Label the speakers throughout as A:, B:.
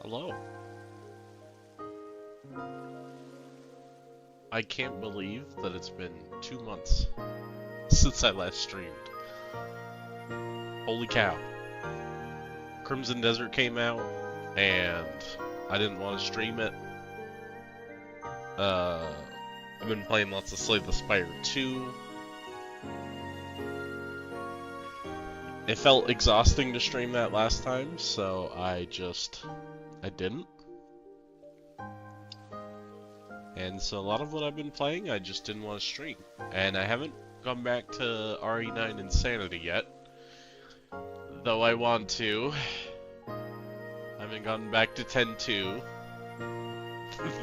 A: Hello. I can't believe that it's been 2 months since I last streamed. Holy cow. Crimson Desert came out, and I didn't want to stream it. I've been playing lots of Slay the Spire 2. It felt exhausting to stream that last time, so I didn't. And so a lot of what I've been playing, I just didn't want to stream. And I haven't gone back to RE9 Insanity yet, though I want to. I haven't gone back to 10.2,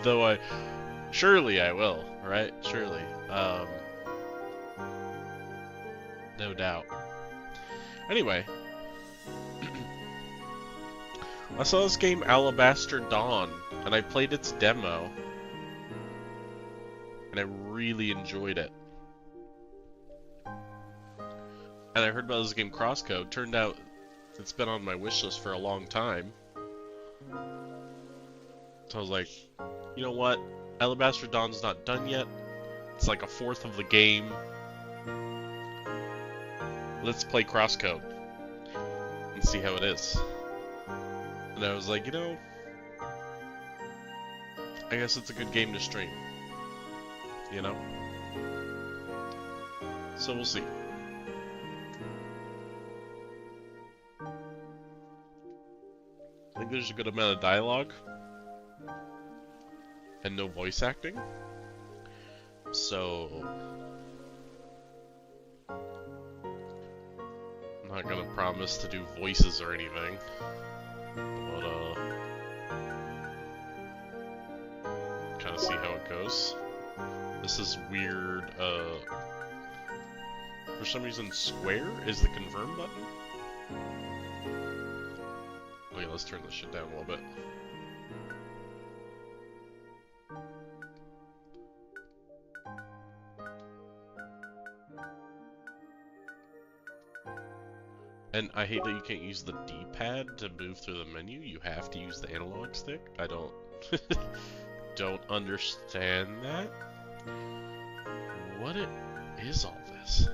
A: though surely I will, right? Surely. No doubt. Anyway, I saw this game Alabaster Dawn, and I played its demo, and I really enjoyed it. And I heard about this game CrossCode. Turned out it's been on my wish list for a long time. So I was like, you know what? Alabaster Dawn's not done yet. It's like a fourth of the game. Let's play CrossCode and see how it is. And I was like, you know, I guess it's a good game to stream. You know? So we'll see. I think there's a good amount of dialogue and no voice acting. So I'm not gonna promise to do voices or anything, but kind of see how it goes. This is weird. For some reason, square is the confirm button. Okay, let's turn this shit down a little bit. And I hate that you can't use the D-pad to move through the menu. You have to use the analog stick. I don't don't understand that. What is all this?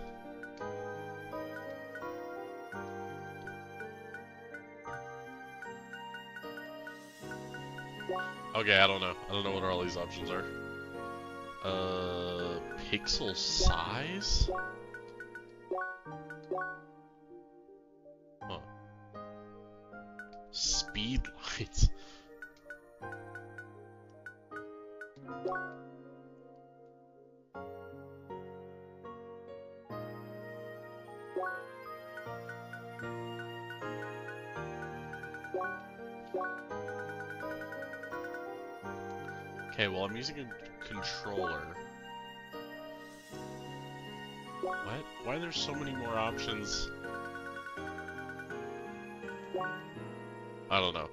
A: Okay, I don't know. I don't know what all these options are. Pixel size? Huh. Speed lights. Okay, well, I'm using a controller. What? Why are there so many more options? I don't know.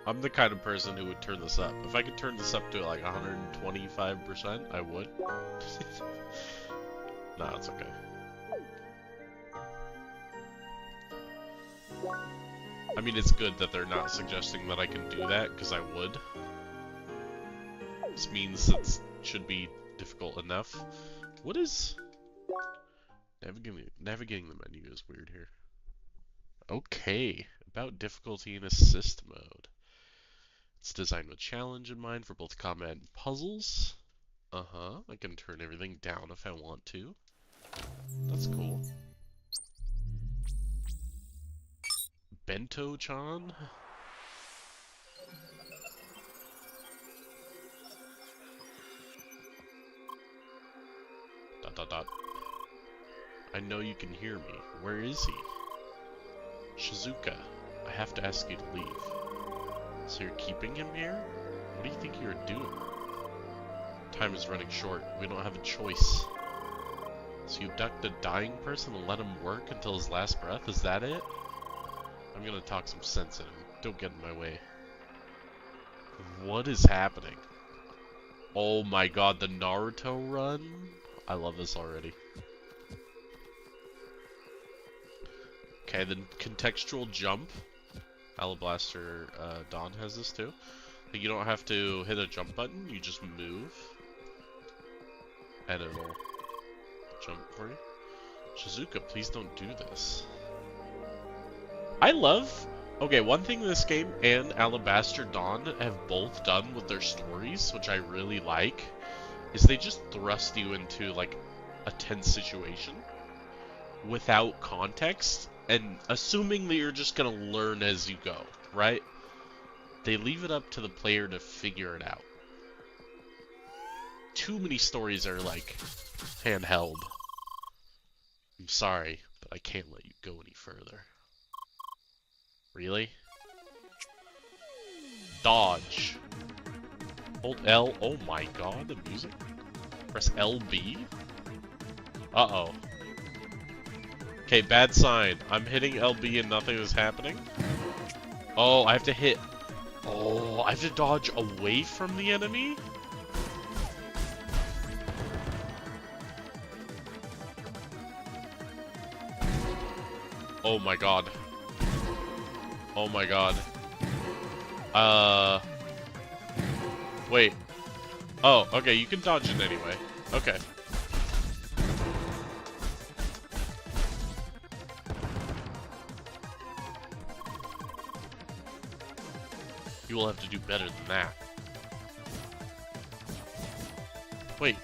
A: I'm the kind of person who would turn this up. If I could turn this up to like 125%, I would. Nah, it's okay. I mean, it's good that they're not suggesting that I can do that, because I would. This means it should be difficult enough. What is... Navigating the menu is weird here. Okay, about difficulty in assist mode. It's designed with challenge in mind for both combat and puzzles. I can turn everything down if I want to. That's cool. Bento-chan? Dot dot dot. I know you can hear me. Where is he? Shizuka, I have to ask you to leave. So you're keeping him here? What do you think you're doing? Time is running short. We don't have a choice. So you abduct a dying person and let him work until his last breath? Is that it? I'm gonna talk some sense in him. Don't get in my way. What is happening? Oh my god, the Naruto run? I love this already. Okay, then contextual jump. Alablaster Dawn has this too. Like, you don't have to hit a jump button, you just move. And it'll jump for you. Shizuka, please don't do this. I love... Okay, one thing this game and Alabaster Dawn have both done with their stories, which I really like, is they just thrust you into, like, a tense situation without context, and assuming that you're just gonna learn as you go, right? They leave it up to the player to figure it out. Too many stories are, like, handheld. I'm sorry, but I can't let you go any further. Really? Dodge. Hold L. Oh my god, the music. Press LB? Uh-oh. Okay, bad sign. I'm hitting LB and nothing is happening. Oh, I have to hit... Oh, I have to dodge away from the enemy? Oh my god. Oh my god. Wait. Oh, okay, you can dodge it anyway. Okay. You will have to do better than that. Wait.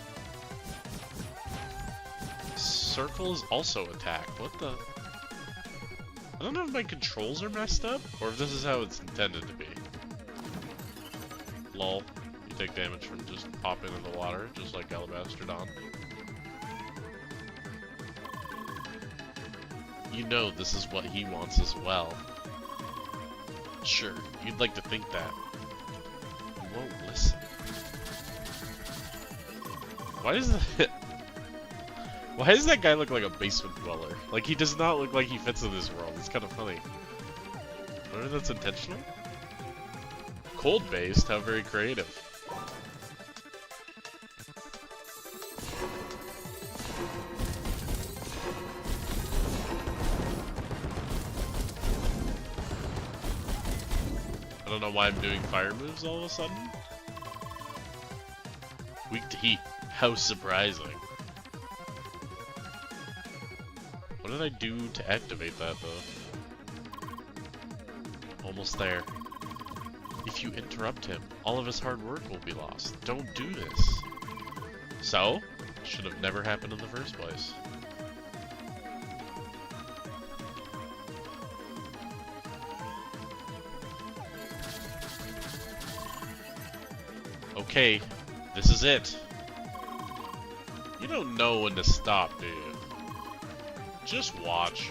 A: Circle is also attack. What the... I don't know if my controls are messed up, or if this is how it's intended to be. Lol. You take damage from just popping in the water, just like Alabaster Dawn. You know this is what he wants as well. Sure, you'd like to think that. You won't listen. Why does that guy look like a basement dweller? Like, he does not look like he fits in this world. It's kind of funny. I wonder if that's intentional? Cold-based? How very creative. I don't know why I'm doing fire moves all of a sudden. Weak to heat. How surprising. What did I do to activate that, though? Almost there. If you interrupt him, all of his hard work will be lost. Don't do this. So? Should have never happened in the first place. Okay, this is it. You don't know when to stop, do you? Just watch.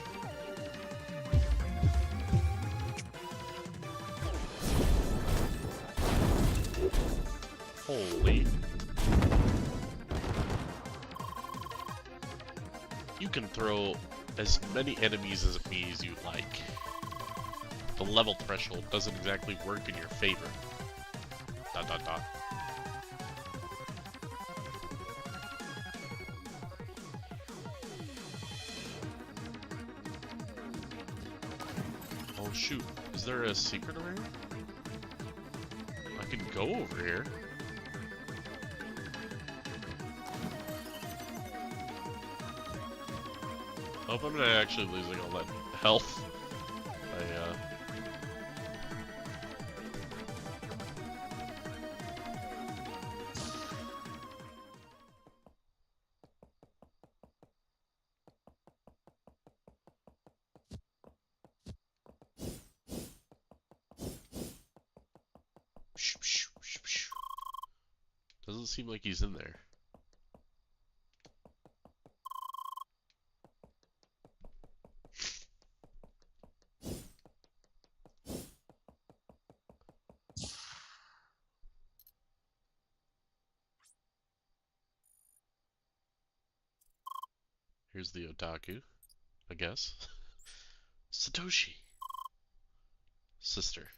A: Holy. You can throw as many enemies at me as you like. The level threshold doesn't exactly work in your favor. ... Oh shoot, is there a secret over here? I can go over here. I hope I'm not actually losing all that health. Doesn't seem like he's in there. Here's the otaku, I guess. Satoshi. Sister,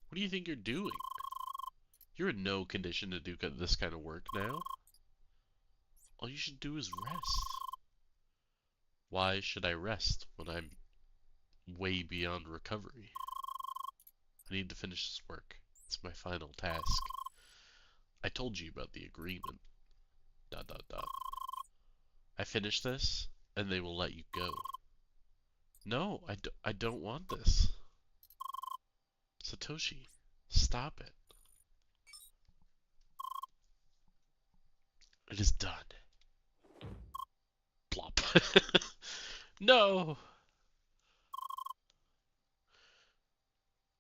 A: what do you think you're doing? You're in no condition to do this kind of work now. All you should do is rest. Why should I rest when I'm way beyond recovery? I need to finish this work. It's my final task. I told you about the agreement. ... I finish this, and they will let you go. No, I don't want this. Satoshi, stop it. It is done. Plop. No!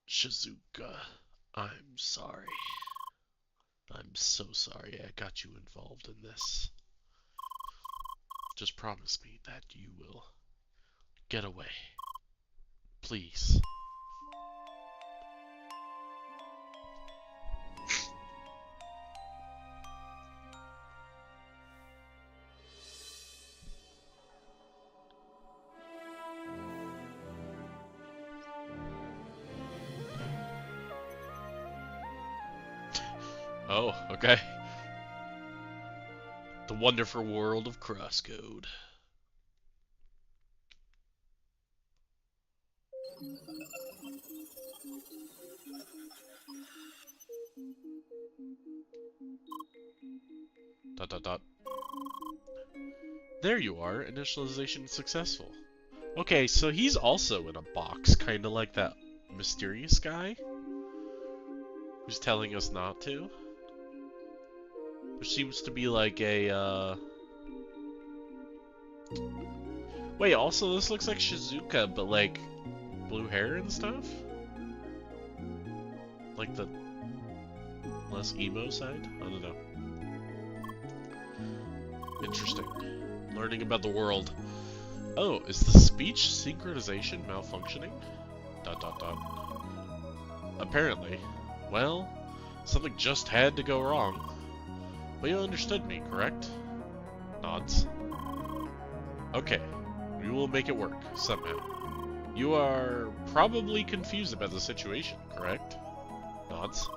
A: Shizuka, I'm sorry. I'm so sorry I got you involved in this. Just promise me that you will get away. Please. Oh, okay. The wonderful world of CrossCode. Dot dot dot. There you are, initialization successful. Okay, so he's also in a box, kind of like that mysterious guy who's telling us not to. There seems to be like a, Wait, also this looks like Shizuka, but like blue hair and stuff? Like the less emo side? I don't know. Interesting. Learning about the world. Oh, is the speech synchronization malfunctioning? ... Apparently. Well, something just had to go wrong. But you understood me, correct? Nods. Okay, we will make it work, somehow. You are probably confused about the situation, correct? Nods.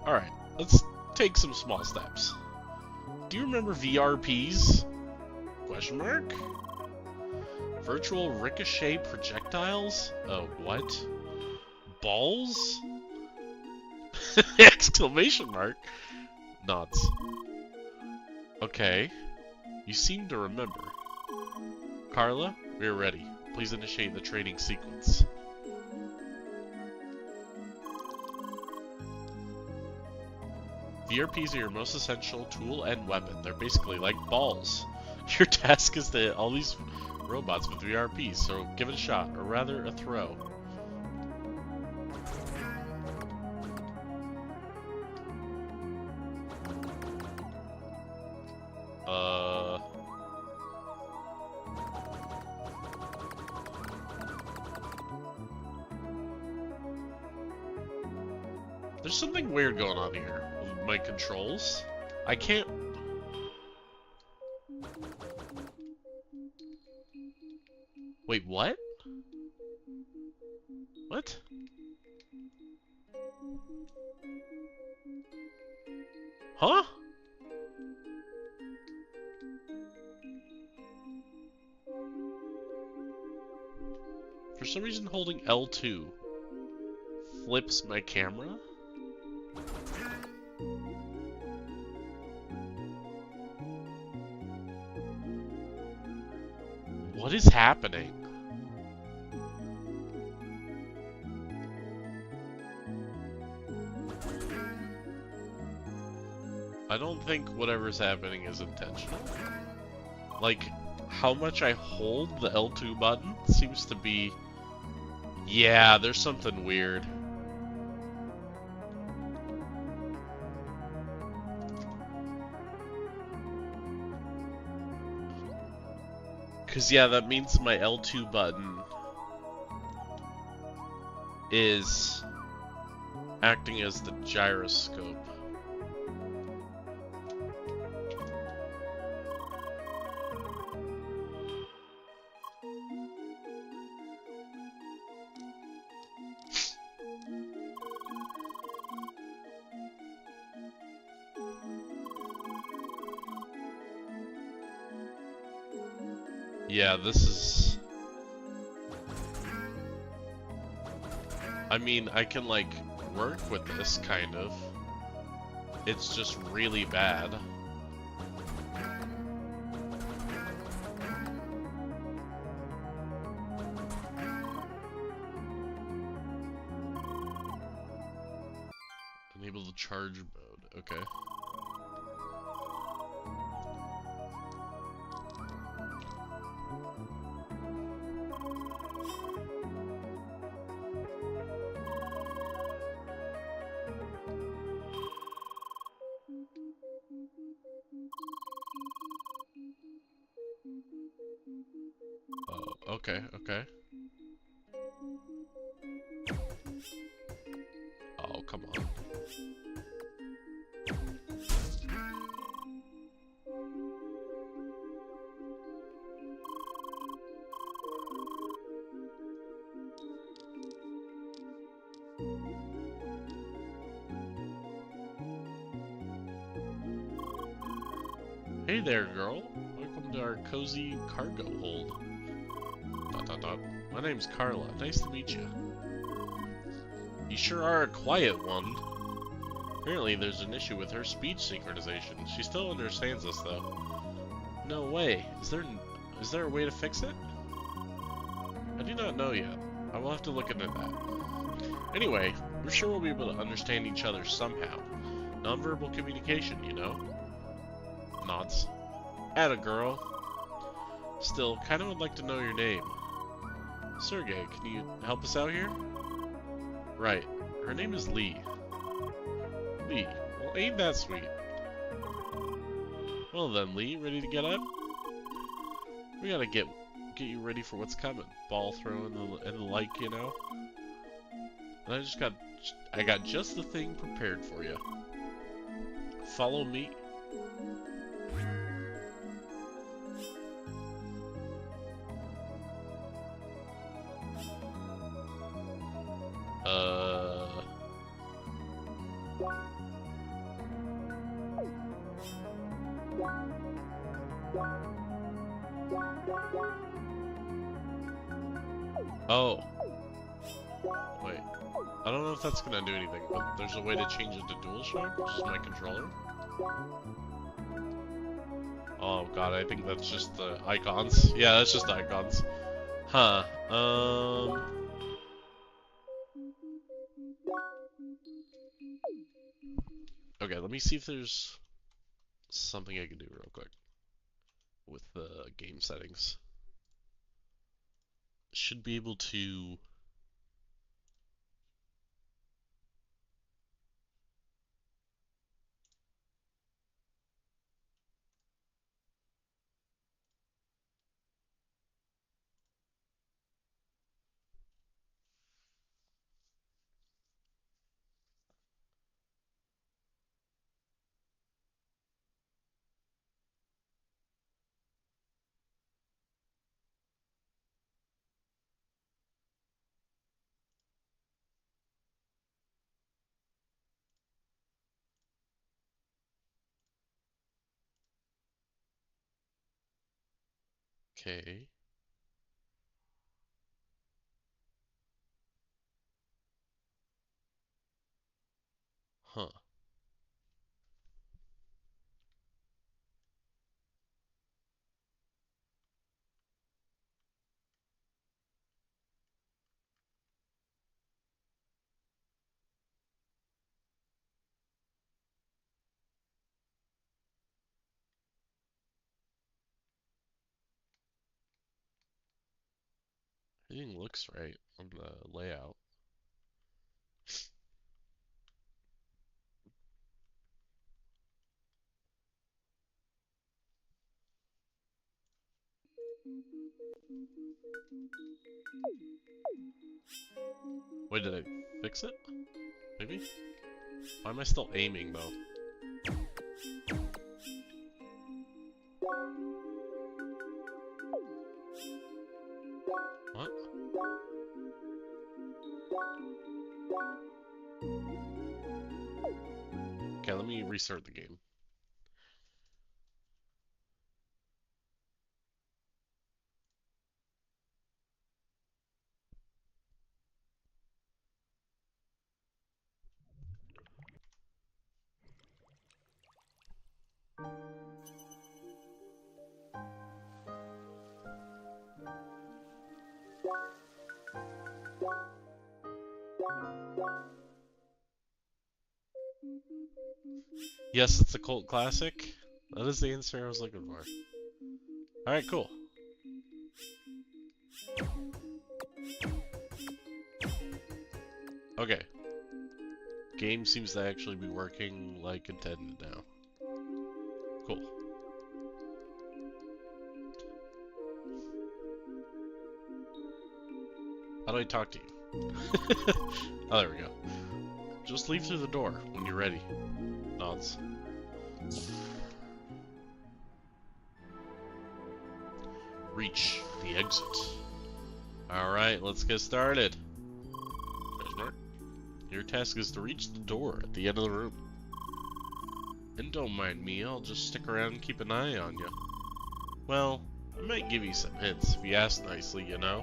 A: Alright, let's take some small steps. Do you remember VRPs? Question mark? Virtual ricochet projectiles? Oh, what? Balls? Exclamation mark. Nods. Okay. You seem to remember. Carla, we are ready. Please initiate the training sequence. VRPs are your most essential tool and weapon. They're basically like balls. Your task is to all these robots with VRPs, so give it a shot, or rather a throw. There's something weird going on here with my controls. I can't... Wait, what? What? Huh? For some reason holding L2 flips my camera? What is happening? I don't think whatever's happening is intentional. Like, how much I hold the L2 button seems to be... Yeah, there's something weird. Because, yeah, that means my L2 button is acting as the gyroscope. Yeah, this is... I mean, I can, like, work with this, kind of. It's just really bad. Enable the charge mode, okay. Oh, okay, okay. Oh, come on. Hey there, girl. Welcome to our cozy cargo hold. ... My name's Carla. Nice to meet you. You sure are a quiet one. Apparently there's an issue with her speech synchronization. She still understands us, though. No way. Is there a way to fix it? I do not know yet. I will have to look into that. Anyway, we're sure we'll be able to understand each other somehow. Nonverbal communication, you know? Nods. Atta girl. Still, kinda would like to know your name. Sergey, can you help us out here? Right. Her name is Lee. Lee. Well, ain't that sweet. Well then, Lee, ready to get up? We gotta get you ready for what's coming. Ball throwing and the like, you know? And I got just the thing prepared for you. Follow me. Oh. Wait. I don't know if that's gonna do anything, but there's a way to change it to DualShock, which is my controller. Oh god, I think that's just the icons. Yeah, that's just icons. Huh. Okay, let me see if there's something I can do real quick with the game settings. Should be able to... Okay. Huh. Everything looks right on the layout. Wait, did I fix it? Maybe? Why am I still aiming, though? What? Okay, let me restart the game. Yes, it's a cult classic. That is the answer I was looking for. Alright, cool. Okay. Game seems to actually be working like intended now. Cool. How do I talk to you? Oh, there we go. Just leave through the door when you're ready. Nods. Reach the exit. Alright, let's get started. Your task is to reach the door at the end of the room. And don't mind me, I'll just stick around and keep an eye on you. Well, I might give you some hints if you ask nicely, you know?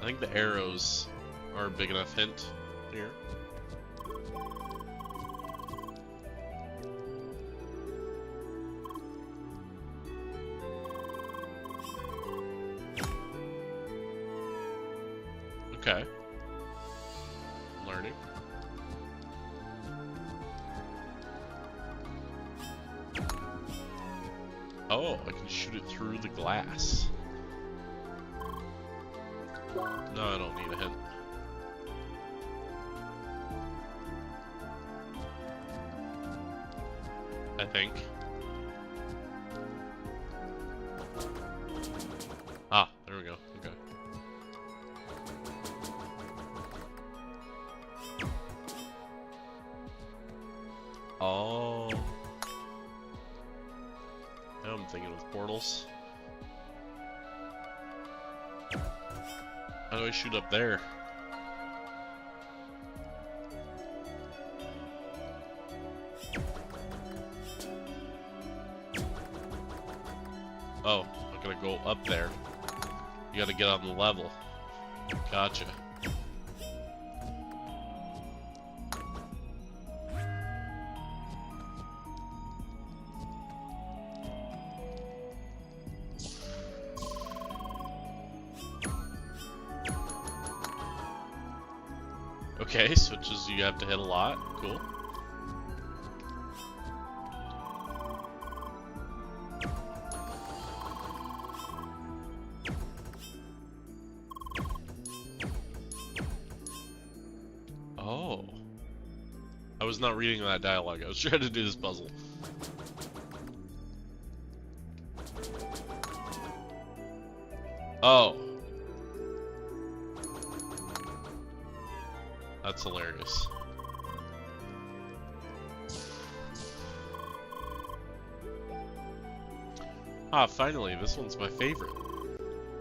A: I think the arrows are a big enough hint here. Okay. Learning. Oh, I can shoot it through the glass. No, I don't need a hint. I think. Ah, there we go. Okay. Oh. Now I'm thinking of portals. How do I shoot up there? Oh, I'm gonna go up there. You gotta get on the level. Gotcha. Okay, switches you have to hit a lot. Cool. Oh. I was not reading that dialogue. I was trying to do this puzzle. Oh. That's hilarious. Ah, finally, this one's my favorite.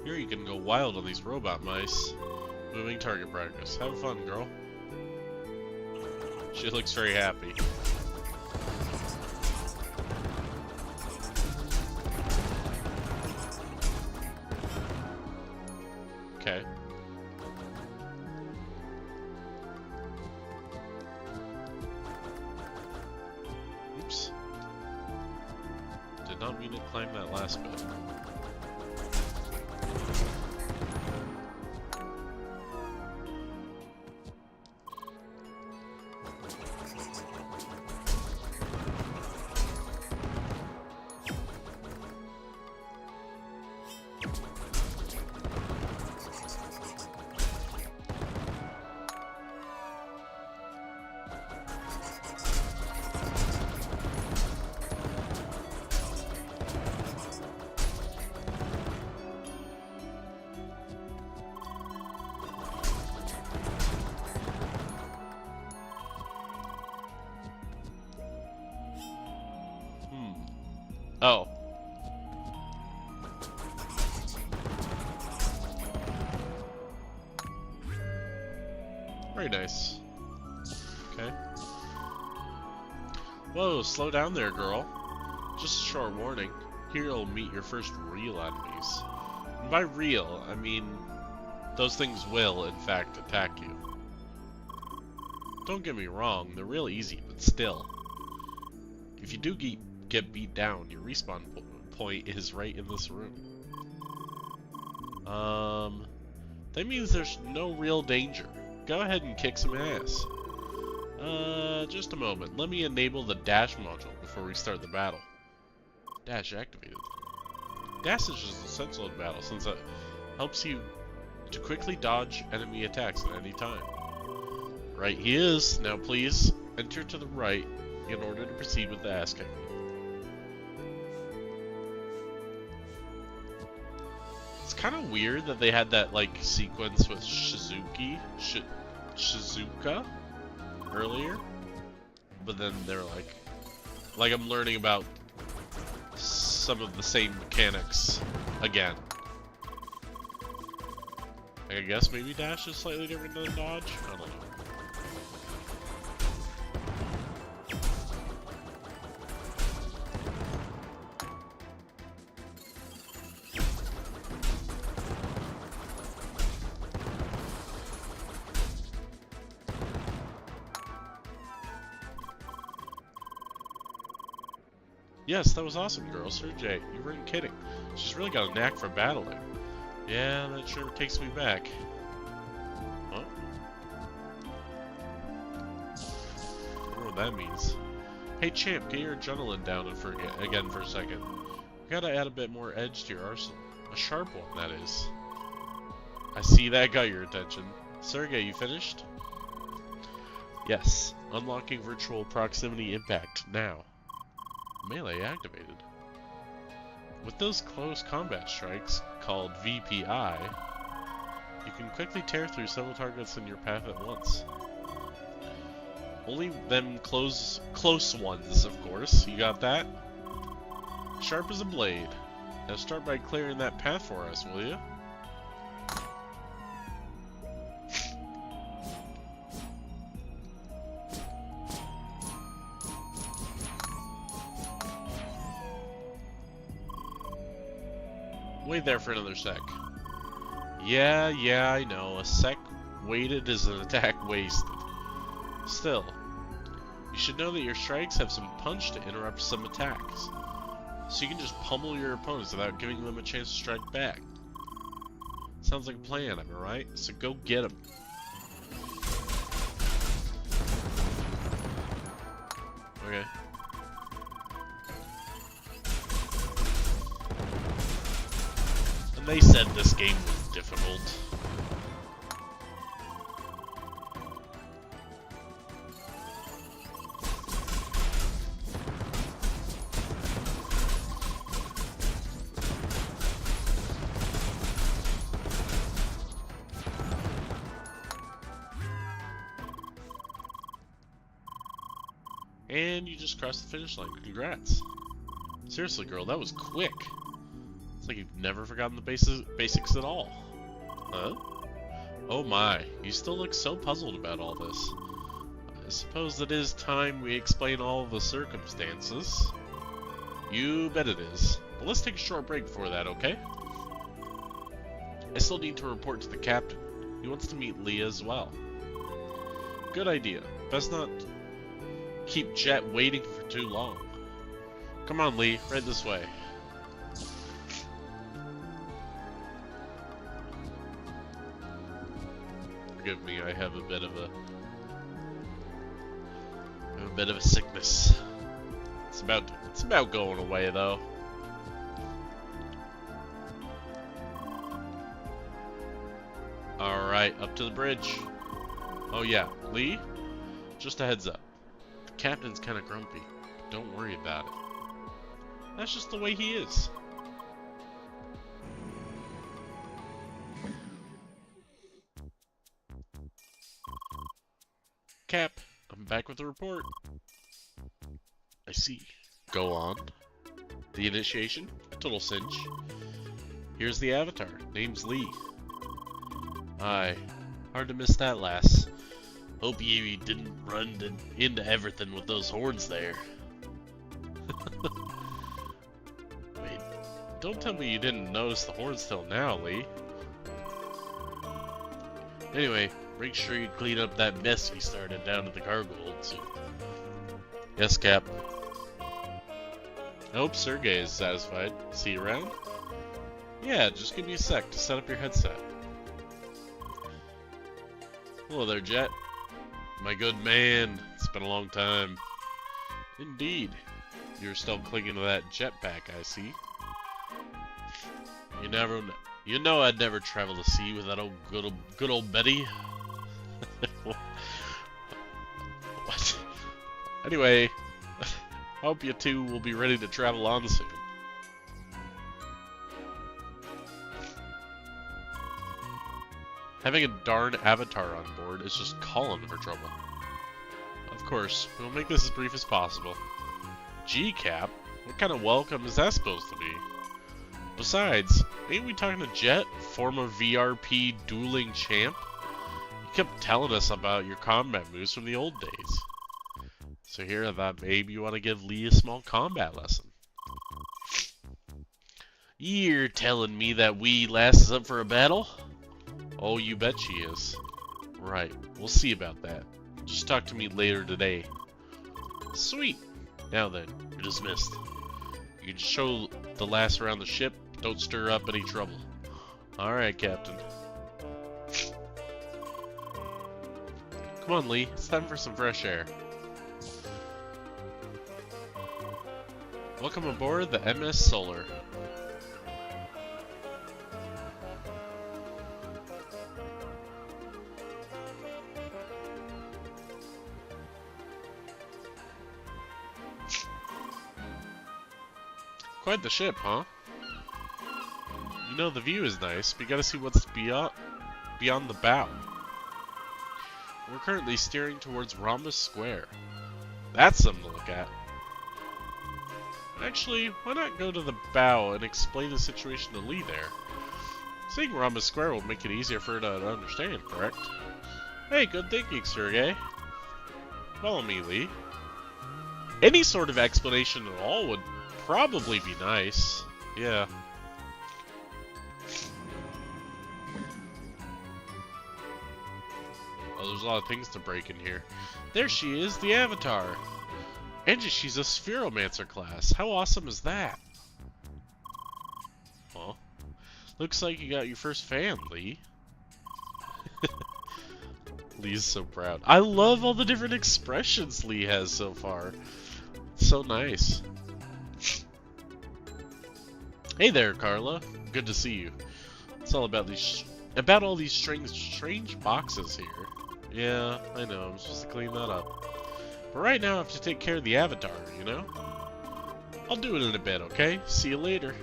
A: Here you can go wild on these robot mice. Moving target practice. Have fun, girl. She looks very happy. Okay. Oops. Did not mean to climb that last bit. Oh. Very nice. Okay. Whoa, slow down there, girl. Just a short warning. Here you'll meet your first real enemies. And by real, I mean those things will, in fact, attack you. Don't get me wrong, they're real easy, but still. If you do get beat down. Your respawn point is right in this room. That means there's no real danger. Go ahead and kick some ass. Just a moment. Let me enable the dash module before we start the battle. Dash activated. Dash is just essential in battle since it helps you to quickly dodge enemy attacks at any time. Right he is. Now please enter to the right in order to proceed with the ass kicking. It's kind of weird that they had that like sequence with Shizuka earlier, but then they're like I'm learning about some of the same mechanics again. I guess maybe dash is slightly different than dodge? I don't know. Yes, that was awesome, girl. Sergey, you weren't kidding. She's really got a knack for battling. Yeah, that sure takes me back. Huh? I wonder what that means. Hey, champ, get your adrenaline down again for a second. We gotta add a bit more edge to your arsenal. A sharp one, that is. I see that got your attention. Sergey, you finished? Yes. Unlocking virtual proximity impact now. Melee activated. With those close combat strikes, called VPI, you can quickly tear through several targets in your path at once. Only them close ones, of course. You got that? Sharp as a blade. Now start by clearing that path for us, will you? Wait there for another sec. Yeah, I know. A sec waited is an attack wasted. Still, you should know that your strikes have some punch to interrupt some attacks. So you can just pummel your opponents without giving them a chance to strike back. Sounds like a plan, am I right? So go get them. Okay. And they said this game was difficult. And you just crossed the finish line. Congrats. Seriously, girl, that was quick. It's like you've never forgotten the basics at all. Huh? Oh my, you still look so puzzled about all this. I suppose it is time we explain all the circumstances. You bet it is. But let's take a short break before that, okay? I still need to report to the captain. He wants to meet Leah as well. Good idea. Best not keep Jet waiting for too long. Come on, Lee, right this way. Forgive me, I have a bit of a sickness. It's about going away though. Alright, up to the bridge. Oh yeah, Lee, just a heads up. The captain's kinda grumpy, but don't worry about it. That's just the way he is. Cap, I'm back with the report. I see. Go on. The initiation? A total cinch. Here's the avatar. Name's Lee. Aye. Hard to miss that, lass. Hope you didn't run into everything with those horns there. Wait, don't tell me you didn't notice the horns till now, Lee. Anyway, make sure you clean up that mess you started down at the cargo hold soon. Yes, Cap. I hope Sergey is satisfied. See you around? Yeah, just give me a sec to set up your headset. Hello there, Jet. My good man. It's been a long time. Indeed. You're still clinging to that jetpack, I see. You know I'd never travel the sea with that good old Betty. What? Anyway, I hope you two will be ready to travel on soon. Having a darn avatar on board is just calling for trouble. Of course, we'll make this as brief as possible. G-Cap? What kind of welcome is that supposed to be? Besides, ain't we talking to Jet, former VRP dueling champ? You kept telling us about your combat moves from the old days. So here I thought maybe you want to give Lee a small combat lesson. You're telling me that Wee Lass is up for a battle? Oh, you bet she is. Right, we'll see about that. Just talk to me later today. Sweet. Now then, you're dismissed. You can show the lass around the ship. Don't stir up any trouble. Alright, Captain. Come on, Lee. It's time for some fresh air. Welcome aboard the MS Solar. Quite the ship, huh? You know, the view is nice, but you gotta see what's beyond the bow. We're currently steering towards Rhombus Square. That's something to look at. Actually, why not go to the bow and explain the situation to Lee there? Seeing Rhombus Square will make it easier for her to understand, correct? Hey, good thinking, Sergey. Follow me, Lee. Any sort of explanation at all would probably be nice. Yeah. Oh, there's a lot of things to break in here. There she is, the Avatar. And she's a Spheromancer class. How awesome is that? Well, looks like you got your first fan, Lee. Lee's so proud. I love all the different expressions Lee has so far. So nice. Hey there, Carla. Good to see you. It's all about all these strange boxes here. Yeah, I know. I'm supposed to clean that up. But right now I have to take care of the Avatar, you know? I'll do it in a bit, okay? See you later.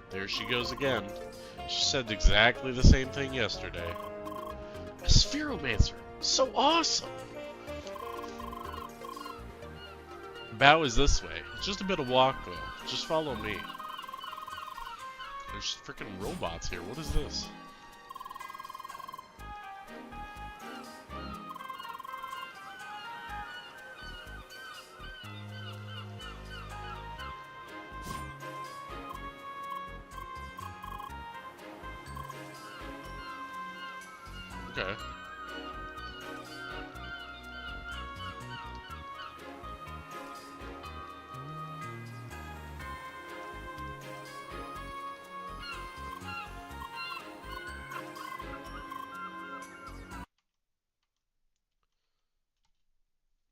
A: There she goes again. She said exactly the same thing yesterday. A Spheromancer! So awesome! Bow is this way. It's just a bit of walk, though. Just follow me. There's freaking robots here. What is this? Okay.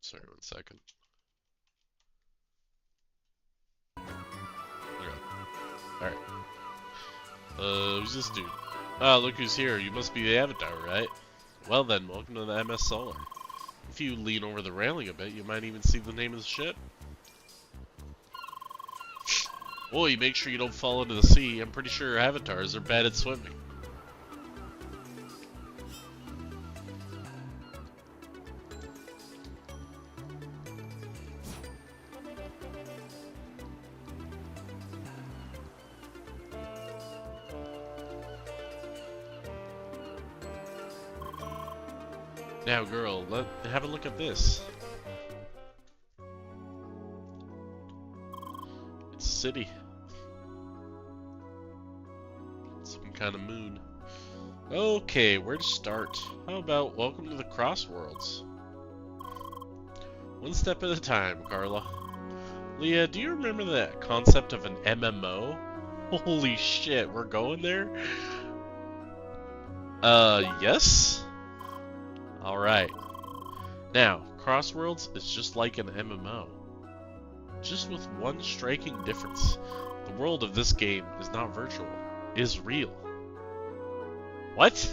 A: Sorry, 1 second. Okay. Alright. Who's this dude? Ah, look who's here. You must be the Avatar, right? Well then, welcome to the MS Solar. If you lean over the railing a bit, you might even see the name of the ship. Oh, you make sure you don't fall into the sea. I'm pretty sure avatars are bad at swimming. Now, girl, have a look at this. It's a city. Some kind of moon. Okay, where to start? How about welcome to the Crossworlds? One step at a time, Carla. Leah, do you remember the concept of an MMO? Holy shit, we're going there? Yes? Alright. Now, Crossworlds is just like an MMO. Just with one striking difference. The world of this game is not virtual, it is real. What?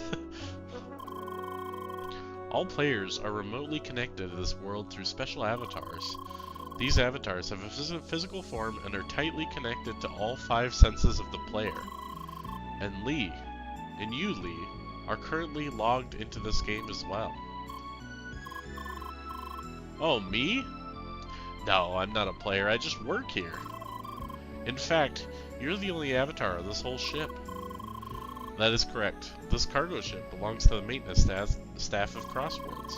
A: All players are remotely connected to this world through special avatars. These avatars have a physical form and are tightly connected to all 5 senses of the player. And you, Lee, are currently logged into this game as well. Oh, me? No, I'm not a player, I just work here. In fact, you're the only avatar on this whole ship. That is correct. This cargo ship belongs to the maintenance staff of Crossworlds.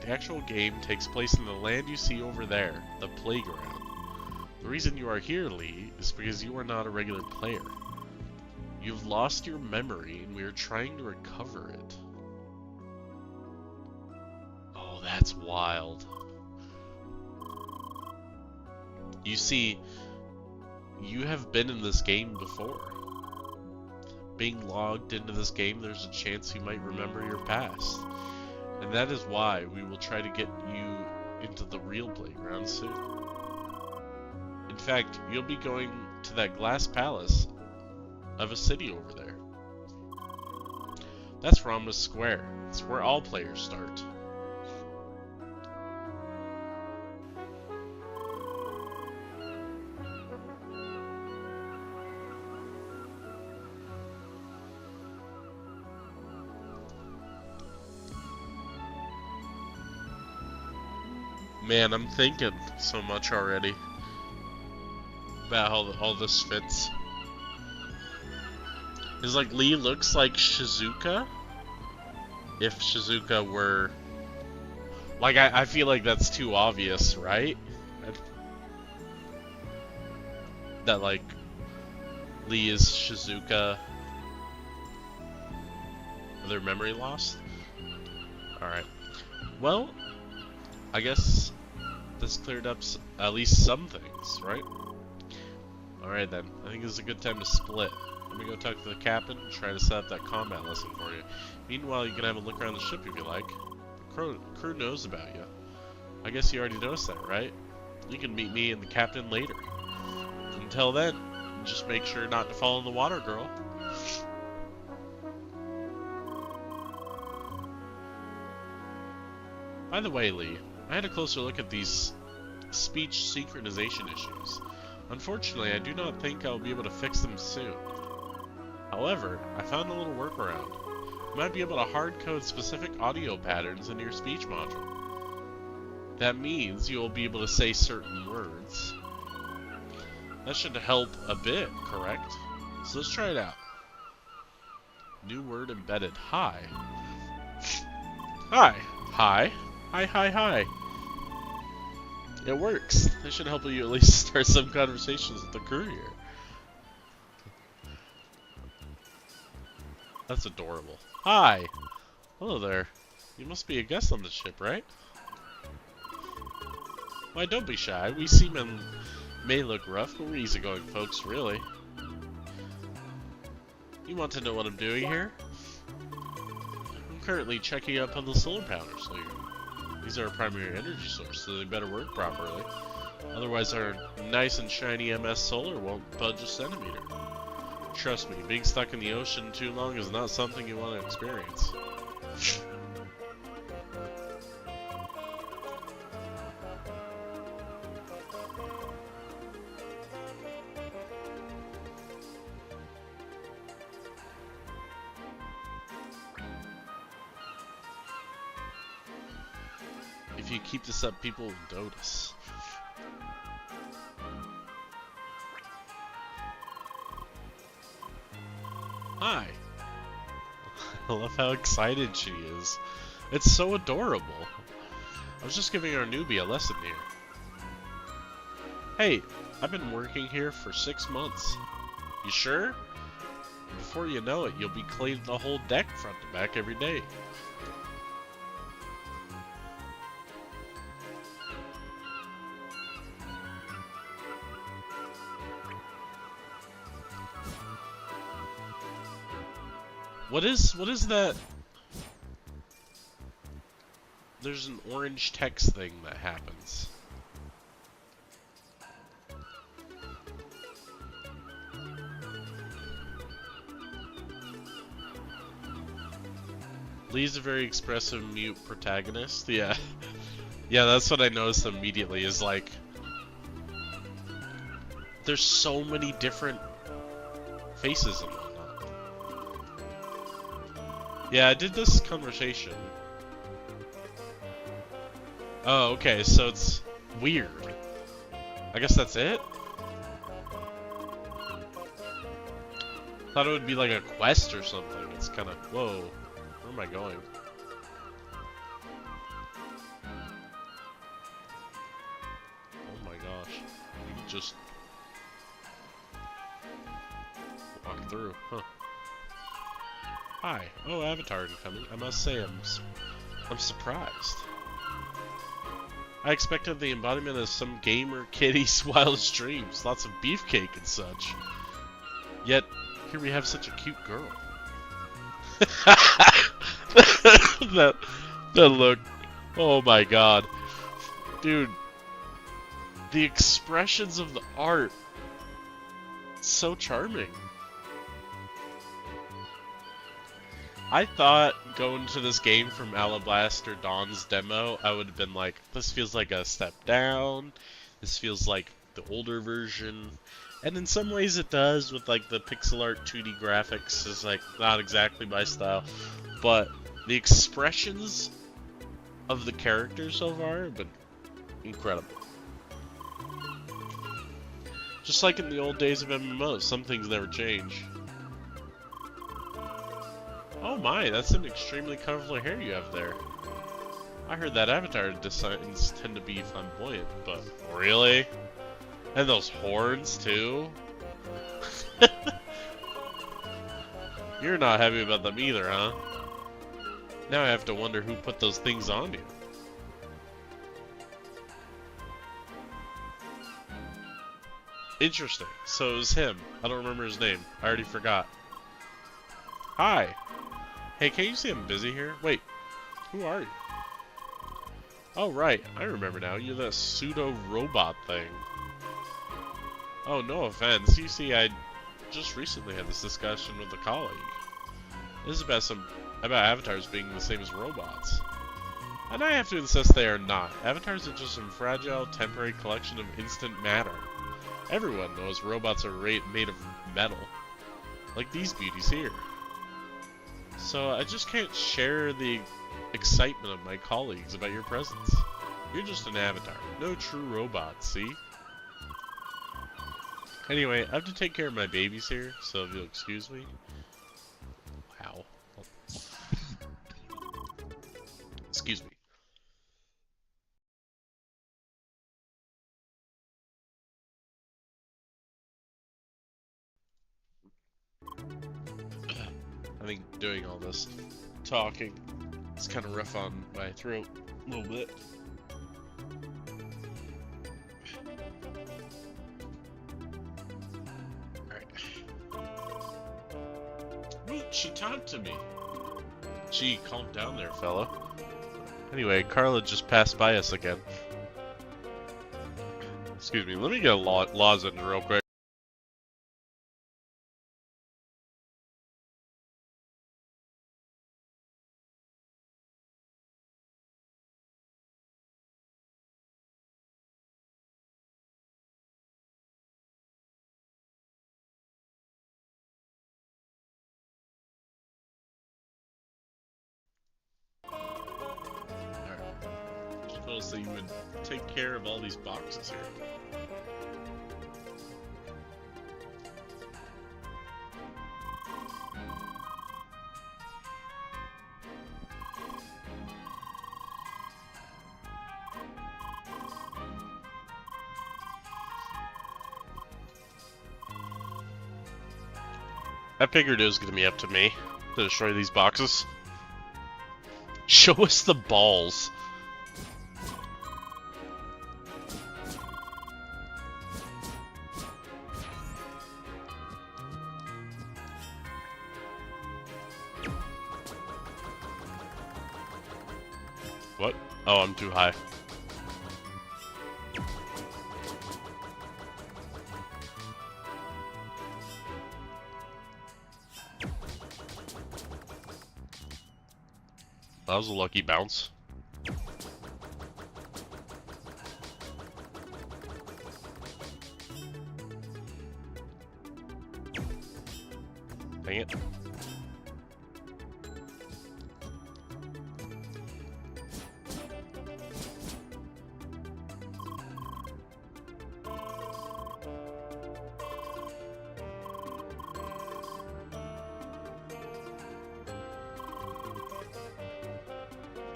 A: The actual game takes place in the land you see over there, the playground. The reason you are here, Lee, is because you are not a regular player. You've lost your memory and we are trying to recover it. Oh, that's wild. You see, you have been in this game before. Being logged into this game, there's a chance you might remember your past. And that is why we will try to get you into the real playground soon. In fact, you'll be going to that glass palace of a city over there. That's Rhombus Square. It's where all players start. Man, I'm thinking so much already about how all this fits. It's like Lee looks like Shizuka. If Shizuka were... Like, I feel like that's too obvious, right? That, like, Lee is Shizuka. Their memory lost? Alright. Well, I guess this cleared up at least some things, right? Alright then, I think this is a good time to split. Let me go talk to the captain and try to set up that combat lesson for you. Meanwhile, you can have a look around the ship if you like. The crew knows about you. I guess you already noticed that, right? You can meet me and the captain later. Until then, just make sure not to fall in the water, girl. By the way, Lee, I had a closer look at these speech synchronization issues. Unfortunately, I do not think I'll be able to fix them soon. However, I found a little workaround. You might be able to hard-code specific audio patterns into your speech module. That means you'll be able to say certain words. That should help a bit, correct? So let's try it out. New word embedded. Hi. Hi. Hi. Hi, hi, hi. It works. That should help you at least start some conversations with the crew here. That's adorable. Hi! Hello there. You must be a guest on the ship, right? Why, don't be shy. We seamen may look rough, but we're easygoing folks, really. You want to know what I'm doing here? I'm currently checking up on the solar panels here. These are our primary energy source, so they better work properly. Otherwise, our nice and shiny MS solar won't budge a centimeter. Trust me, being stuck in the ocean too long is not something you want to experience. If you keep this up, people will notice. Hi. I love how excited she is. It's so adorable. I was just giving our newbie a lesson here. Hey, I've been working here for 6 months. You sure? Before you know it, you'll be cleaning the whole deck front to back every day. What is that? There's an orange text thing that happens. Lee's a very expressive mute protagonist. Yeah. Yeah, that's what I noticed immediately is like there's so many different faces and whatnot. Yeah, I did this conversation. Oh, okay, so it's weird. I guess that's it? Thought it would be like a quest or something. It's kind of, whoa, where am I going? Oh my gosh, you can just walk through, huh? Hi, oh, Avatar incoming. I must say, I'm surprised. I expected the embodiment of some gamer kiddie's wildest dreams, lots of beefcake and such. Yet, here we have such a cute girl. that look, oh my god. Dude, the expressions of the art, so charming. I thought going to this game from Alabaster Dawn's demo, I would have been like, this feels like a step down, this feels like the older version, and in some ways it does with like the pixel art 2D graphics is like not exactly my style, but the expressions of the characters so far have been incredible. Just like in the old days of MMOs, some things never change. Oh my, that's an extremely colorful hair you have there. I heard that Avatar designs tend to be flamboyant, but really? And those horns too? You're not happy about them either, huh? Now I have to wonder who put those things on you. Interesting. So it was him. I don't remember his name. I already forgot. Hi. Hey, can't you see I'm busy here? Wait, who are you? Oh, right, I remember now. You're that pseudo-robot thing. Oh, no offense. You see, I just recently had this discussion with a colleague. This is about avatars being the same as robots. And I have to insist they are not. Avatars are just some fragile, temporary collection of instant matter. Everyone knows robots are made of metal. Like these beauties here. So I just can't share the excitement of my colleagues about your presence. You're just an avatar, no true robot, see? Anyway, I have to take care of my babies here, so if you'll excuse me. Wow. Excuse me. I think doing all this talking is kind of rough on my throat a little bit. Alright. Wait, she talked to me. Gee, calm down there, fella. Anyway, Carla just passed by us again. Excuse me, let me get a lozenge real quick. So you would take care of all these boxes here. I figured it was going to be up to me to destroy these boxes. Show us the balls. What? Oh, I'm too high. That was a lucky bounce. Dang it.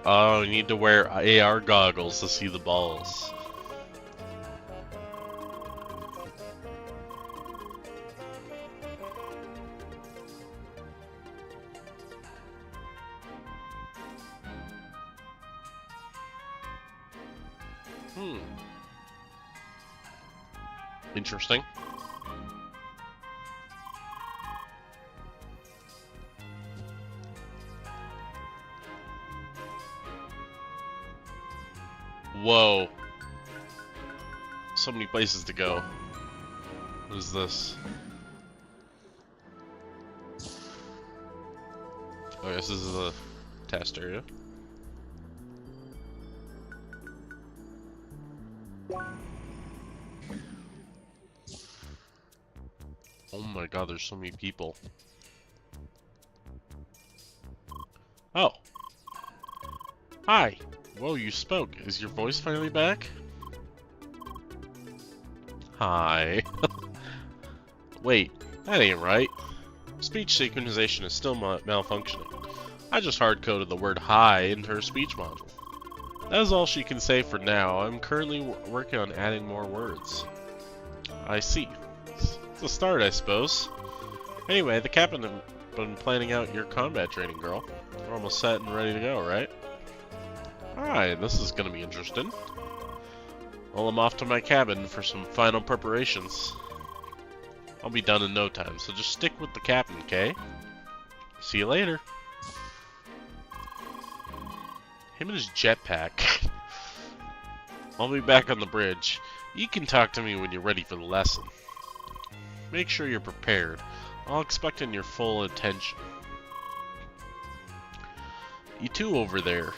A: Oh, you need to wear AR goggles to see the balls. Interesting. Whoa. So many places to go. What is this? Oh, I guess this is the test area. Oh my god, there's so many people. Oh. Hi. Whoa, you spoke. Is your voice finally back? Hi. Wait, that ain't right. Speech synchronization is still malfunctioning. I just hard-coded the word hi into her speech module. That is all she can say for now. I'm currently working on adding more words. I see. It's a start, I suppose. Anyway, the captain has been planning out your combat training, girl. We're almost set and ready to go, right? Alright, this is gonna be interesting. Well, I'm off to my cabin for some final preparations. I'll be done in no time, so just stick with the captain, okay? See you later. Him and his jetpack. I'll be back on the bridge. You can talk to me when you're ready for the lesson. Make sure you're prepared. I'll expect your full attention. You two over there.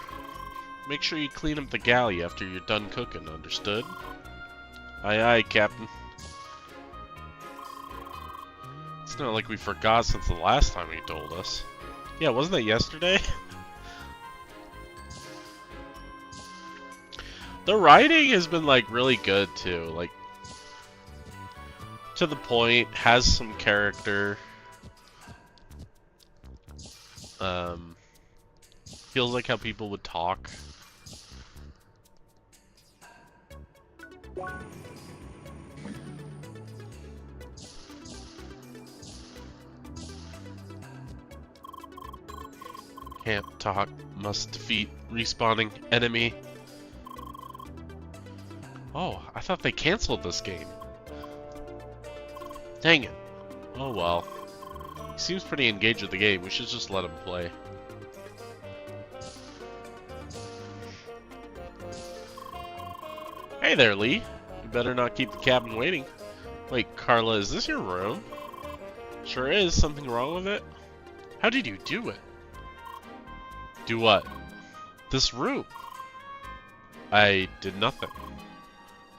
A: Make sure you clean up the galley after you're done cooking, understood? Aye aye, Captain. It's not like we forgot since the last time he told us. Yeah, wasn't that yesterday? The writing has been, like, really good, too. Like, to the point, has some character. Feels like how people would talk. Can't talk, must defeat respawning enemy. Oh, I thought they canceled this game. Dang it. Oh well. He seems pretty engaged with the game. We should just let him play. Hey there, Lee. You better not keep the cabin waiting. Wait, Carla, is this your room? Sure is. Something wrong with it? How did you do it? Do what? This room. I did nothing.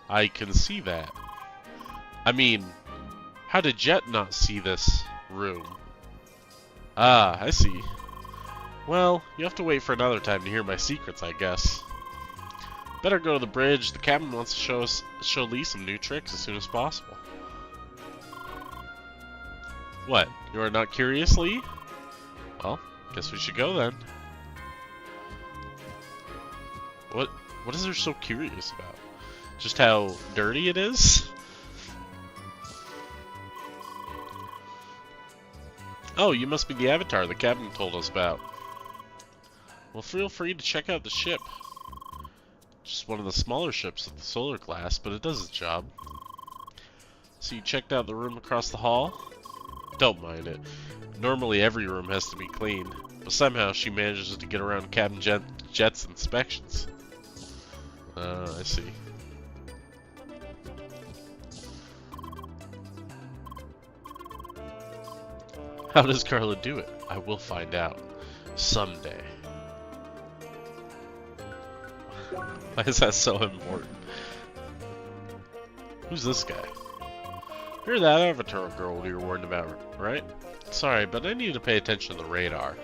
A: I can see that. I mean, how did Jet not see this room? Ah, I see. Well, you have to wait for another time to hear my secrets, I guess. Better go to the bridge. The captain wants to show Lee some new tricks as soon as possible. What? You are not curious, Lee? Well, guess we should go then. What is there so curious about? Just how dirty it is? Oh, you must be the Avatar the captain told us about. Well, feel free to check out the ship. Just one of the smaller ships of the solar class, but it does its job. So you checked out the room across the hall? Don't mind it. Normally every room has to be cleaned, but somehow she manages to get around Captain Jet's inspections. I see. How does Carla do it? I will find out. Someday. Why is that so important? Who's this guy? You're that Avatar girl you're warned about, right? Sorry, but I need to pay attention to the radar.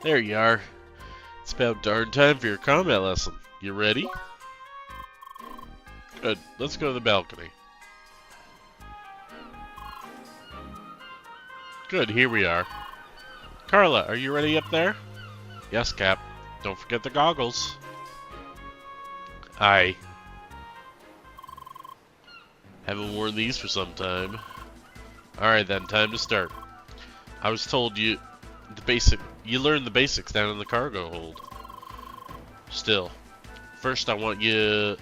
A: There you are. It's about darn time for your combat lesson. You ready? Good. Let's go to the balcony. Good, here we are. Carla, are you ready up there? Yes, Cap. Don't forget the goggles. Aye. Haven't worn these for some time. Alright then, time to start. I was told you learned the basics down in the cargo hold. Still, first I want you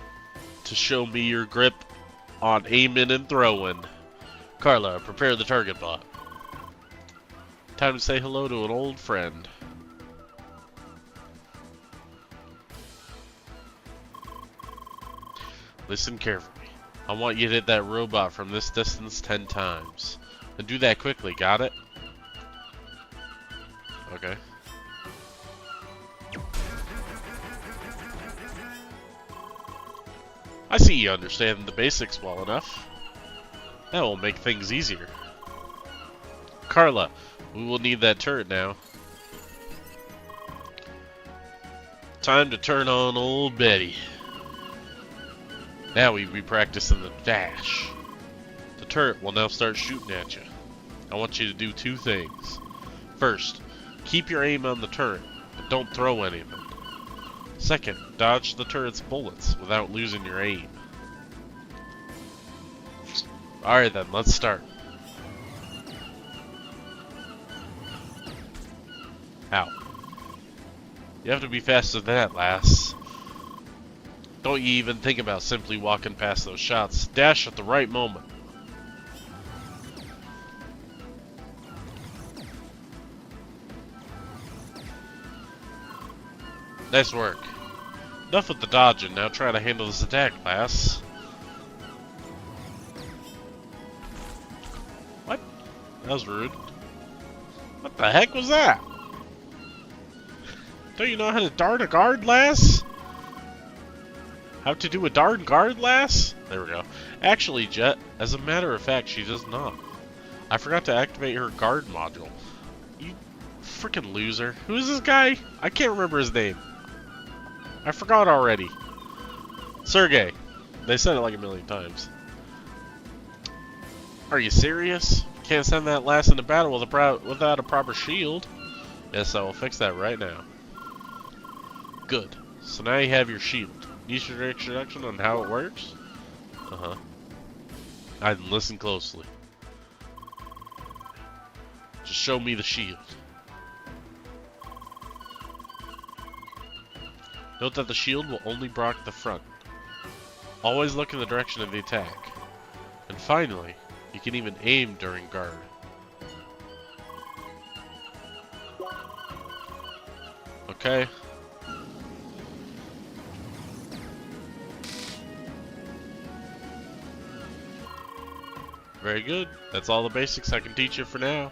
A: to show me your grip on aiming and throwing. Carla, prepare the target bot. Time to say hello to an old friend. Listen carefully. I want you to hit that robot from this distance 10 times. And do that quickly, got it? Okay. I see you understand the basics well enough. That will make things easier. Carla, we will need that turret now. Time to turn on old Betty. Now we practice in the dash. The turret will now start shooting at you. I want you to do two things. First, keep your aim on the turret, but don't throw anything. Second, dodge the turret's bullets without losing your aim. Alright then, let's start. Ow. You have to be faster than that, lass. Don't you even think about simply walking past those shots. Dash at the right moment. Nice work. Enough with the dodging, now try to handle this attack, lass. What? That was rude. What the heck was that? Don't you know how to dart a guard, lass? How to do a darn guard, lass? There we go. Actually, Jet, as a matter of fact, she does not. I forgot to activate her guard module. You freaking loser. Who is this guy? I can't remember his name. I forgot already. Sergey. They said it like a million times. Are you serious? Can't send that lass into battle without a proper shield. Yes, I will fix that right now. Good. So now you have your shield. Need your introduction on how it works? Uh-huh. I'd listen closely. Just show me the shield. Note that the shield will only block the front. Always look in the direction of the attack. And finally, you can even aim during guard. Okay. Very good. That's all the basics I can teach you for now.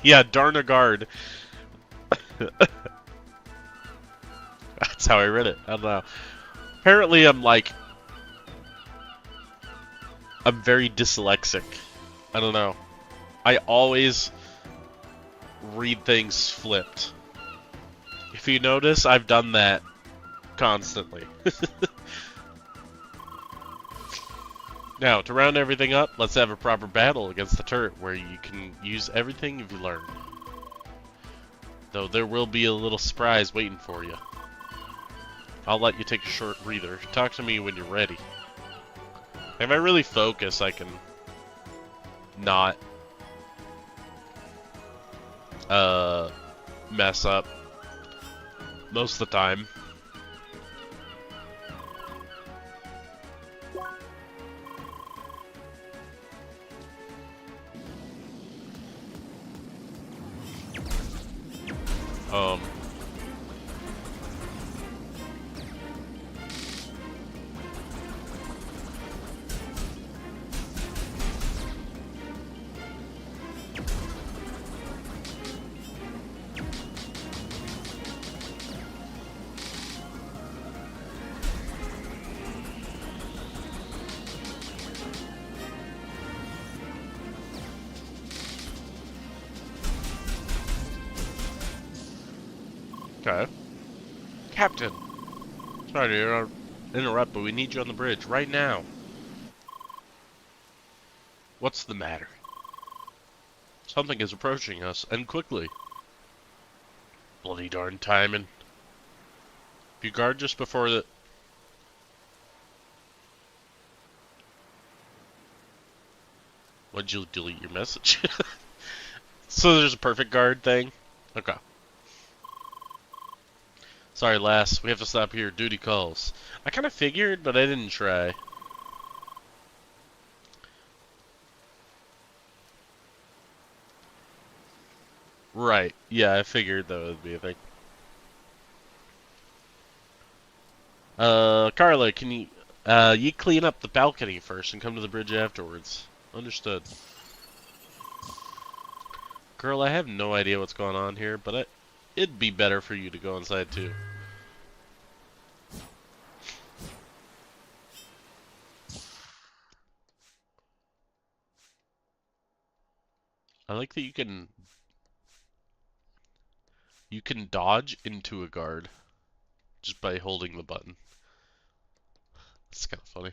A: Yeah, darn a guard. That's how I read it. I don't know. Apparently I'm very dyslexic. I don't know. I always read things flipped. If you notice, I've done that constantly. Now, to round everything up, let's have a proper battle against the turret where you can use everything you've learned. Though there will be a little surprise waiting for you. I'll let you take a short breather. Talk to me when you're ready. If I really focus, I can not mess up most of the time. Okay. Captain! Sorry to interrupt, but we need you on the bridge right now. What's the matter? Something is approaching us, and quickly. Bloody darn timing. If you guard just before the... Why'd you delete your message? So there's a perfect guard thing? Okay. Sorry, lass. We have to stop here. Duty calls. I kind of figured, but I didn't try. Right. Yeah, I figured that would be a thing. Carla, can you clean up the balcony first and come to the bridge afterwards. Understood. Girl, I have no idea what's going on here, but it'd be better for you to go inside too. I like that you can dodge into a guard just by holding the button. It's kind of funny.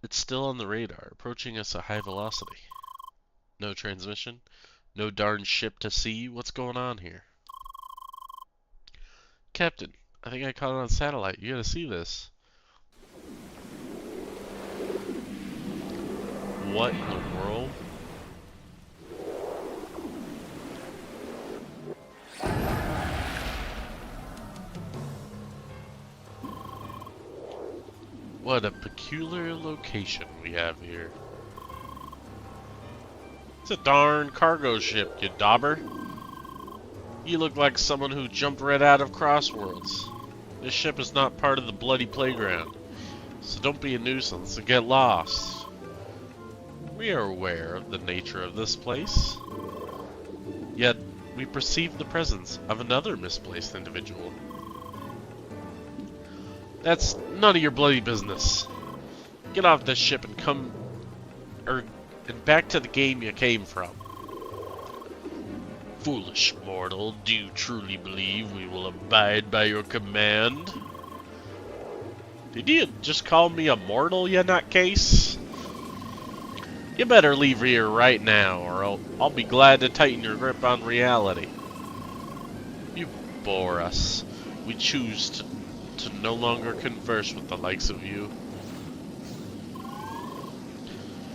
A: It's still on the radar, approaching us at high velocity. No transmission? No darn ship to see? What's going on here? Captain, I think I caught it on satellite. You gotta see this. What in the world? What a peculiar location we have here. It's a darn cargo ship, you dauber. You look like someone who jumped right out of Crossworlds. This ship is not part of the bloody playground, so don't be a nuisance and get lost. We are aware of the nature of this place, yet we perceive the presence of another misplaced individual. That's none of your bloody business. Get off this ship and come, and back to the game you came from. Foolish mortal, do you truly believe we will abide by your command? Did you just call me a mortal, you nutcase? You better leave here right now, or I'll be glad to tighten your grip on reality. You bore us. We choose to no longer converse with the likes of you.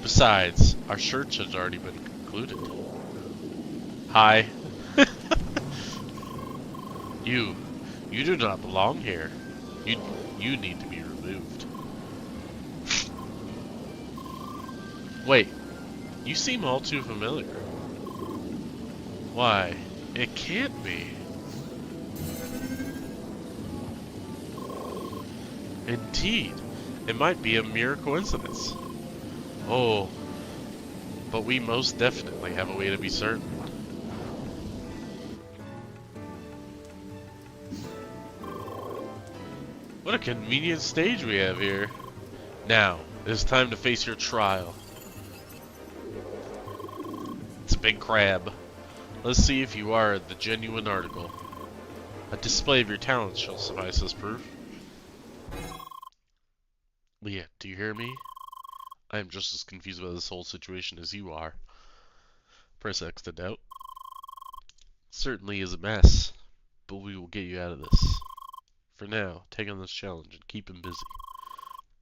A: Besides, our search has already been concluded. Hi. You do not belong here. You need to be removed. Wait, you seem all too familiar. Why, it can't be. Indeed, it might be a mere coincidence. Oh, but we most definitely have a way to be certain. What a convenient stage we have here. Now, it is time to face your trial. It's a big crab. Let's see if you are the genuine article. A display of your talents shall suffice as proof. Leah, do you hear me? I am just as confused by this whole situation as you are. Press X to doubt. Certainly is a mess, but we will get you out of this. For now, take on this challenge and keep him busy.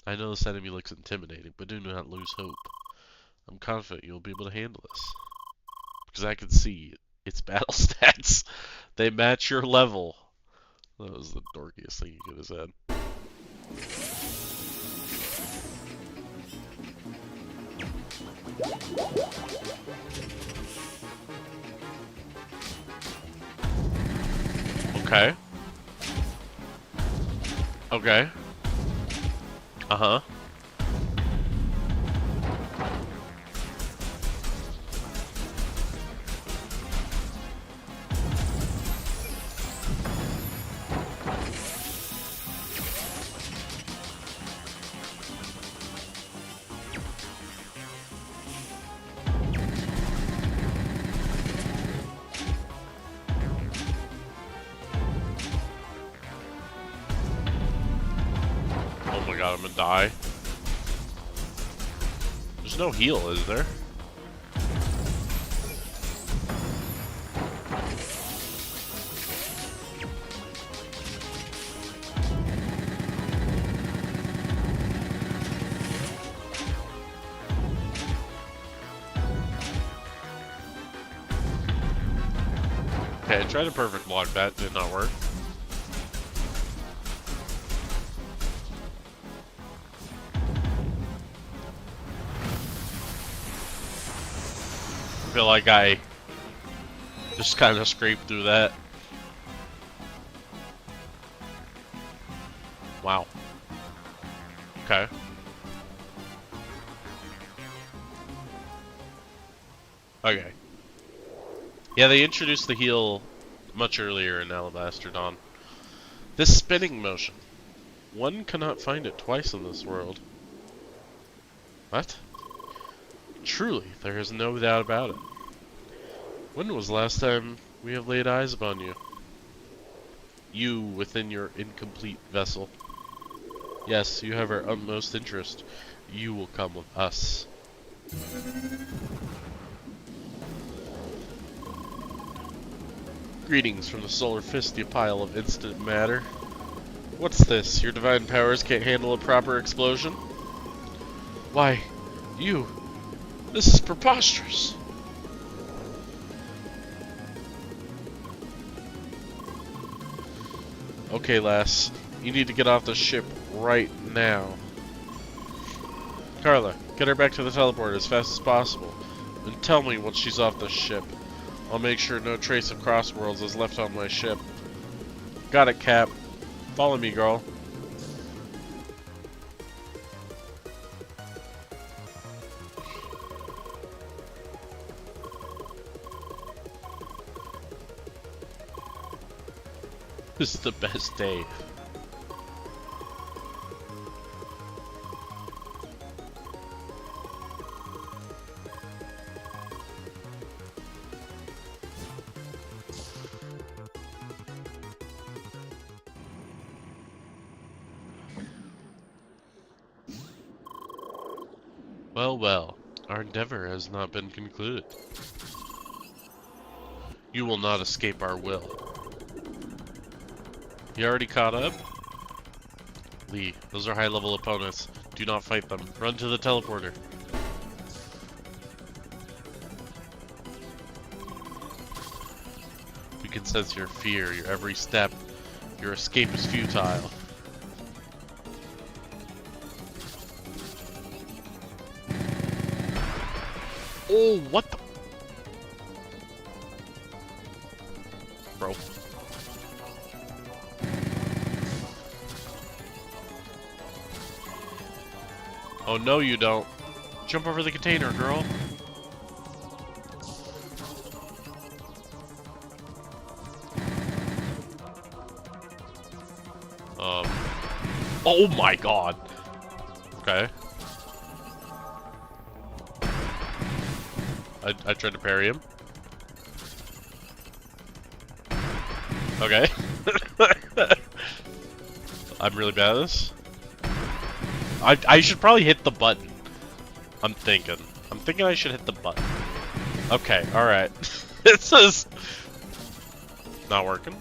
A: I know this enemy looks intimidating, but do not lose hope. I'm confident you'll be able to handle this. Because I can see its battle stats. They match your level. That was the dorkiest thing you could have said. Okay. Okay. Uh-huh. Oh my god, I'm gonna die. There's no heal, is there? Okay, I tried to perfect block that, did not work. I feel like I just kind of scraped through that. Wow. Okay. Okay. Yeah, they introduced the heal much earlier in Alabaster Dawn. This spinning motion. One cannot find it twice in this world. What? Truly, there is no doubt about it. When was the last time we have laid eyes upon you? You within your incomplete vessel. Yes, you have our utmost interest. You will come with us. Greetings from the solar fist, you pile of instant matter. What's this? Your divine powers can't handle a proper explosion? Why, you... This is preposterous. Okay, lass. You need to get off the ship right now. Carla, get her back to the teleporter as fast as possible. And tell me once she's off the ship. I'll make sure no trace of Crossworlds is left on my ship. Got it, Cap. Follow me, girl. This is the best day. Well, well, our endeavor has not been concluded. You will not escape our will. You already caught up? Lee, those are high-level opponents. Do not fight them. Run to the teleporter. We can sense your fear, your every step. Your escape is futile. Oh, what the? Bro. Oh, no you don't. Jump over the container, girl. Oh my god. Okay. I tried to parry him. Okay. I'm really bad at this. I should probably hit the button. I'm thinking I should hit the button. Okay, alright. This is not working.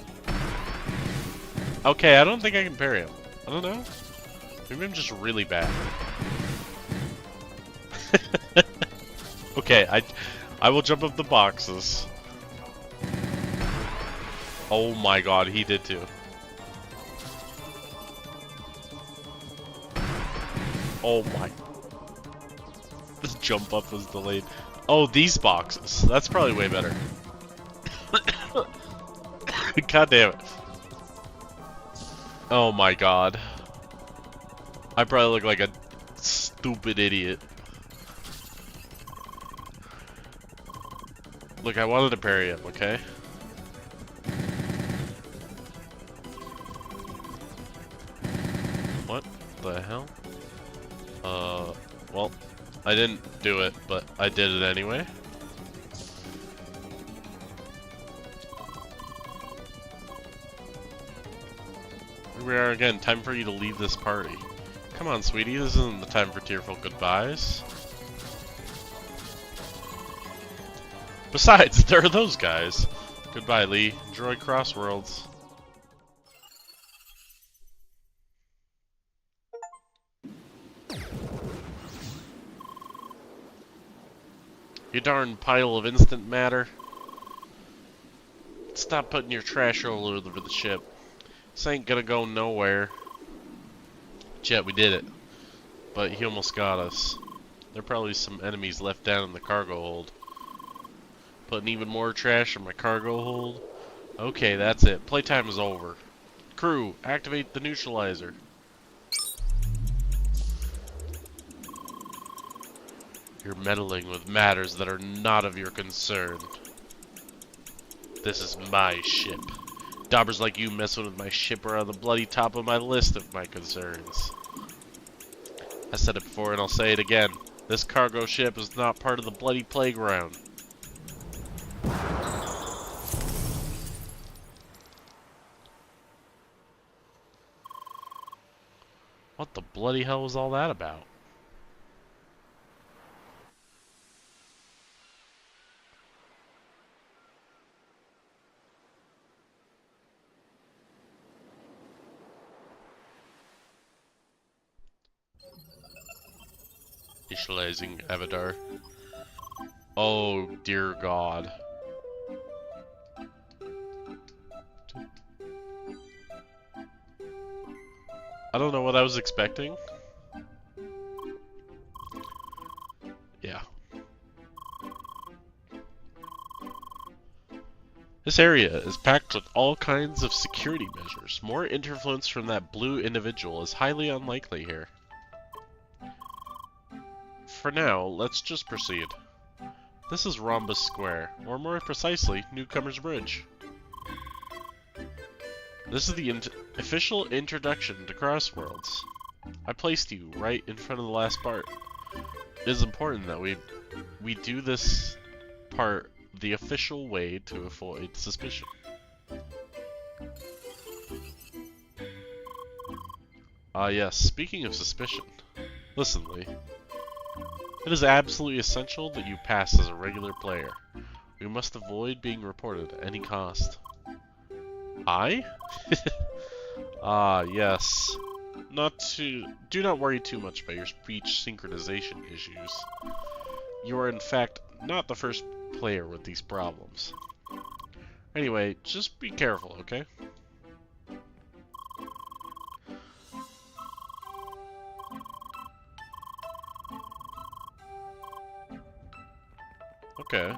A: Okay, I don't think I can parry him. I don't know. Maybe I'm just really bad. Okay, I will jump up the boxes. Oh my god, he did too. Oh my. This jump up was delayed. Oh, these boxes. That's probably way better. God damn it. Oh my god. I probably look like a stupid idiot. Look, I wanted to parry him, okay? What the hell? Well, I didn't do it, but I did it anyway. Here we are again, time for you to leave this party. Come on, sweetie, this isn't the time for tearful goodbyes. Besides, there are those guys. Goodbye, Lee. Enjoy Crossworlds. You darn pile of instant matter. Stop putting your trash all over the ship. This ain't gonna go nowhere. Jet, we did it. But he almost got us. There are probably some enemies left down in the cargo hold. Putting even more trash in my cargo hold. Okay, that's it. Playtime is over. Crew, activate the neutralizer. You're meddling with matters that are not of your concern. This is my ship. Daubers like you messing with my ship are on the bloody top of my list of my concerns. I said it before and I'll say it again. This cargo ship is not part of the bloody playground. What the bloody hell was all that about? Initializing avatar. Oh dear God. I don't know what I was expecting. Yeah. This area is packed with all kinds of security measures. More interference from that blue individual is highly unlikely here. For now, let's just proceed. This is Rhombus Square, or more precisely, Newcomer's Bridge. This is the official introduction to Crossworlds. I placed you right in front of the last part. It is important that we do this part the official way to avoid suspicion. Yes, speaking of suspicion. Listen, Lee. It is absolutely essential that you pass as a regular player. We must avoid being reported at any cost. I? Yes. Do not worry too much about your speech synchronization issues. You are in fact not the first player with these problems. Anyway, just be careful, okay? Okay.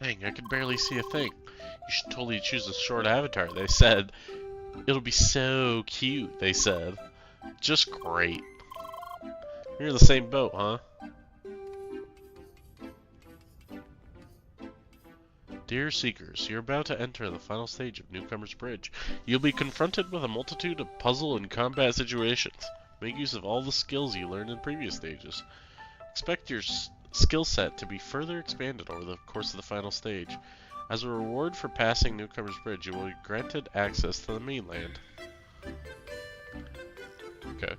A: Dang, I can barely see a thing. You should totally choose a short avatar, they said. It'll be so cute, they said. Just great. You're in the same boat, huh? Dear Seekers, you're about to enter the final stage of Newcomer's Bridge. You'll be confronted with a multitude of puzzle and combat situations. Make use of all the skills you learned in previous stages. Expect your skill set to be further expanded over the course of the final stage. As a reward for passing Newcomer's Bridge, you will be granted access to the mainland. Okay.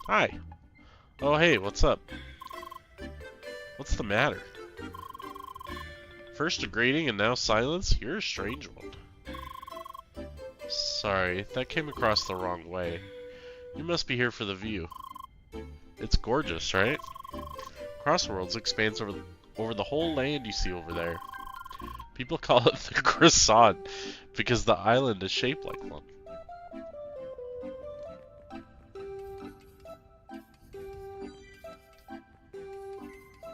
A: Hi! Oh hey, what's up? What's the matter? First a greeting and now silence? You're a strange one. Sorry, that came across the wrong way. You must be here for the view. It's gorgeous, right? Crossworlds expands over the whole land you see over there. People call it the croissant because the island is shaped like one.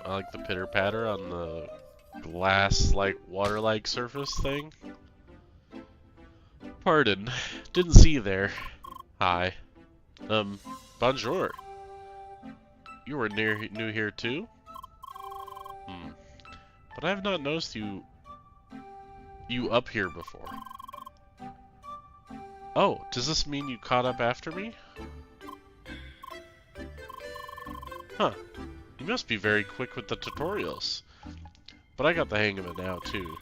A: I like the pitter-patter on the glass-like, water-like surface thing. Pardon, didn't see you there. Hi. Bonjour. You were new here too? But I have not noticed you up here before. Oh, does this mean you caught up after me? Huh. You must be very quick with the tutorials. But I got the hang of it now, too.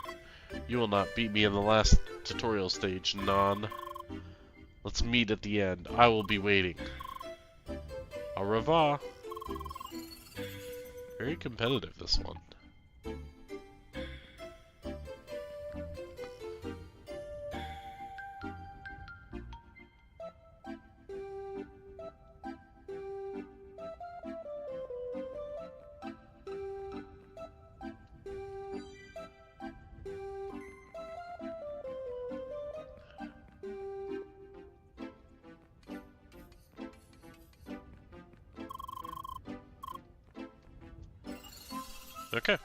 A: You will not beat me in the last tutorial stage, non. Let's meet at the end. I will be waiting. Au revoir. Very competitive, this one. Okay.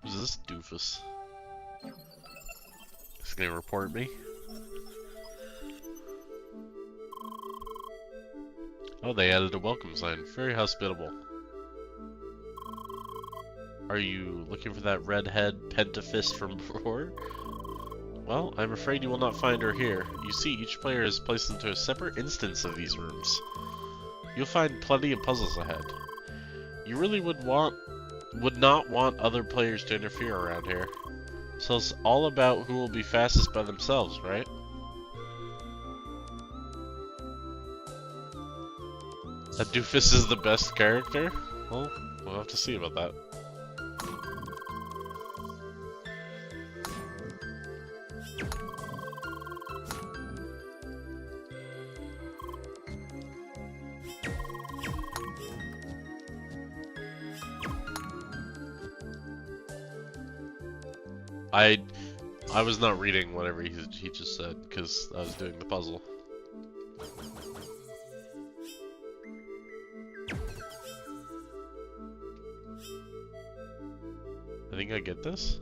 A: Who's this doofus? He's gonna report me? Oh, they added a welcome sign. Very hospitable. Are you looking for that redhead pentafist from before? Well, I'm afraid you will not find her here. You see, each player is placed into a separate instance of these rooms. You'll find plenty of puzzles ahead. You really would not want other players to interfere around here. So it's all about who will be fastest by themselves, right? That doofus is the best character? Well, we'll have to see about that. I was not reading whatever he just said because I was doing the puzzle. I think I get this?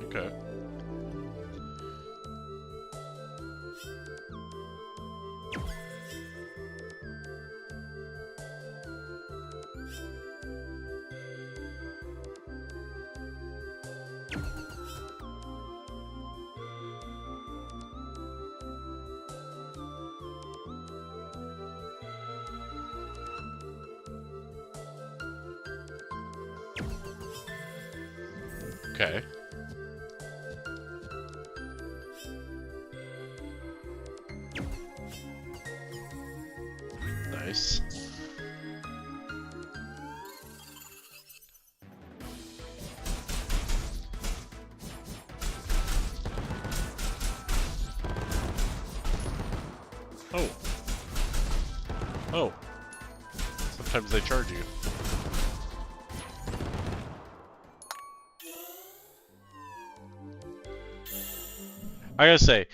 A: Okay. Okay. Nice. Oh. Oh. Sometimes they charge you. I gotta say,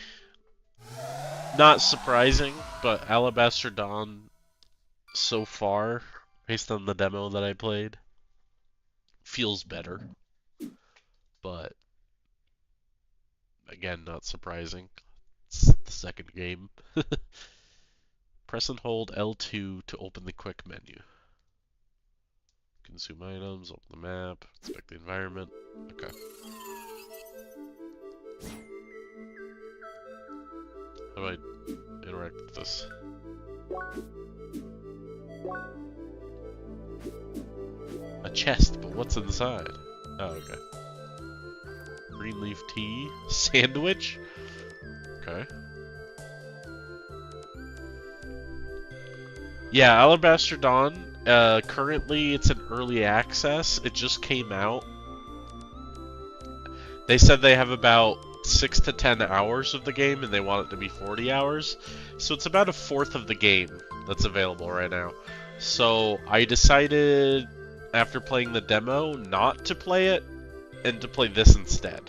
A: not surprising, but Alabaster Dawn so far, based on the demo that I played, feels better. But, again, not surprising. It's the second game. Press and hold L2 to open the quick menu. Consume items, open the map, inspect the environment. Okay. How do I interact with this? A chest, but what's inside? Oh, okay. Green leaf tea? Sandwich? Okay. Yeah, Alabaster Dawn. Currently, it's in early access. It just came out. They said they have about 6 to 10 hours of the game, and they want it to be 40 hours. So it's about a fourth of the game that's available right now. So I decided, after playing the demo, not to play it, and to play this instead.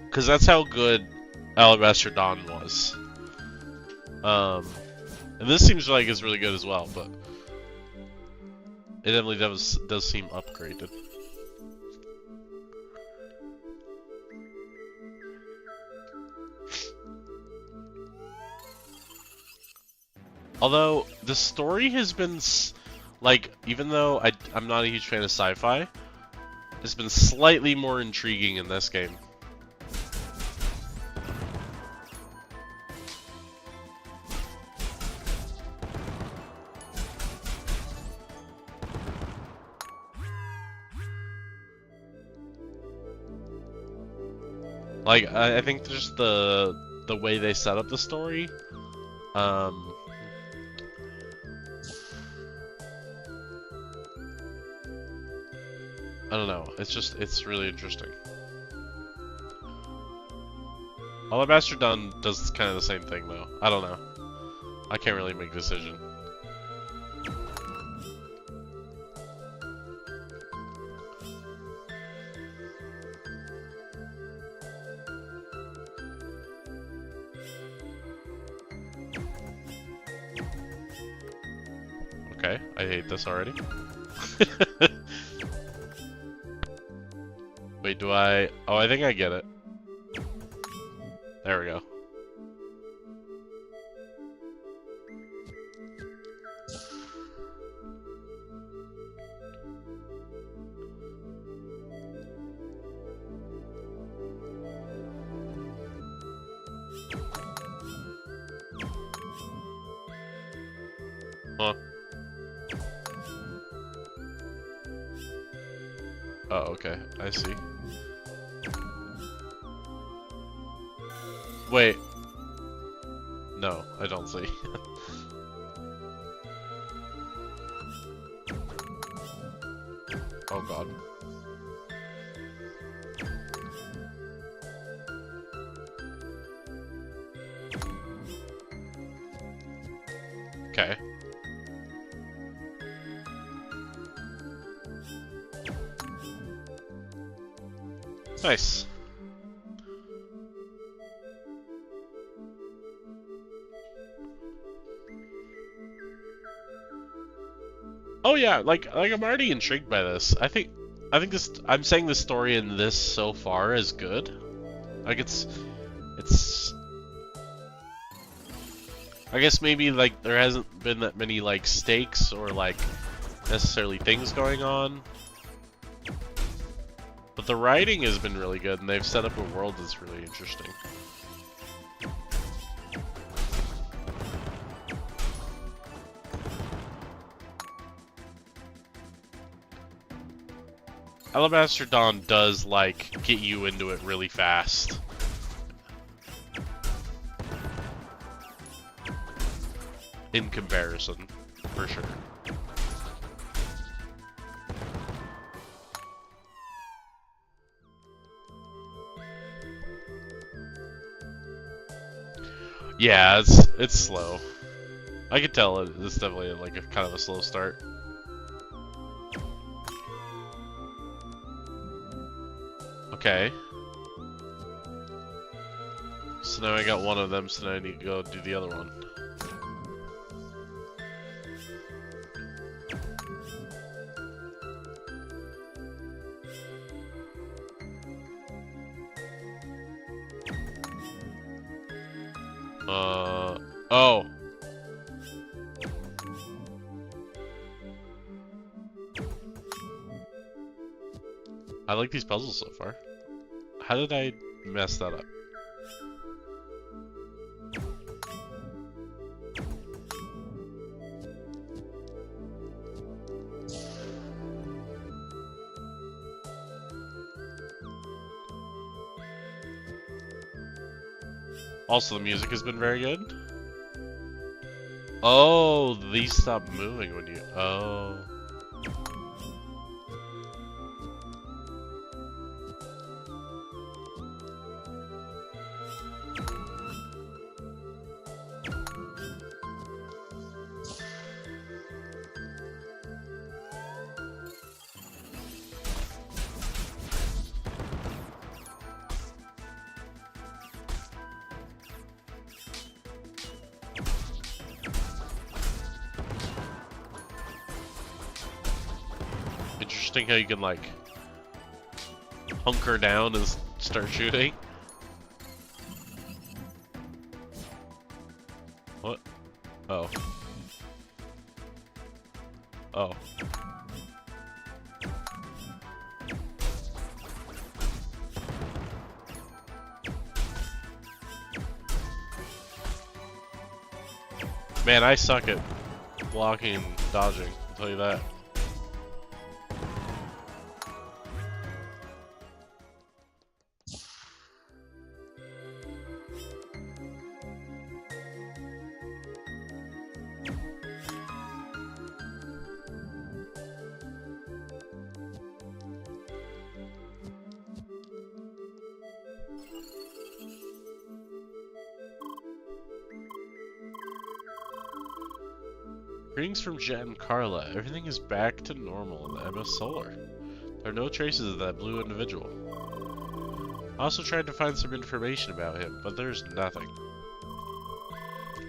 A: Because that's how good Alabaster Dawn was. And this seems like it's really good as well, but it definitely does seem upgraded. Although the story has been like, even though I'm not a huge fan of sci-fi, it's been slightly more intriguing in this game. Like, I think just the way they set up the story, I don't know. It's really interesting. Alabaster Dawn does kind of the same thing, though. I don't know. I can't really make a decision. Okay, I hate this already. Wait, do I... Oh, I think I get it. There we go. Huh. Oh, okay. I see. Wait. No, I don't see. Oh god. Okay. Nice. Oh yeah, like I'm already intrigued by this. I think I'm saying the story in this so far is good. Like it's I guess maybe like there hasn't been that many like stakes or like necessarily things going on. But the writing has been really good and they've set up a world that's really interesting. Alabaster Dawn does, like, get you into it really fast. In comparison, for sure. Yeah, it's slow. I could tell it's definitely like a kind of a slow start. Okay. So now I got one of them, so now I need to go do the other one. Oh. I like these puzzles so far. How did I mess that up? Also, the music has been very good. Oh, these stop moving when you... Oh. Interesting how you can, like, hunker down and start shooting. What? Oh. Oh. Man, I suck at blocking and dodging, I'll tell you that. Greetings from Jet and Carla. Everything is back to normal in the MS Solar. There are no traces of that blue individual. I also tried to find some information about him, but there's nothing.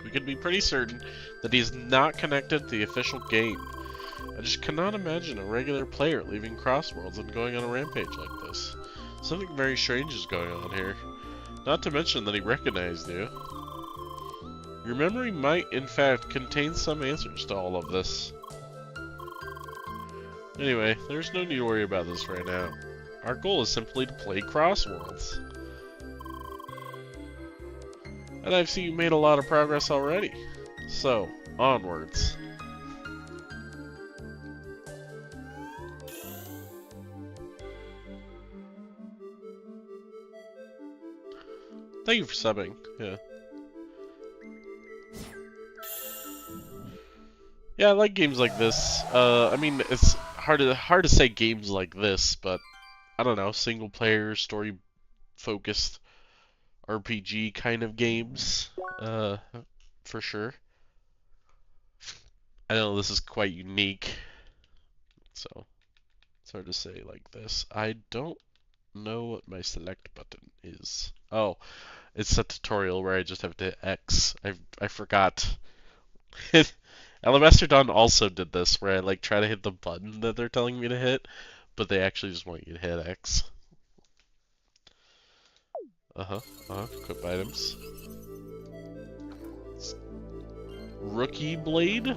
A: We can be pretty certain that he's not connected to the official game. I just cannot imagine a regular player leaving Crossworlds and going on a rampage like this. Something very strange is going on here. Not to mention that he recognized you. Your memory might, in fact, contain some answers to all of this. Anyway, there's no need to worry about this right now. Our goal is simply to play Crossworlds. And I've seen you made a lot of progress already. So, onwards. Thank you for subbing. Yeah. Yeah, I like games like this. I mean, it's hard to say games like this, but I don't know, single player, story focused RPG kind of games, for sure. I know this is quite unique, so it's hard to say like this. I don't know what my select button is. Oh, it's a tutorial where I just have to hit X. I forgot. Alamasterdon also did this, where I like try to hit the button that they're telling me to hit, but they actually just want you to hit X. Equip items. Rookie blade?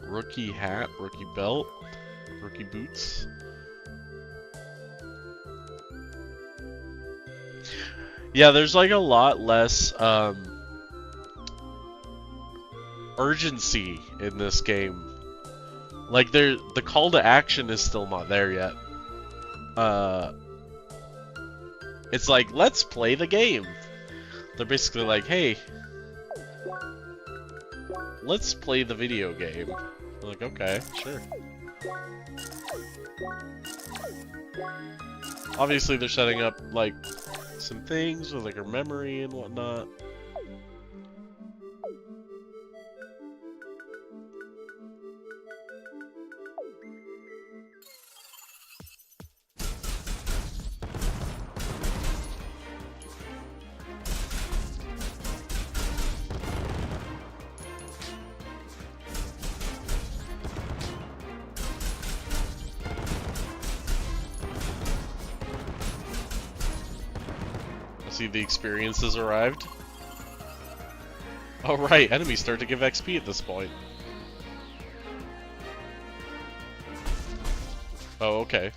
A: Rookie hat, rookie belt, rookie boots. Yeah, there's like a lot less, urgency in this game. Like the call to action is still not there yet. It's like, let's play the game. They're basically like, hey, let's play the video game. I'm like, okay, sure. Obviously they're setting up like some things with like her memory and whatnot. See, the experience has arrived. Oh right, enemies start to give XP at this point. Oh, okay.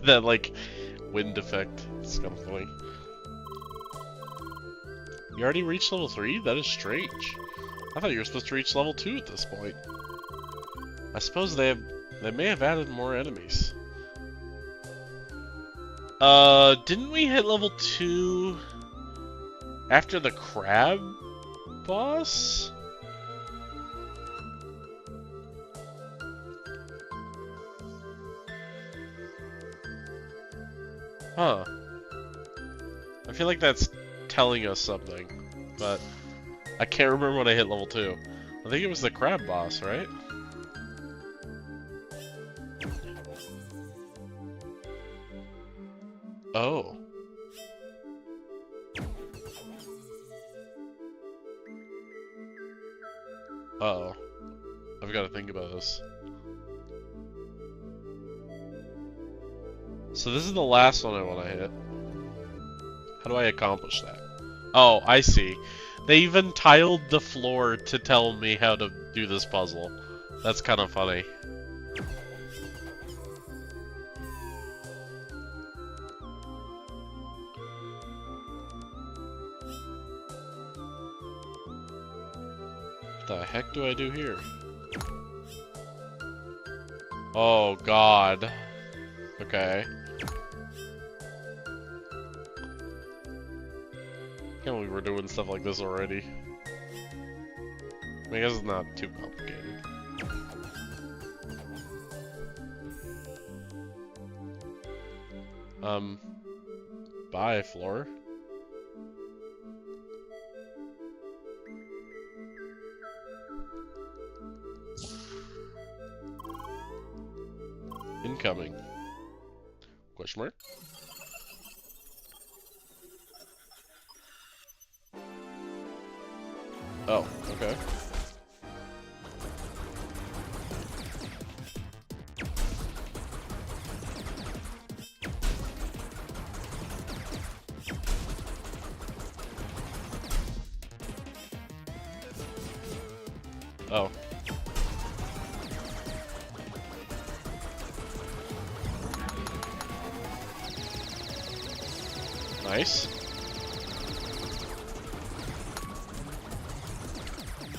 A: That, like, wind effect. It's kind of funny. You already reached level 3? That is strange. I thought you were supposed to reach level 2 at this point. I suppose they may have added more enemies. Didn't we hit level 2 after the crab boss? Huh. I feel like that's telling us something, but I can't remember when I hit level 2. I think it was the crab boss, right? Oh. Uh-oh. I've got to think about this. So this is the last one I want to hit. How do I accomplish that? Oh, I see. They even tiled the floor to tell me how to do this puzzle. That's kind of funny. What the heck do I do here? Oh, God. Okay. Can't believe we're doing stuff like this already. I guess it's not too complicated. Bye, floor. Incoming. Question mark? Oh, okay. Oh. Nice.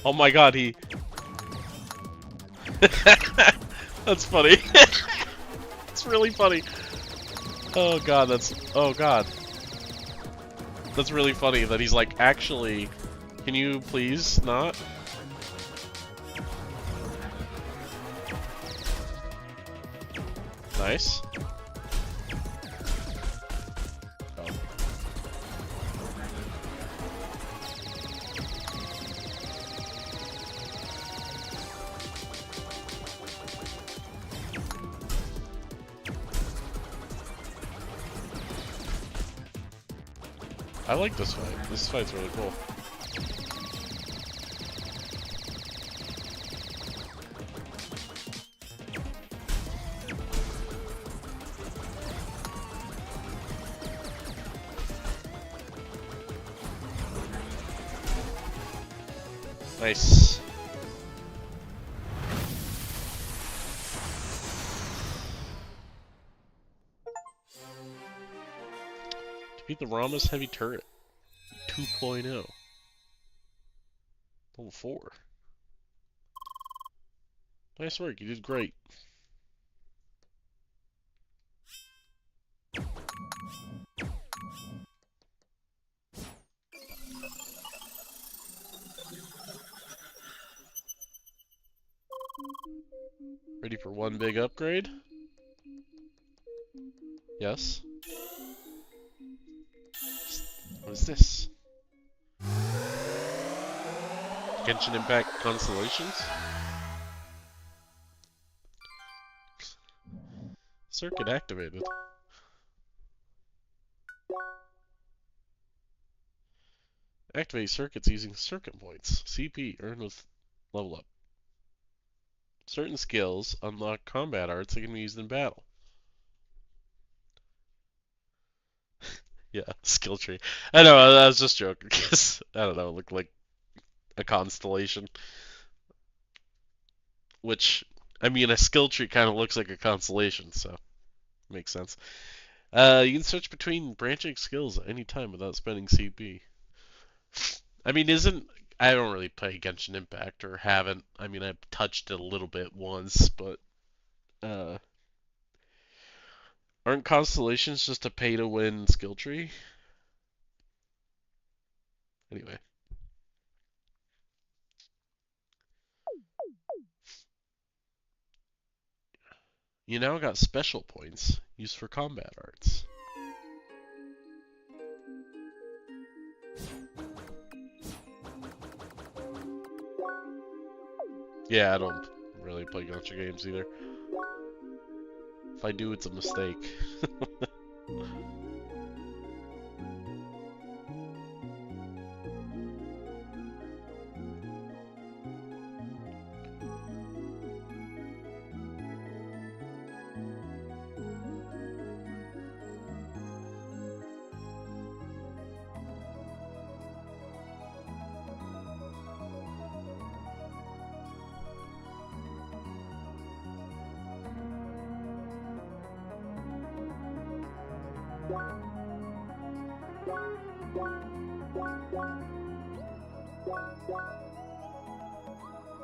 A: Oh my god, he... That's funny. It's really funny. Oh god, that's... Oh god. That's really funny that he's like, actually, can you please not? Nice. Oh. I like this fight. This fight's really cool. Nice. Defeat the Rama's heavy turret. 2.0. Level 4. Nice work, you did great. Ready for one big upgrade? Yes. What is this? Genshin Impact Constellations? Circuit activated. Activate circuits using circuit points. CP earned with level up. Certain skills unlock combat arts that can be used in battle. Yeah, skill tree. I know, I was just joking, because, I don't know, it looked like a constellation. Which, I mean, a skill tree kind of looks like a constellation, so. Makes sense. You can switch between branching skills at any time without spending CP. I mean, I don't really play Genshin Impact or haven't. I mean, I've touched it a little bit once, but uh, aren't constellations just a pay-to-win skill tree? Anyway, you now got special points used for combat arts. Yeah, I don't really play gacha games either. If I do, it's a mistake.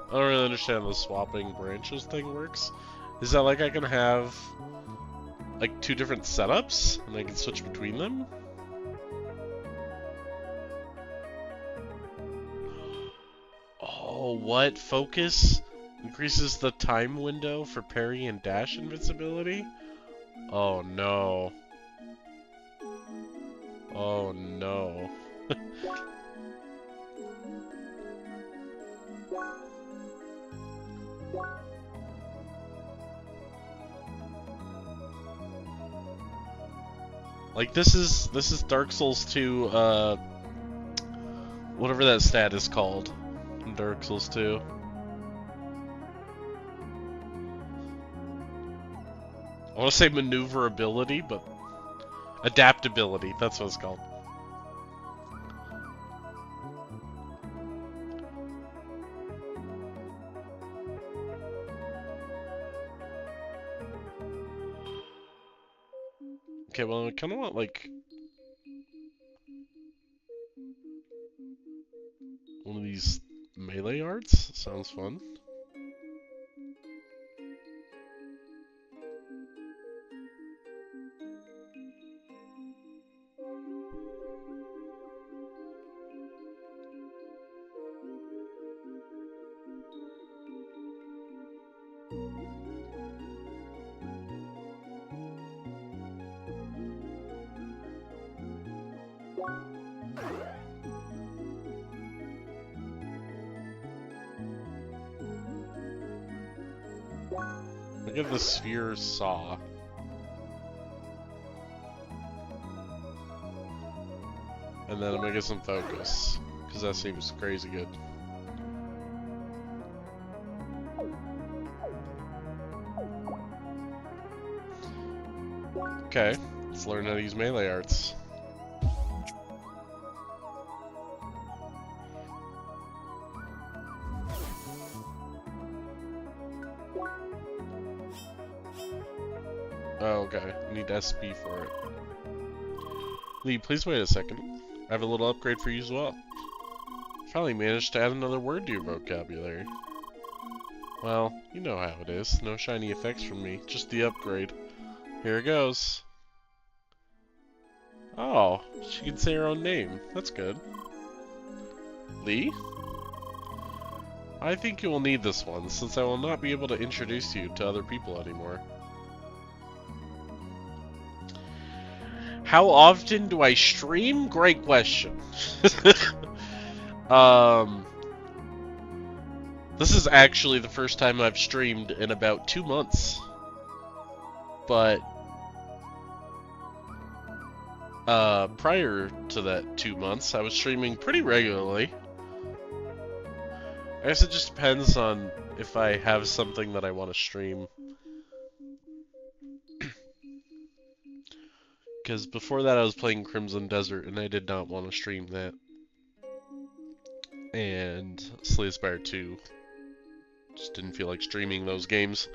A: I don't really understand how the swapping branches thing works. Is that like I can have like 2 different setups and I can switch between them? Oh, what? Focus increases the time window for parry and dash invincibility? Oh no. Oh no. Like this is Dark Souls 2 whatever that stat is called in Dark Souls 2. I want to say maneuverability, but adaptability, that's what it's called. Okay, well, I kind of want, like, one of these melee arts. Sounds fun. Look at the sphere saw. And then I'm gonna get some focus, because that seems crazy good. Okay, let's learn how to use melee arts. Oh, okay. I need SB for it. Lee, please wait a second. I have a little upgrade for you as well. Finally managed to add another word to your vocabulary. Well, you know how it is. No shiny effects from me, just the upgrade. Here it goes. Oh, she can say her own name. That's good. Lee? I think you will need this one, since I will not be able to introduce you to other people anymore. How often do I stream? Great question. This is actually the first time I've streamed in about 2 months. But prior to that 2 months, I was streaming pretty regularly. I guess it just depends on if I have something that I want to stream. Because before that I was playing Crimson Desert and I did not want to stream that. And Slay the Spire 2. Just didn't feel like streaming those games.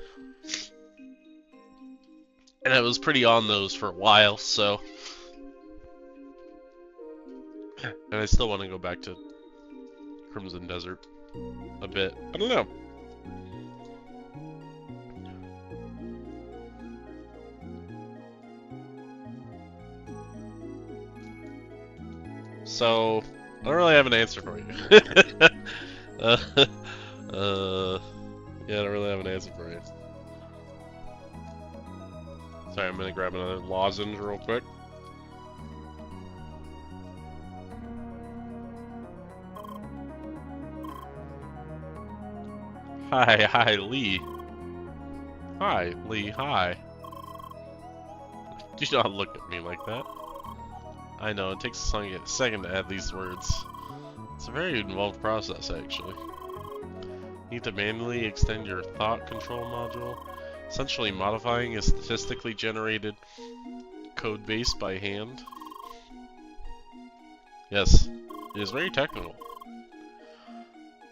A: And I was pretty on those for a while, so... And I still want to go back to Crimson Desert a bit. I don't know. So, I don't really have an answer for you. Yeah, I don't really have an answer for you. Sorry, I'm gonna grab another lozenge real quick. Hi, Lee. Hi, Lee, hi. Do not look at me like that. I know, it takes a second to add these words. It's a very involved process, actually. Need to manually extend your thought control module, essentially modifying a statistically generated code base by hand. Yes, it is very technical.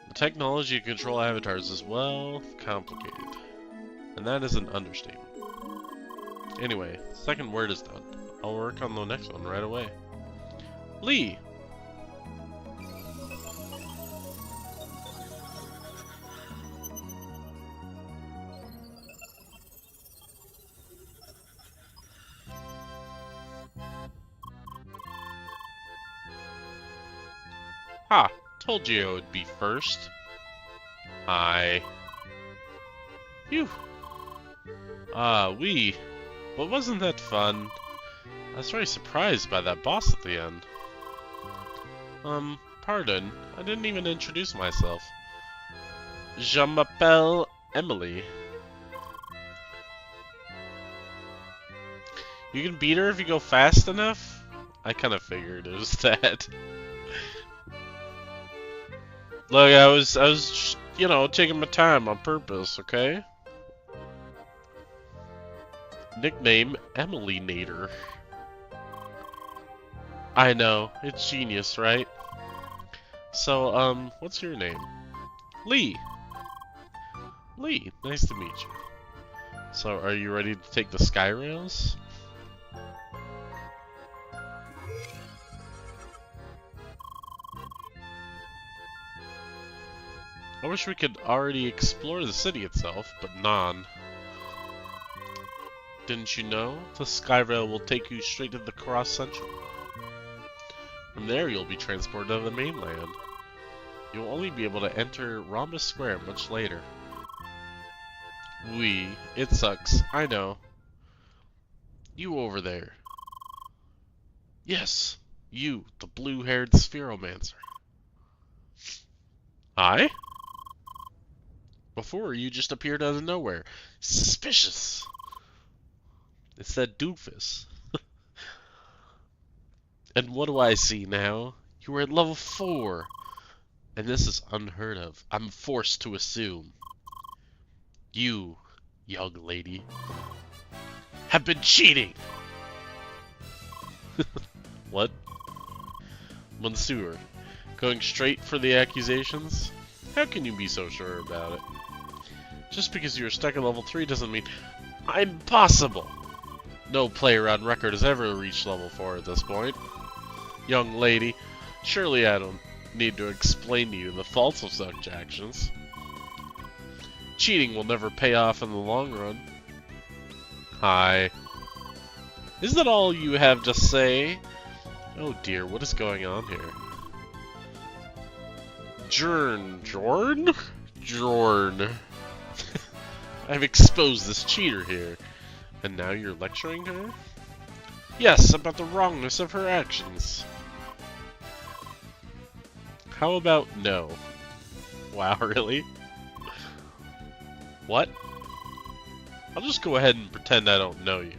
A: The technology to control avatars is, well, complicated. And that is an understatement. Anyway, second word is done. I'll work on the next one right away. Lee! Ha! Told you I would be first. Hi. Phew. But wasn't that fun? I was very surprised by that boss at the end. Pardon. I didn't even introduce myself. Je m'appelle Emily. You can beat her if you go fast enough? I kind of figured it was that. Look, I was, you know, taking my time on purpose, okay? Nickname Emily Nader. I know, it's genius, right? So, what's your name? Lee. Lee, nice to meet you. So, are you ready to take the sky rails? I wish we could already explore the city itself, but non. Didn't you know? The Skyrail will take you straight to the Cross Central. From there, you'll be transported to the mainland. You'll only be able to enter Rhombus Square much later. It sucks, I know. You over there. Yes, you, the blue-haired Spheromancer. Hi? Before, you just appeared out of nowhere. Suspicious. It's that doofus. And what do I see now? You were at level 4. And this is unheard of. I'm forced to assume. You, young lady, have been cheating! What? Monsieur, going straight for the accusations? How can you be so sure about it? Just because you're stuck at level 3 doesn't mean impossible! No player on record has ever reached level 4 at this point. Young lady, surely I don't need to explain to you the faults of such actions. Cheating will never pay off in the long run. Hi. Is that all you have to say? Oh dear, what is going on here? Jorn? I've exposed this cheater here. And now you're lecturing her? Yes, about the wrongness of her actions. How about no? Wow, really? What? I'll just go ahead and pretend I don't know you.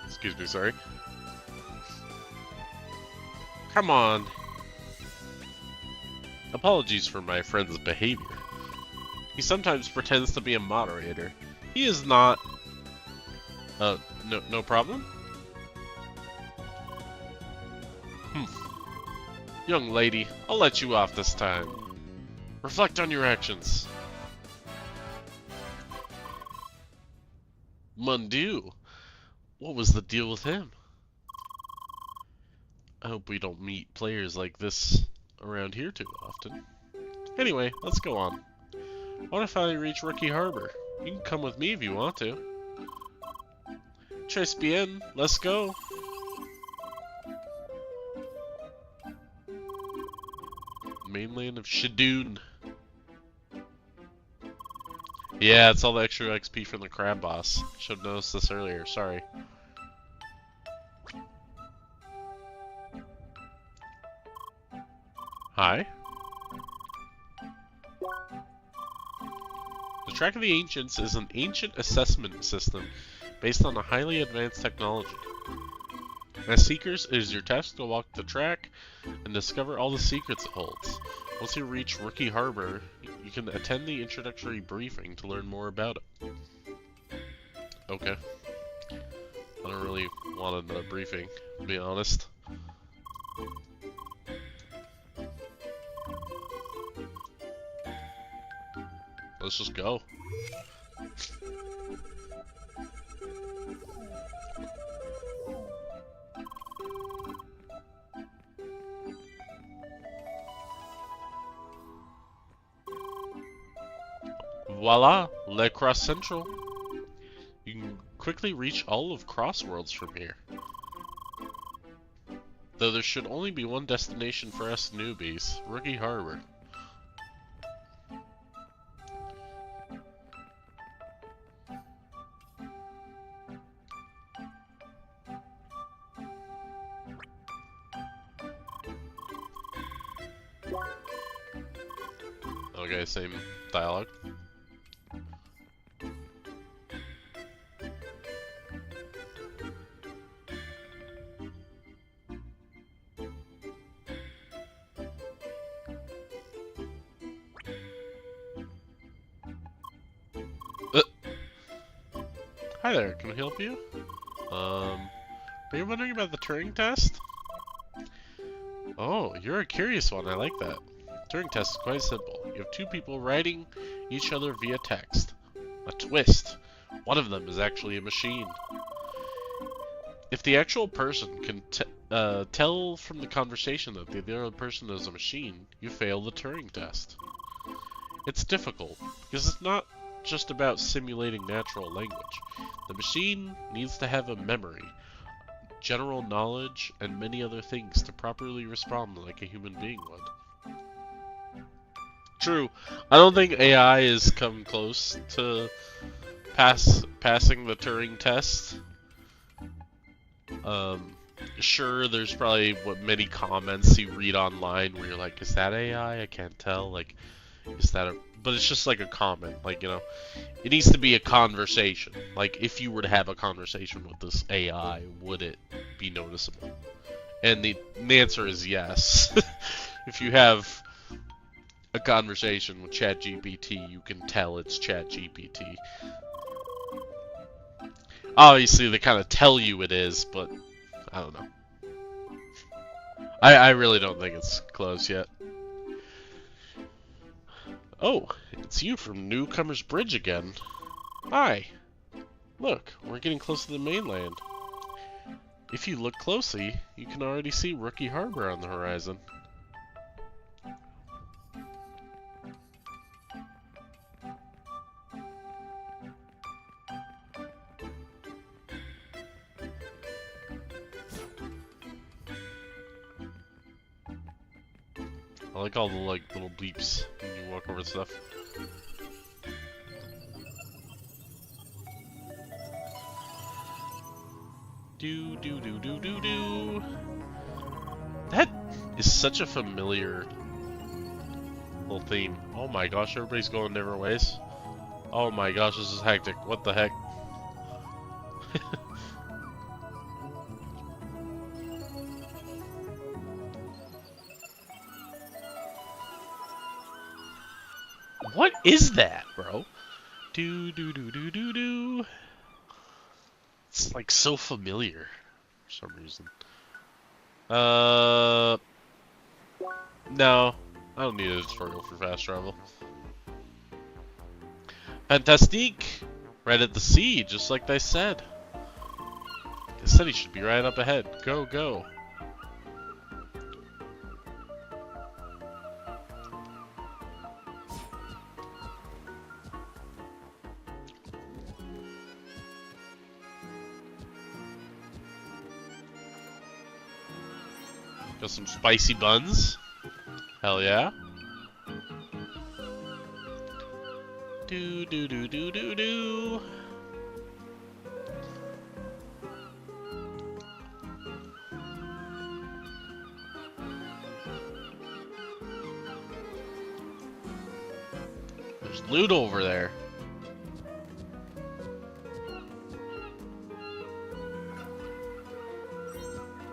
A: Excuse me, sorry. Come on. Apologies for my friend's behavior. He sometimes pretends to be a moderator. He is not... no problem? Young lady, I'll let you off this time. Reflect on your actions. Mon what was the deal with him? I hope we don't meet players like this around here too often. Anyway, let's go on. I want to finally reach Rookie Harbor. You can come with me if you want to. Tres bien, let's go. Mainland of Shadoon. Yeah, it's all the extra XP from the crab boss. Should have noticed this earlier, sorry. Hi. The Track of the Ancients is an ancient assessment system based on a highly advanced technology. As seekers, it is your task to walk the track and discover all the secrets it holds. Once you reach Rookie Harbor, you can attend the introductory briefing to learn more about it. Okay. I don't really want another briefing, to be honest. Let's just go. Voila! Le Cross Central. You can quickly reach all of Cross Worlds from here. Though there should only be one destination for us newbies, Rookie Harbor. Okay, same dialogue. Hi there, can I help you? Are you wondering about the Turing test? Oh, you're a curious one, I like that. Turing test is quite simple. You have two people writing each other via text. A twist. One of them is actually a machine. If the actual person can tell from the conversation that the other person is a machine, you fail the Turing test. It's difficult, because it's not just about simulating natural language. The machine needs to have a memory, general knowledge, and many other things to properly respond like a human being would. True. I don't think AI has come close to passing the Turing test. Sure, there's probably many comments you read online where you're like, is that AI? I can't tell. Like, is that a... But it's just like a comment. Like, you know, it needs to be a conversation. Like, if you were to have a conversation with this AI, would it be noticeable? And the answer is yes. If you have a conversation with ChatGPT, you can tell it's ChatGPT. Obviously, they kind of tell you it is, but I don't know. I really don't think it's close yet. Oh, it's you from Newcomer's Bridge again. Hi. Look, we're getting close to the mainland. If you look closely, you can already see Rookie Harbor on the horizon. I like all the little bleeps when you walk over stuff. Do do do do do do. That is such a familiar little theme. Oh my gosh, everybody's going different ways. Oh my gosh, this is hectic. What the heck? What is that, bro? Do do do do do do. It's like so familiar for some reason. No, I don't need a tutorial for fast travel. Fantastique! Right at the sea, just like they said. They said he should be right up ahead. Go, go. Got some spicy buns. Hell yeah. Do do do do do do. There's loot over there.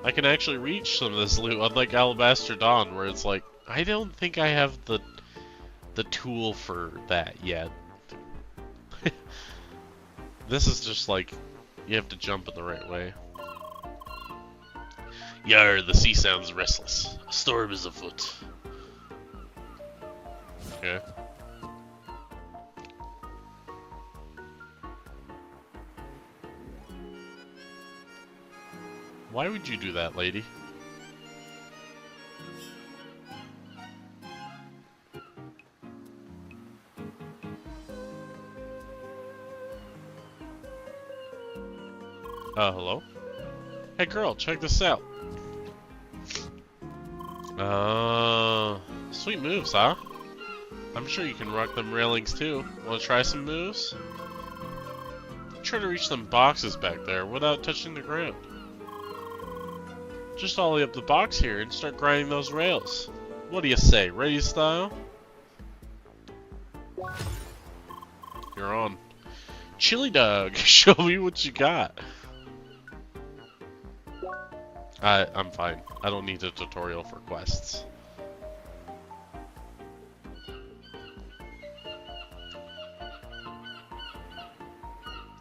A: I can actually reach some of this loot, unlike Alabaster Dawn, where it's like, I don't think I have the tool for that yet. This is just like, you have to jump in the right way. Yar, the sea sounds restless. A storm is afoot. Okay. Why would you do that, lady? Hello? Hey girl, check this out. Sweet moves, huh? I'm sure you can rock them railings too. Wanna try some moves? Try to reach them boxes back there without touching the ground. Just ollie up the box here and start grinding those rails. What do you say, ready style? You're on. Chili dog, show me what you got. I'm fine. I don't need a tutorial for quests.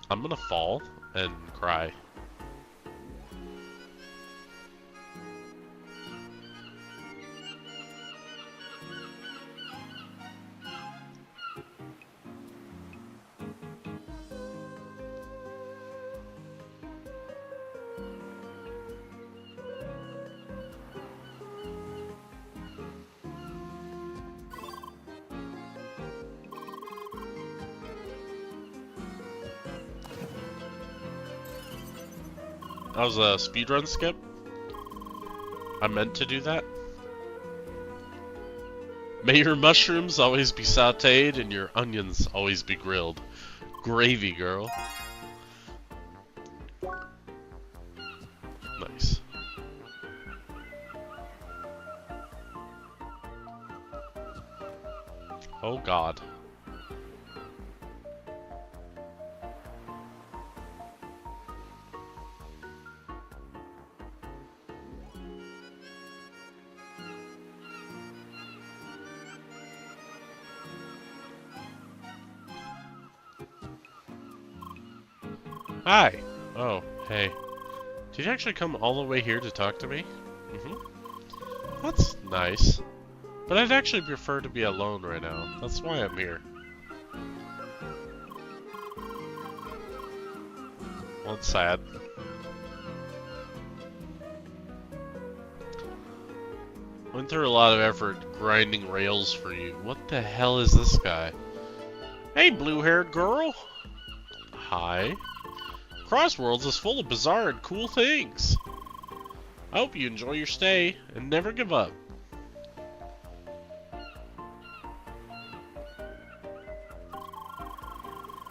A: I'm gonna fall and cry. That was a speedrun skip. I meant to do that. May your mushrooms always be sauteed and your onions always be grilled. Gravy, girl. Nice. Oh God. Hi! Oh, hey. Did you actually come all the way here to talk to me? That's nice. But I'd actually prefer to be alone right now. That's why I'm here. Well, it's sad. Went through a lot of effort grinding rails for you. What the hell is this guy? Hey, blue-haired girl! Hi. Crossworlds is full of bizarre and cool things. I hope you enjoy your stay and never give up.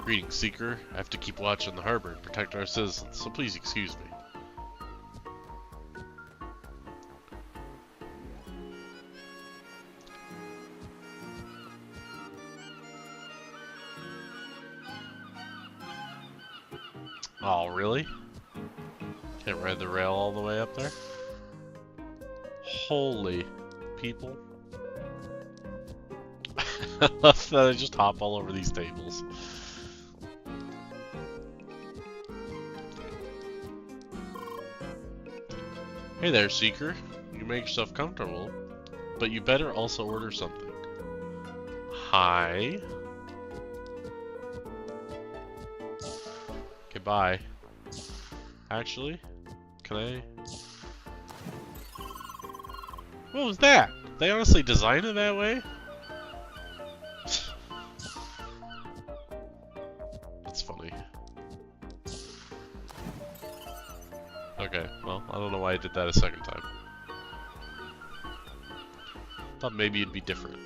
A: Greetings, Seeker. I have to keep watch on the harbor and protect our citizens, so please excuse me. Oh, really? Can't ride the rail all the way up there? Holy people. I love that I just hop all over these tables. Hey there, Seeker. You make yourself comfortable, but you better also order something. Hi. buy. Actually, can I? What was that? They honestly designed it that way? That's funny. Okay, well, I don't know why I did that a second time. Thought maybe it'd be different.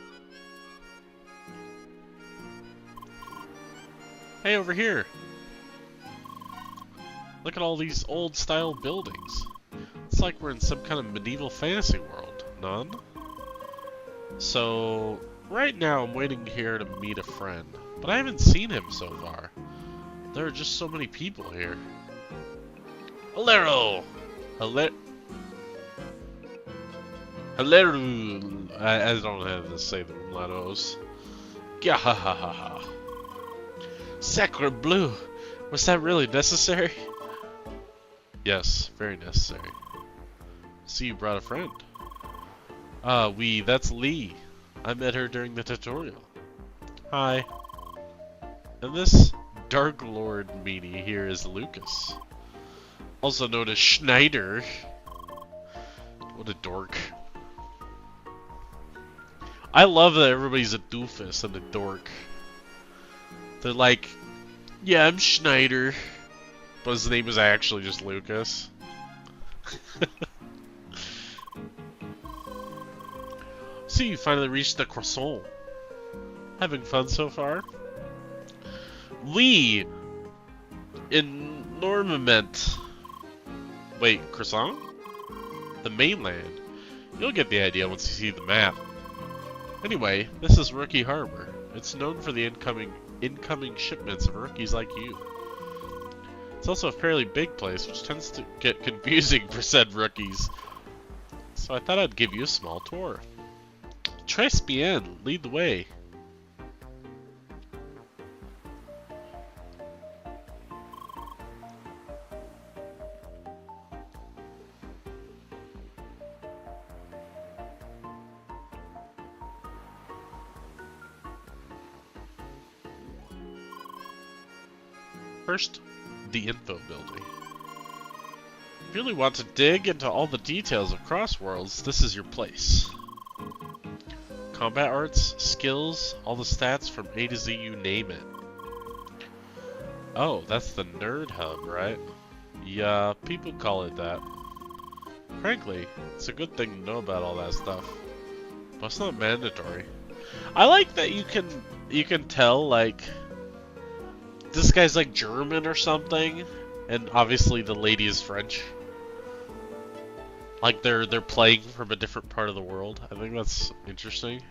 A: Hey, over here! Look at all these old style buildings. It's like we're in some kind of medieval fantasy world. None? So, right now I'm waiting here to meet a friend, but I haven't seen him so far. There are just so many people here. Hello! Hello! I don't know how to say the mulattoes. Gahahaha. Sacre bleu! Was that really necessary? Yes, very necessary. See, you brought a friend. That's Lee. I met her during the tutorial. Hi. And this Dark Lord meanie here is Lucas. Also known as Schneider. What a dork. I love that everybody's a doofus and a dork. They're like, yeah, I'm Schneider. But his name is actually just Lucas. See, you finally reached the croissant. Having fun so far? We in Normament. Wait, croissant? The mainland. You'll get the idea once you see the map. Anyway, this is Rookie Harbor. It's known for the incoming shipments of rookies like you. It's also a fairly big place, which tends to get confusing for said rookies. So I thought I'd give you a small tour. Tres bien, lead the way. First, the info building. If you really want to dig into all the details of Crossworlds, this is your place. Combat arts, skills, all the stats from A to Z, you name it. Oh, that's the nerd hub, right? Yeah, people call it that. Frankly, it's a good thing to know about all that stuff. But it's not mandatory. I like that you can tell, like, this guy's like German or something, and obviously the lady is French. Like they're playing from a different part of the world. I think that's interesting.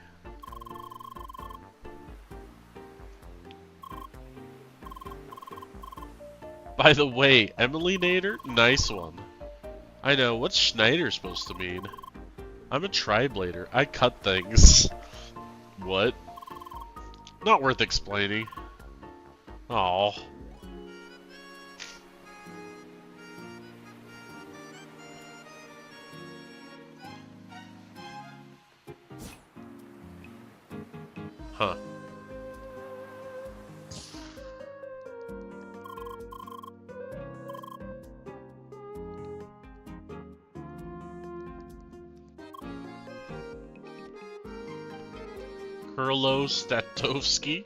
A: By the way, Emily Nader, nice one. I know, what's Schneider supposed to mean? I'm a tri-blader. I cut things. What? Not worth explaining. Oh. Huh. Kurlo Statkovsky?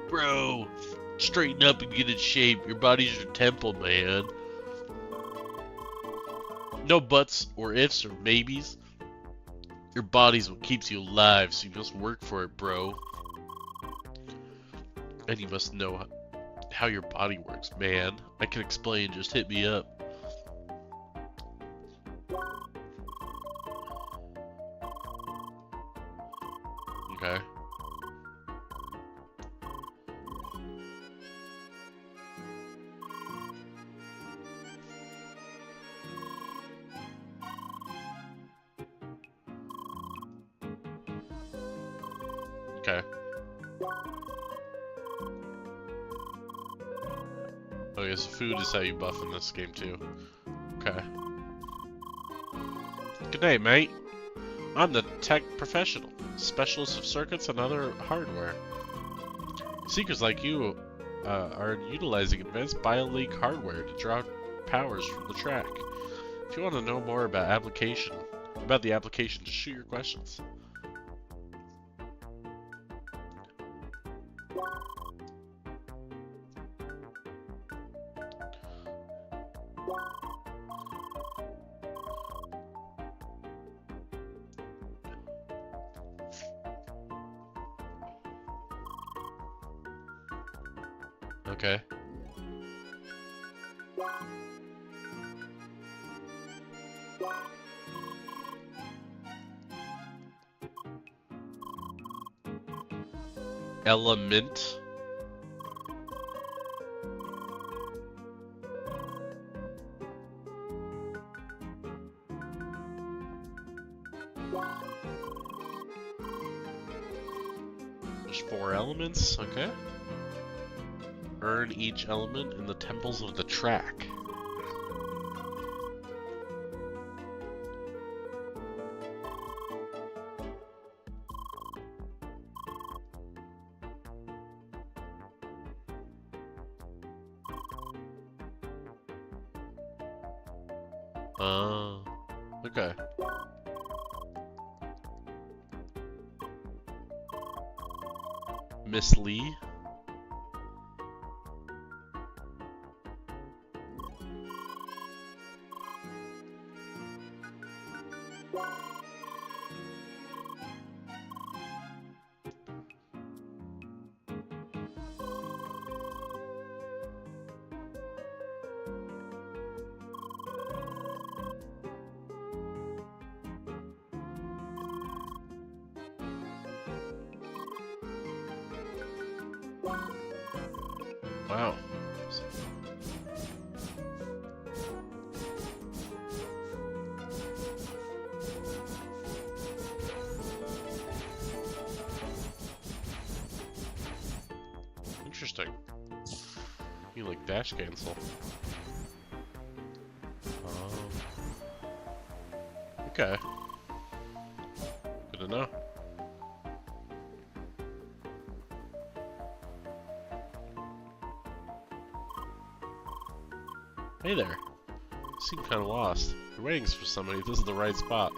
A: Bro, straighten up and get in shape. Your body's your temple, man. No buts or ifs or maybes. Your body's what keeps you alive, so you must work for it, bro. And you must know how your body works, man. I can explain, just hit me up. Okay. Okay. Oh yes, food is how you buff in this game too. Okay. Good day, mate. I'm the tech professional, specialist of circuits and other hardware. Seekers like you are utilizing advanced BioLink hardware to draw powers from the track. If you want to know more about the application, just shoot your questions. Okay. Element. There's 4 elements, okay. Earn each element in the temples of the track. Okay. Miss Lee? Wow. Interesting. You like dash cancel. Okay. Good to know. Hey there. You seem kind of lost. You're waiting for somebody. This is the right spot.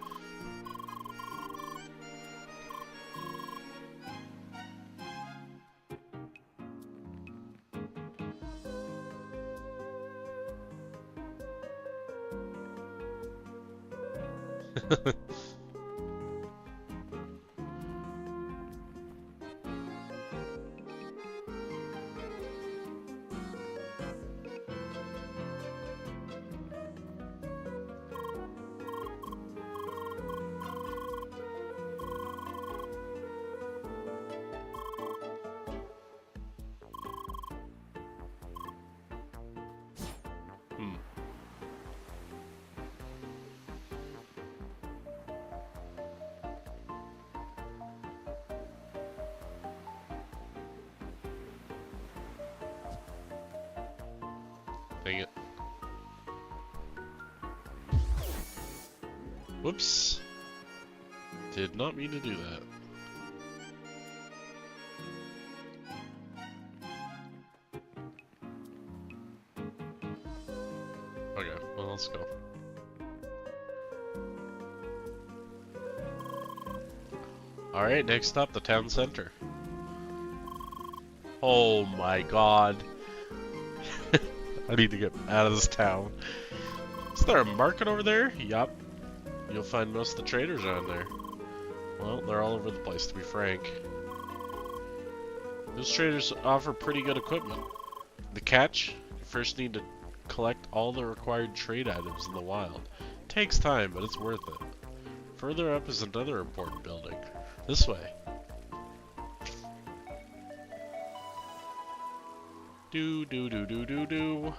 A: Dang it. Whoops. Did not mean to do that. Okay, well, let's go. Alright, next up, the town center. Oh my god. I need to get out of this town. Is there a market over there? Yup. You'll find most of the traders around there. Well, they're all over the place, to be frank. Those traders offer pretty good equipment. The catch? You first need to collect all the required trade items in the wild. It takes time, but it's worth it. Further up is another important building. This way. Do do do do do do.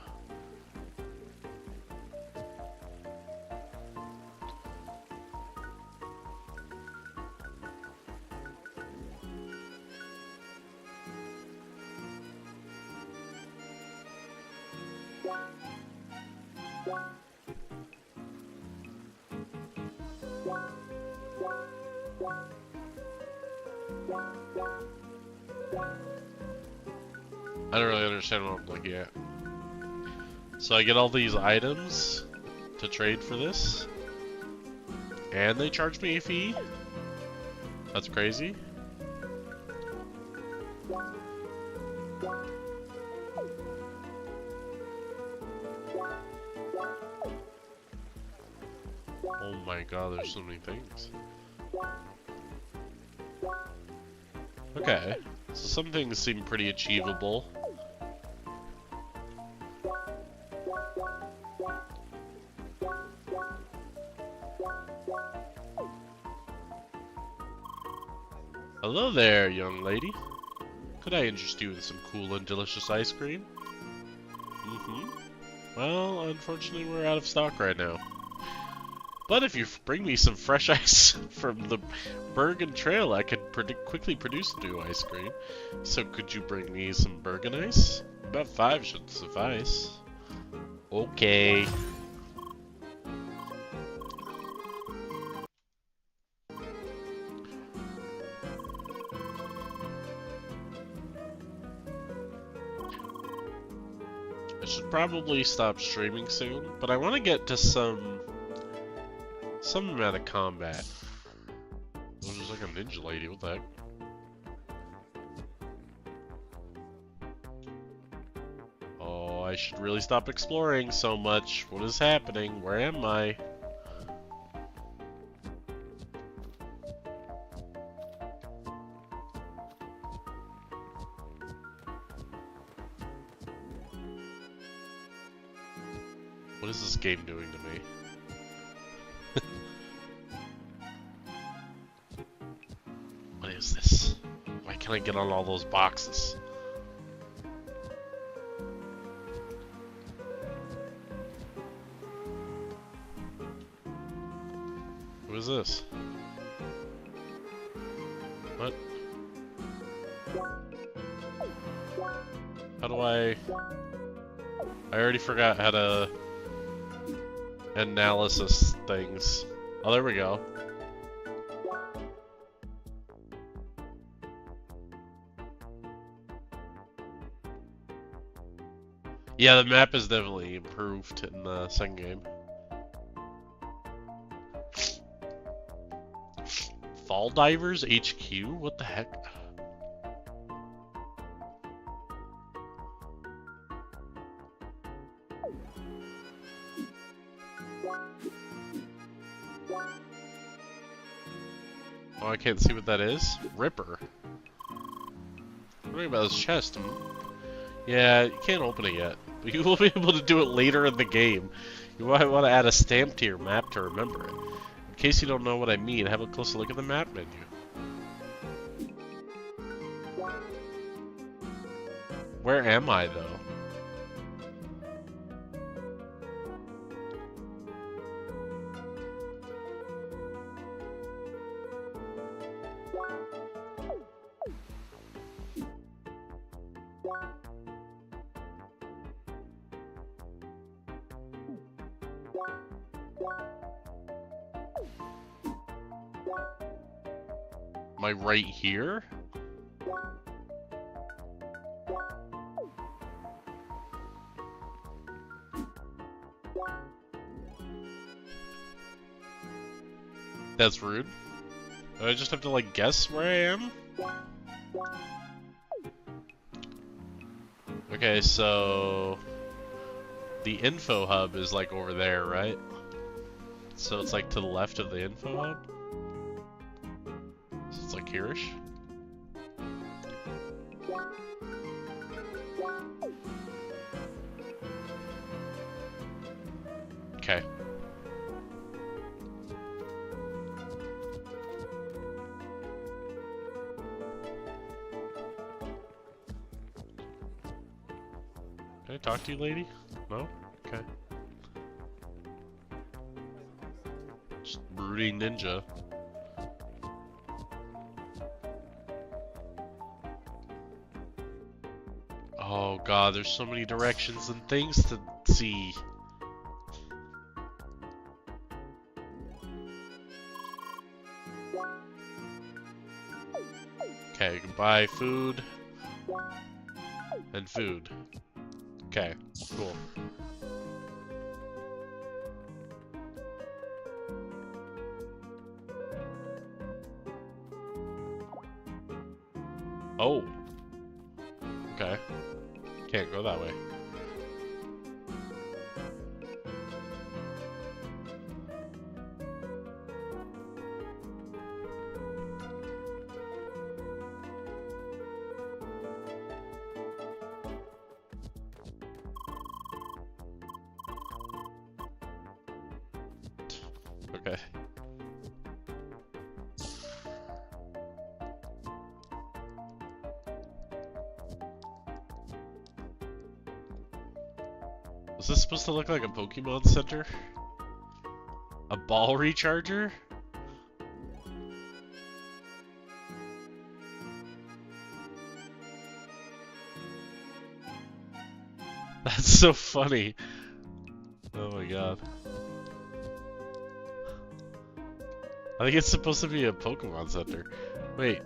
A: I don't really understand what I'm looking at. So I get all these items to trade for this, and they charge me a fee? That's crazy. Oh my god, there's so many things. Okay, so some things seem pretty achievable. Hello there, young lady. Could I interest you in some cool and delicious ice cream? Well, unfortunately we're out of stock right now. But if you bring me some fresh ice from the Bergen Trail, I could quickly produce new ice cream. So could you bring me some Bergen ice? About 5 should suffice. Okay. I should probably stop streaming soon, but I want to get to some amount of combat. It was like a ninja lady, what the heck? Oh, I should really stop exploring so much. What is happening? Where am I? What is this game doing to me? What is this? Why can't I get on all those boxes? Who is this? What? How do I already forgot how to analysis things. Oh, there we go. Yeah, the map is definitely improved in the second game. Fall Divers HQ? What the heck? Oh, I can't see what that is. Ripper. What about this chest? Yeah, you can't open it yet. But you will be able to do it later in the game. You might want to add a stamp to your map to remember it. In case you don't know what I mean, have a closer look at the map menu. Where am I, though? Am I right here? That's rude. Do I just have to, like, guess where I am? Okay, so... the info hub is, like, over there, right? So it's, like, to the left of the info hub? So it's, like, here-ish? Okay. Can I talk to you, lady? No? Okay. Just broody ninja. Oh god, there's so many directions and things to see. Okay, you can buy food. And food. Okay, cool. Oh. Okay. Can't go that way. Okay. Was this supposed to look like a Pokemon Center? A ball recharger? That's so funny. Oh my god. I think it's supposed to be a Pokemon Center. Wait.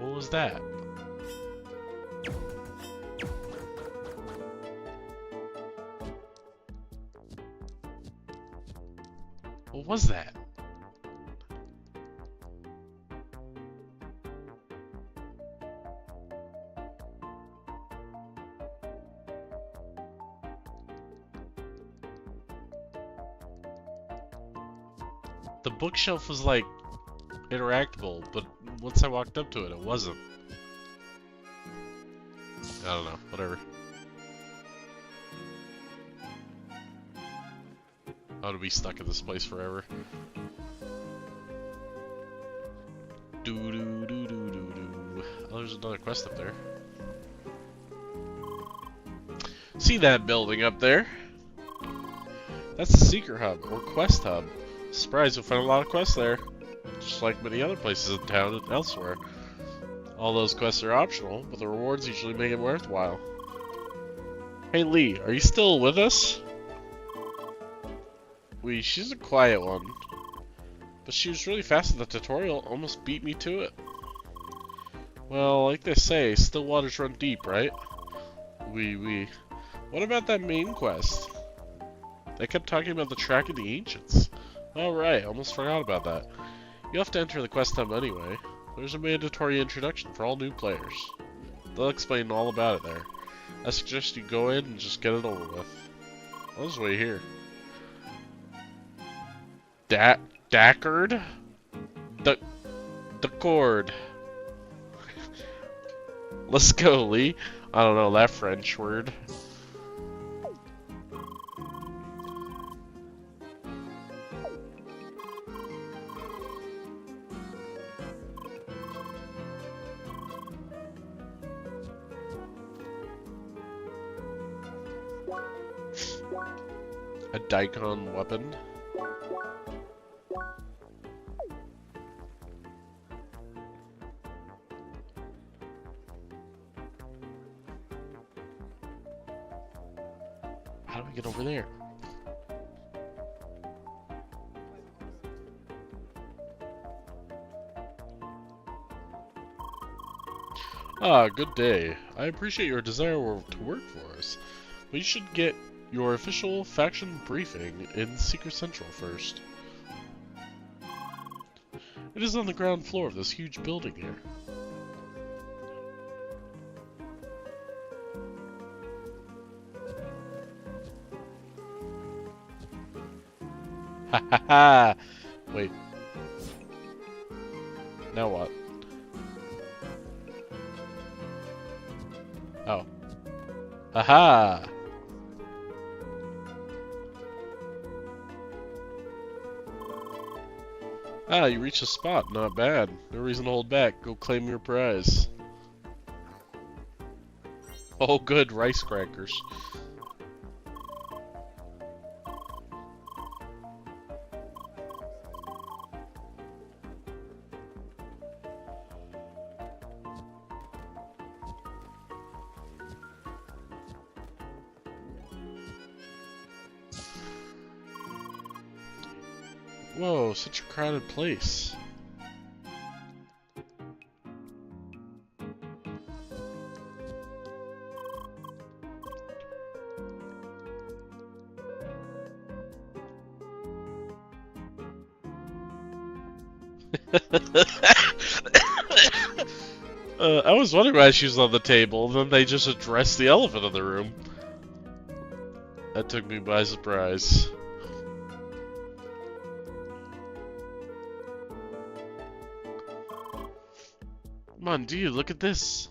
A: What was that? What was that? The bookshelf was like interactable, but once I walked up to it, it wasn't. I don't know, whatever. I'm gonna be stuck in this place forever. Doo doo doo doo doo doo. Oh, there's another quest up there. See that building up there? That's the Secret Hub, or Quest Hub. Surprised you'll find a lot of quests there. Just like many other places in town and elsewhere. All those quests are optional, but the rewards usually make it worthwhile. Hey Lee, are you still with us? She's a quiet one. But she was really fast at the tutorial, almost beat me to it. Well, like they say, still waters run deep, right? What about that main quest? They kept talking about the track of the ancients. Oh right, almost forgot about that. You have to enter the quest hub anyway. There's a mandatory introduction for all new players. They'll explain all about it there. I suggest you go in and just get it over with. I'll just wait here. Dackard? The cord. Let's go, Lee. I don't know that French word. A Daikon weapon. How do we get over there? Ah, good day. I appreciate your desire to work for us, but you should get your official faction briefing in Secret Central first. It is on the ground floor of this huge building here. Ha ha ha! Wait. Now what? Oh. Haha! Ah, you reached a spot. Not bad. No reason to hold back. Go claim your prize. Oh, good. Rice crackers. Whoa, such a crowded place. I was wondering why she was on the table, and then they just addressed the elephant in the room. That took me by surprise. Come on, dude, look at this.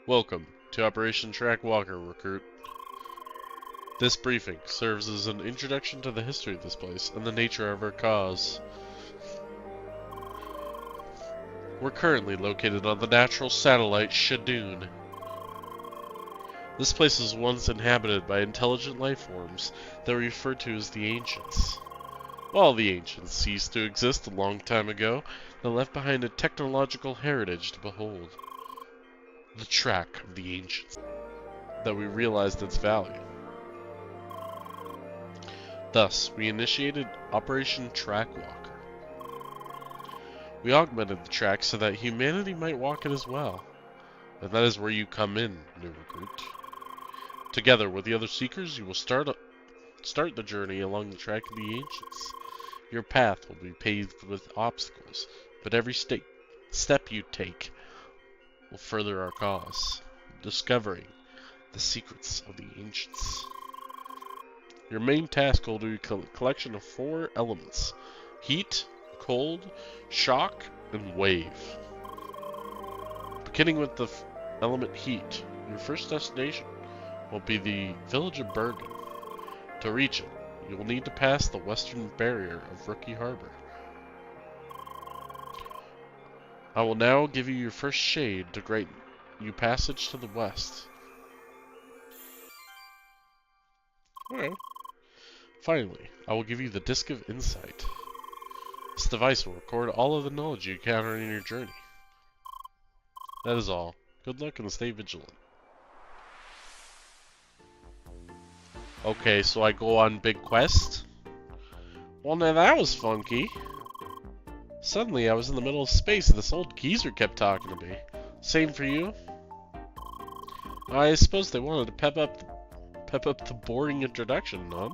A: Welcome to Operation Track Walker, recruit. This briefing serves as an introduction to the history of this place and the nature of our cause. We're currently located on the natural satellite Shadoon. This place was once inhabited by intelligent life forms that were referred to as the Ancients. While the Ancients ceased to exist a long time ago, they left behind a technological heritage to behold. The track of the Ancients. That we realized its value. Thus, we initiated Operation Track Walker. We augmented the track so that humanity might walk it as well. And that is where you come in, new recruit. Together with the other seekers, you will start the journey along the track of the Ancients. Your path will be paved with obstacles, but every step you take will further our cause, discovering the secrets of the Ancients. Your main task will be a collection of 4 elements: heat, cold, shock, and wave. Beginning with the element heat, your first destination will be the village of Bergen. To reach it, you will need to pass the western barrier of Rookie Harbor. I will now give you your first shade to grant you passage to the west. Okay. Finally, I will give you the Disc of Insight. This device will record all of the knowledge you encounter in your journey. That is all. Good luck and stay vigilant. Okay, so I go on big quest? Well, now that was funky. Suddenly, I was in the middle of space and this old geezer kept talking to me. Same for you? I suppose they wanted to pep up the boring introduction, none?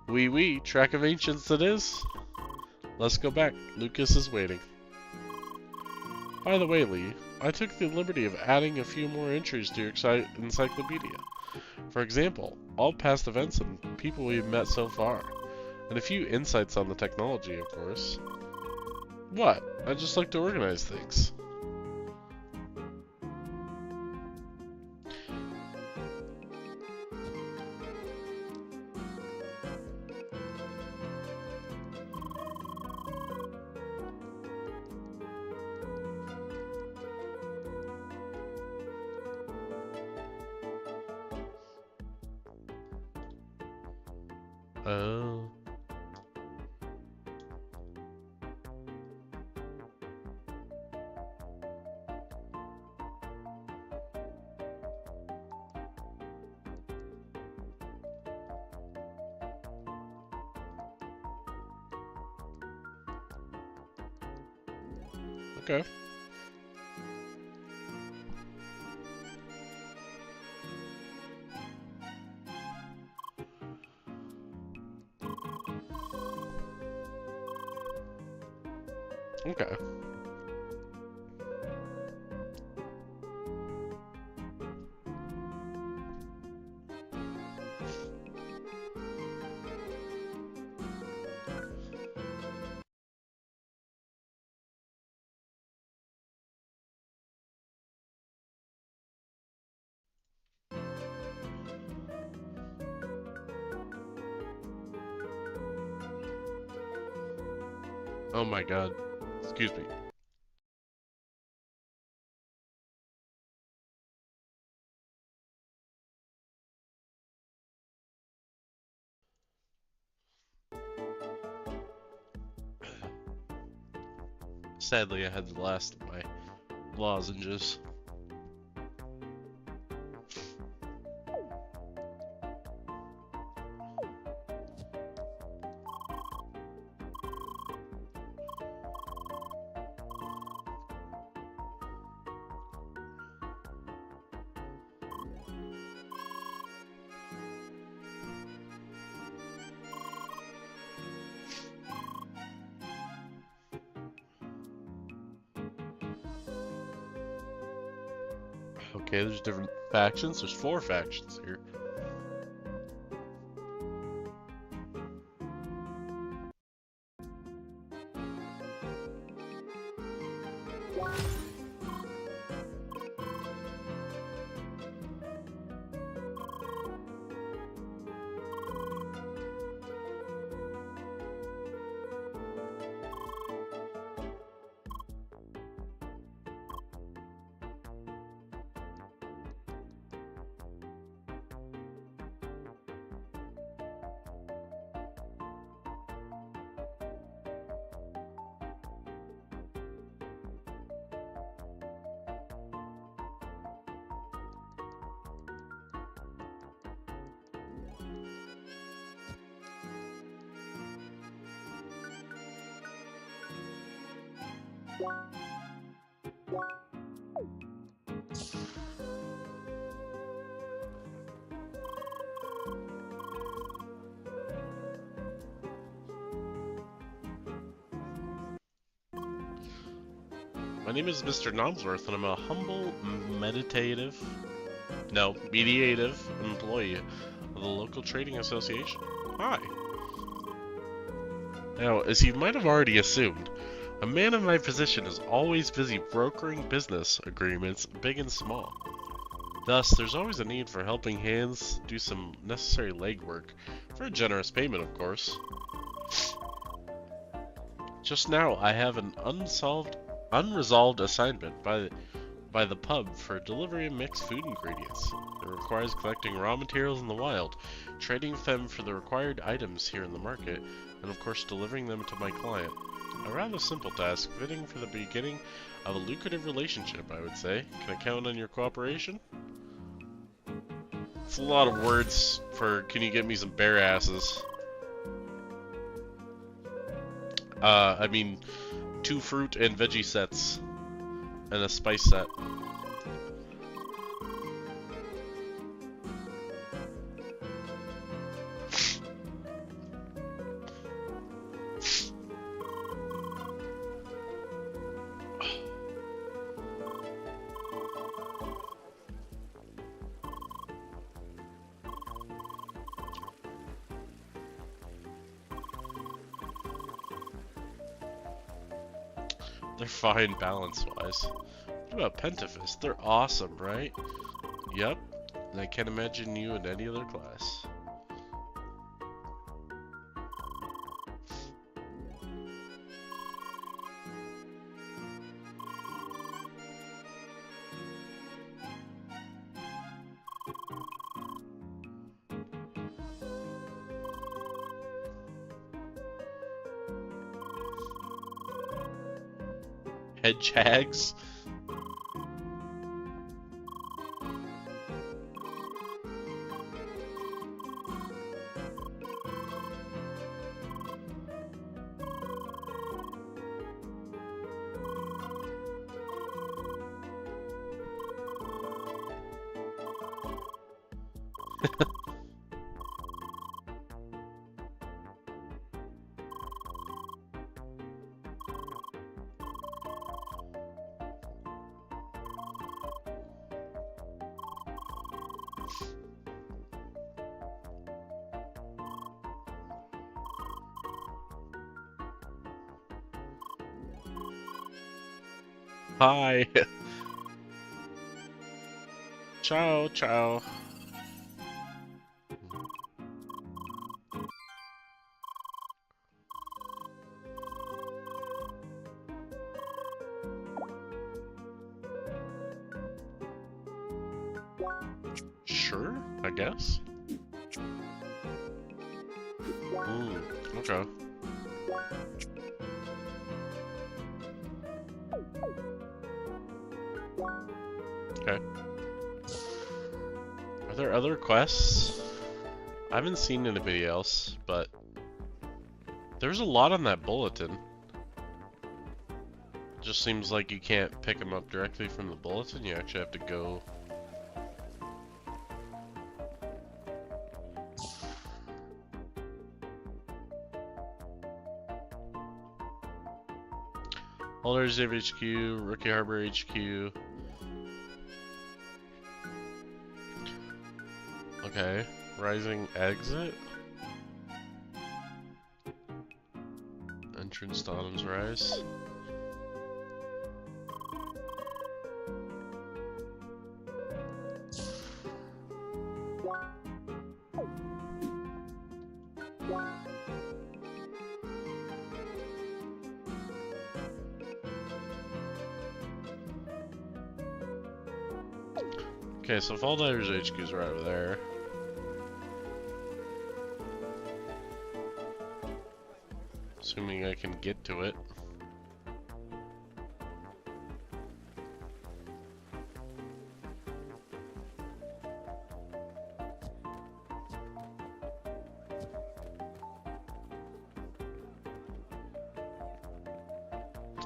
A: Oui, track of ancients it is. Let's go back. Lucas is waiting. By the way, Lee, I took the liberty of adding a few more entries to your encyclopedia. For example, all past events and people we've met so far. And a few insights on the technology, of course. What? I just like to organize things. Oh. Okay. Okay. Oh my god. Excuse me. Sadly, I had the last of my lozenges. Okay, there's different factions. There's 4 factions here. My name is Mr. Nomsworth, and I'm a humble, mediative employee of the local trading association. Hi. Now, as you might have already assumed, a man in my position is always busy brokering business agreements, big and small. Thus, there's always a need for helping hands do some necessary legwork, for a generous payment, of course. Just now, I have an unresolved assignment by the pub for delivery of mixed food ingredients. It requires collecting raw materials in the wild, trading them for the required items here in the market, and of course delivering them to my client. A rather simple task, fitting for the beginning of a lucrative relationship, I would say. Can I count on your cooperation? It's a lot of words for, can you get me some bear asses? I mean, 2 fruit and veggie sets, and a spice set. They're fine balance-wise. What about Pentafist? They're awesome, right? Yep. And I can't imagine you in any other class. Hedgehags? Hi. Ciao, ciao. Sure, I guess. Okay. Okay. Are there other quests? I haven't seen anybody else, but there's a lot on that bulletin. Just seems like you can't pick them up directly from the bulletin. You actually have to go. Holders of HQ, Rookie Harbor HQ. Okay. Rising exit? Entrance to Autumn's Rise. Okay, so Fall Divers HQ is right over there. Assuming I can get to it.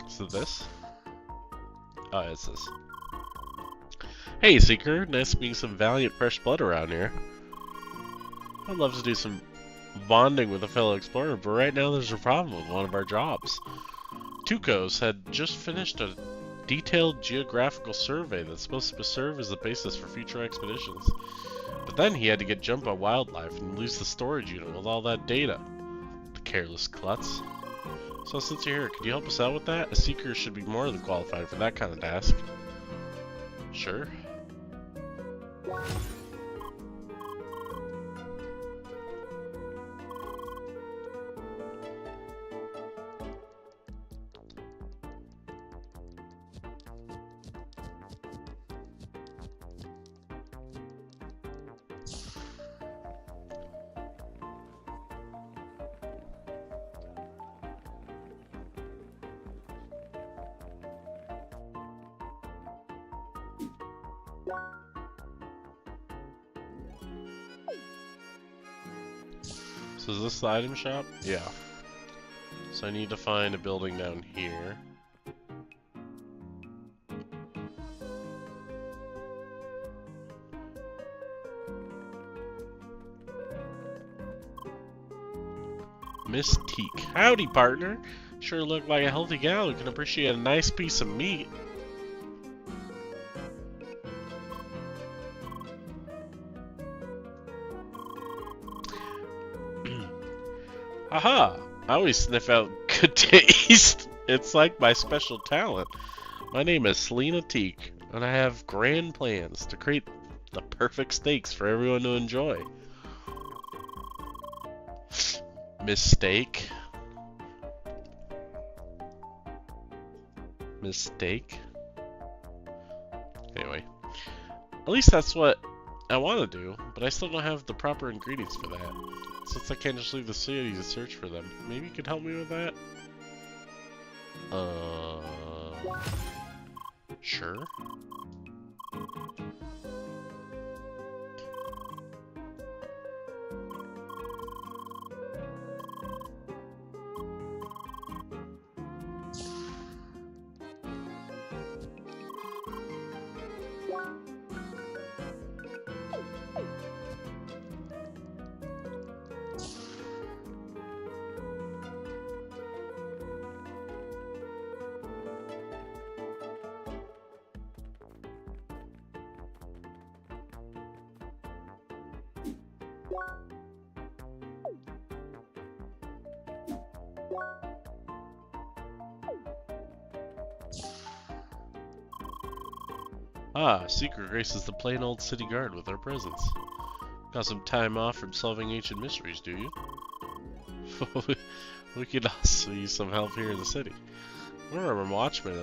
A: So this? Oh, it's this. Hey, Seeker. Nice meeting some valiant fresh blood around here. I'd love to do some bonding with a fellow explorer, but right now there's a problem with one of our jobs. Tukos had just finished a detailed geographical survey that's supposed to serve as the basis for future expeditions. But then he had to get jumped by wildlife and lose the storage unit with all that data. The careless klutz. So since you're here, could you help us out with that? A seeker should be more than qualified for that kind of task. Sure. So is this the item shop? Yeah. So I need to find a building down here. Mystique. Howdy, partner. Sure look like a healthy gal who can appreciate a nice piece of meat. Haha! I always sniff out good taste. It's like my special talent. My name is Selena Teak, and I have grand plans to create the perfect steaks for everyone to enjoy. Mistake. Mistake. Anyway, at least that's what I want to do, but I still don't have the proper ingredients for that. Since I can't just leave the city to search for them, maybe you could help me with that? Sure. Ah, Seeker graces the plain old city guard with our presence. Got some time off from solving ancient mysteries, do you? We could also use some help here in the city. One of our watchmen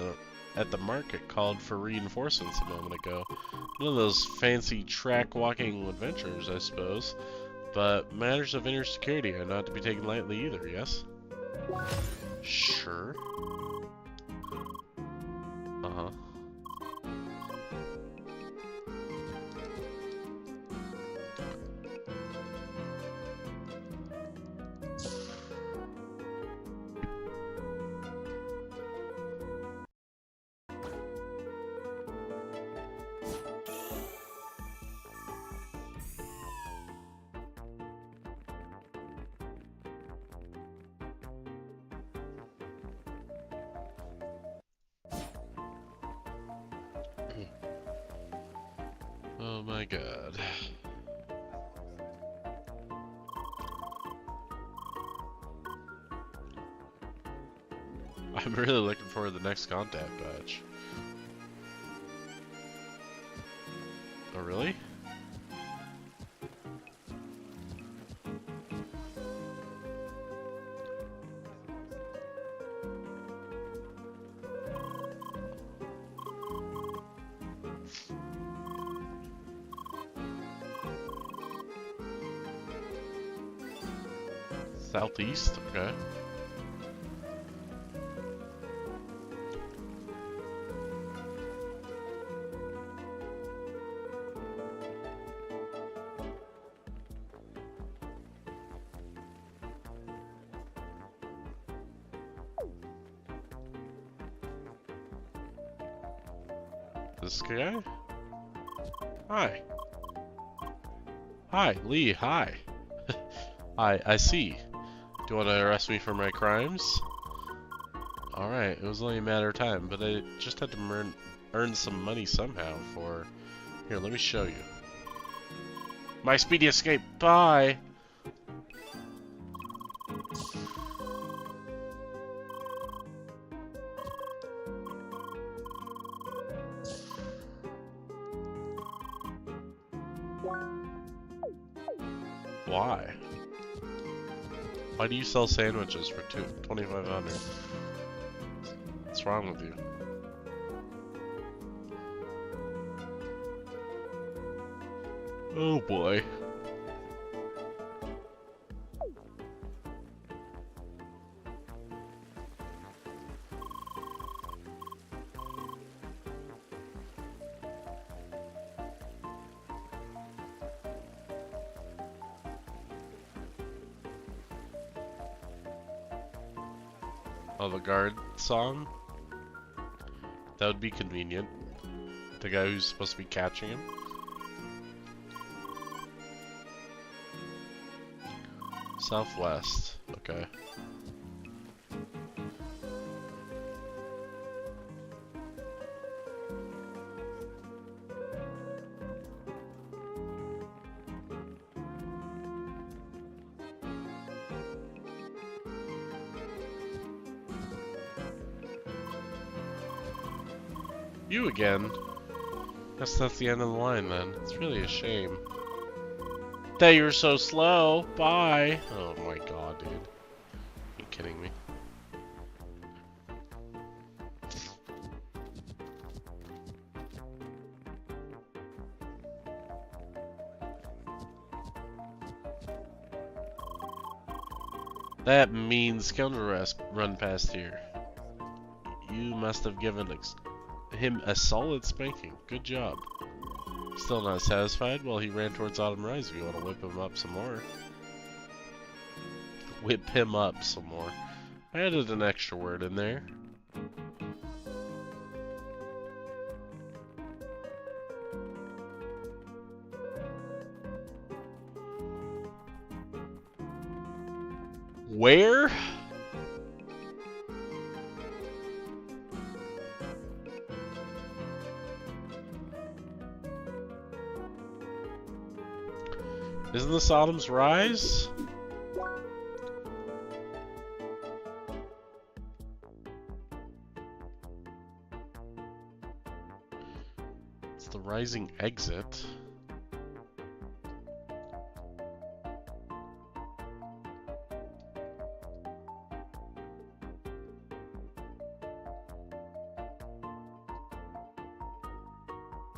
A: at the market called for reinforcements a moment ago. One of those fancy track-walking adventurers, I suppose. But matters of inner security are not to be taken lightly either, yes? Sure. Uh-huh. Oh my god. I'm really looking forward to the next contact badge. Oh, really? Southeast? Okay. This guy? Hi. Hi, Lee, hi. I see. Do you want to arrest me for my crimes? Alright, it was only a matter of time, but I just had to earn some money somehow for... Here, let me show you. My speedy escape, bye! Why? Why do you sell sandwiches for $2,500? What's wrong with you? Oh boy. Oh, the guard song? That would be convenient. The guy who's supposed to be catching him. Southwest. Okay. You again? Guess that's the end of the line then. It's really a shame. That you're so slow. Bye. Oh my god, dude. Are you kidding me? That mean scoundrel run past here. You must have given him a solid spanking. Good job. Still not satisfied? Well, he ran towards Autumn Rise if you want to whip him up some more. Whip him up some more. I added an extra word in there. Where? Isn't this Autumn's Rise? It's the Rising Exit.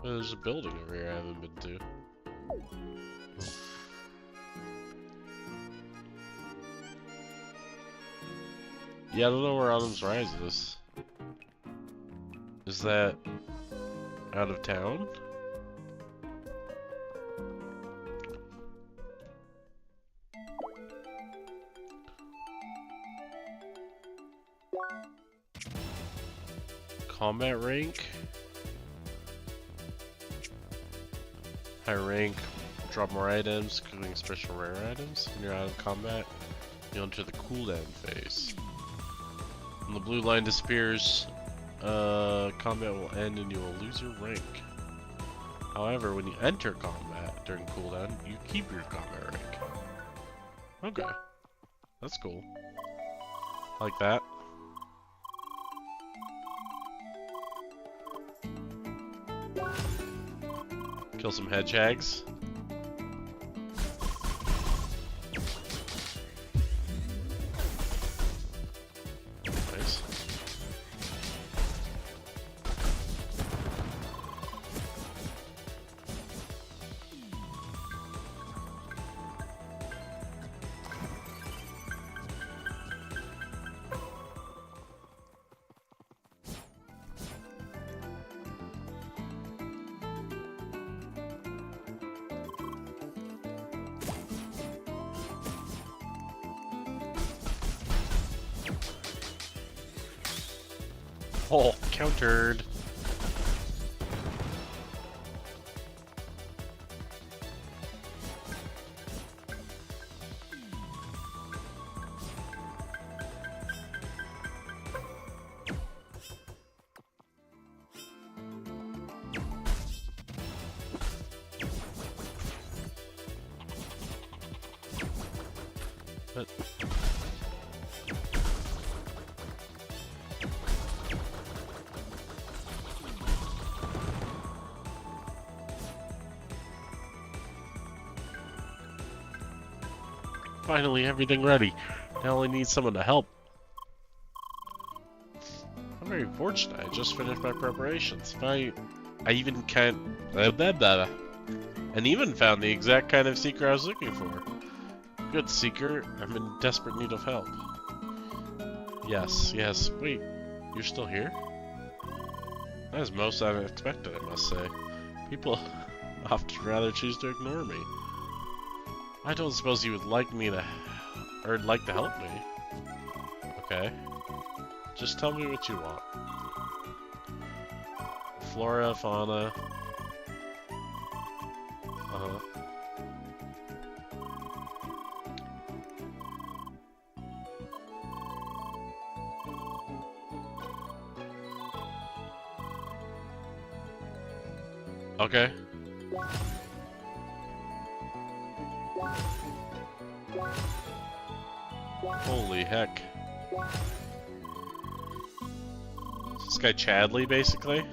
A: There's a building over here I haven't been to. Yeah, I don't know where Autumn's Rise is. Is that out of town? Combat rank? High rank, drop more items, including special rare items. When you're out of combat, you enter the cooldown phase. When the blue line disappears, combat will end and you will lose your rank. However, when you enter combat during cooldown, you keep your combat rank. Okay. That's cool. Like that. Kill some hedgehogs. Nice. Oh, countered. But finally, everything ready. I only need someone to help. I'm very fortunate. I just finished my preparations. I even can't... and even found the exact kind of seeker I was looking for. Good seeker, I'm in desperate need of help. Yes. Wait, you're still here? That is most unexpected, I must say. People often rather choose to ignore me. I don't suppose you would like me to... or like to help me. Okay. Just tell me what you want. Flora, fauna... Uh-huh. Okay. Holy heck. Is this guy Chadley, basically?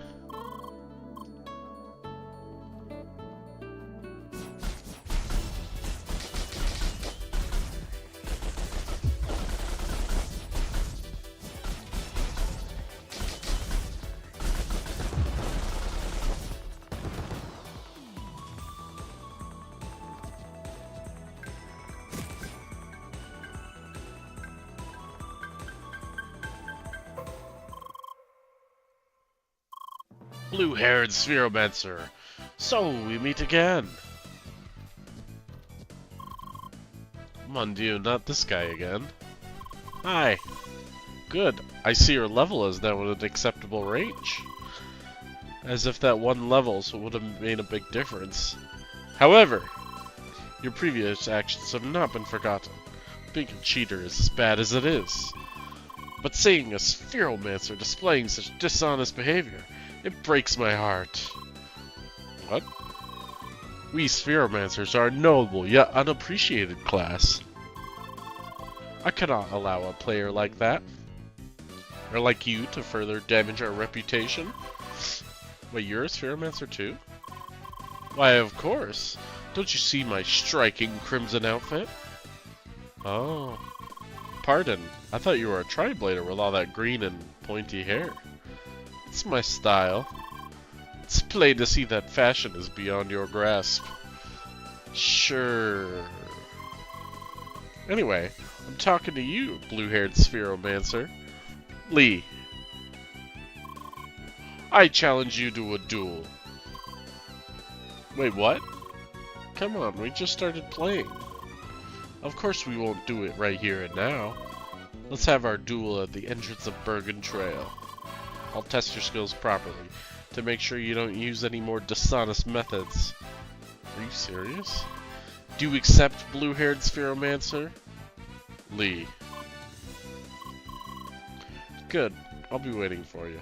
A: Blue-haired Spheromancer. So, we meet again. Mon Dieu, not this guy again. Hi. Good. I see your level is now in an acceptable range. As if that one level would have made a big difference. However, your previous actions have not been forgotten. Being a cheater is as bad as it is. But seeing a Spheromancer displaying such dishonest behavior, it breaks my heart. What? We Spheromancers are a noble yet unappreciated class. I cannot allow a player like that, or like you, to further damage our reputation. Wait, you're a Spheromancer too? Why, of course. Don't you see my striking crimson outfit? Oh. Pardon. I thought you were a Tri-Blader with all that green and pointy hair. It's my style. It's plain to see that fashion is beyond your grasp. Sure. Anyway, I'm talking to you, blue-haired Spheromancer. Lee. I challenge you to a duel. Wait, what? Come on, we just started playing. Of course we won't do it right here and now. Let's have our duel at the entrance of Bergen Trail. I'll test your skills properly, to make sure you don't use any more dishonest methods. Are you serious? Do you accept, blue-haired Spheromancer? Lee. Good. I'll be waiting for you.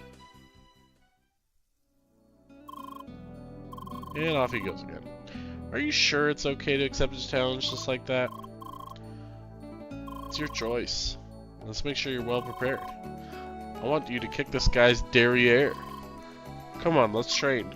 A: And off he goes again. Are you sure it's okay to accept his challenge just like that? It's your choice. Let's make sure you're well prepared. I want you to kick this guy's derriere. Come on, let's train.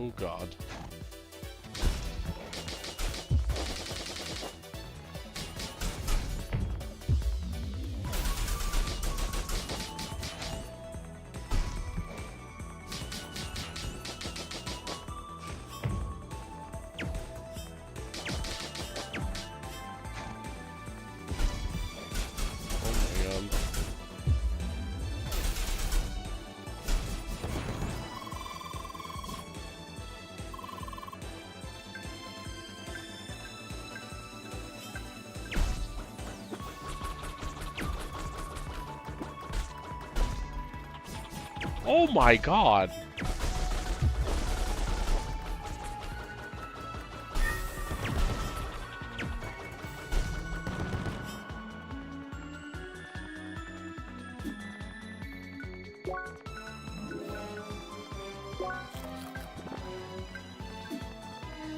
A: Oh god. Oh my god!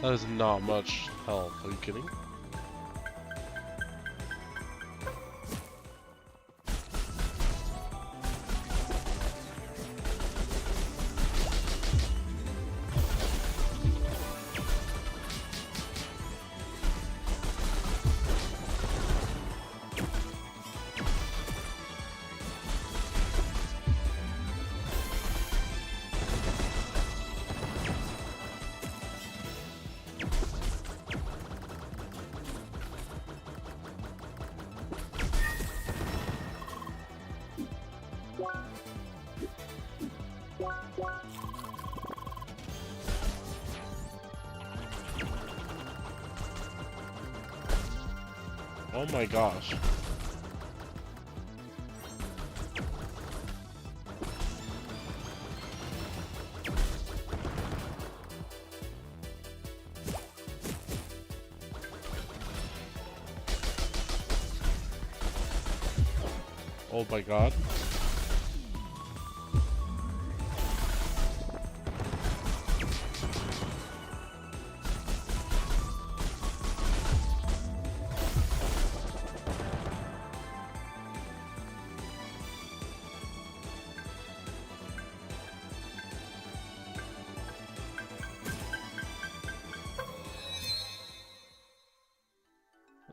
A: That is not much health, are you kidding? Oh my gosh. Oh my god.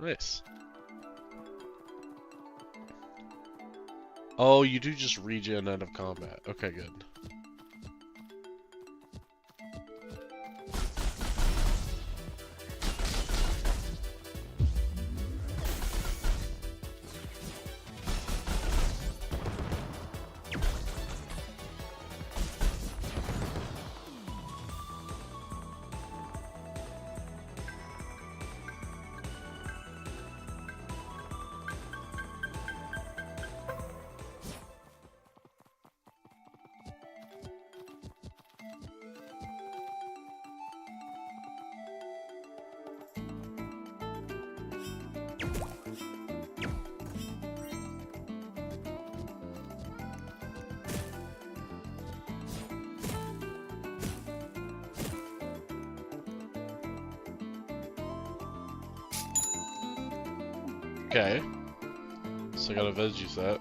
A: Nice. Oh, you do just regen out of combat. Okay, good. Okay. So I got a veggie set.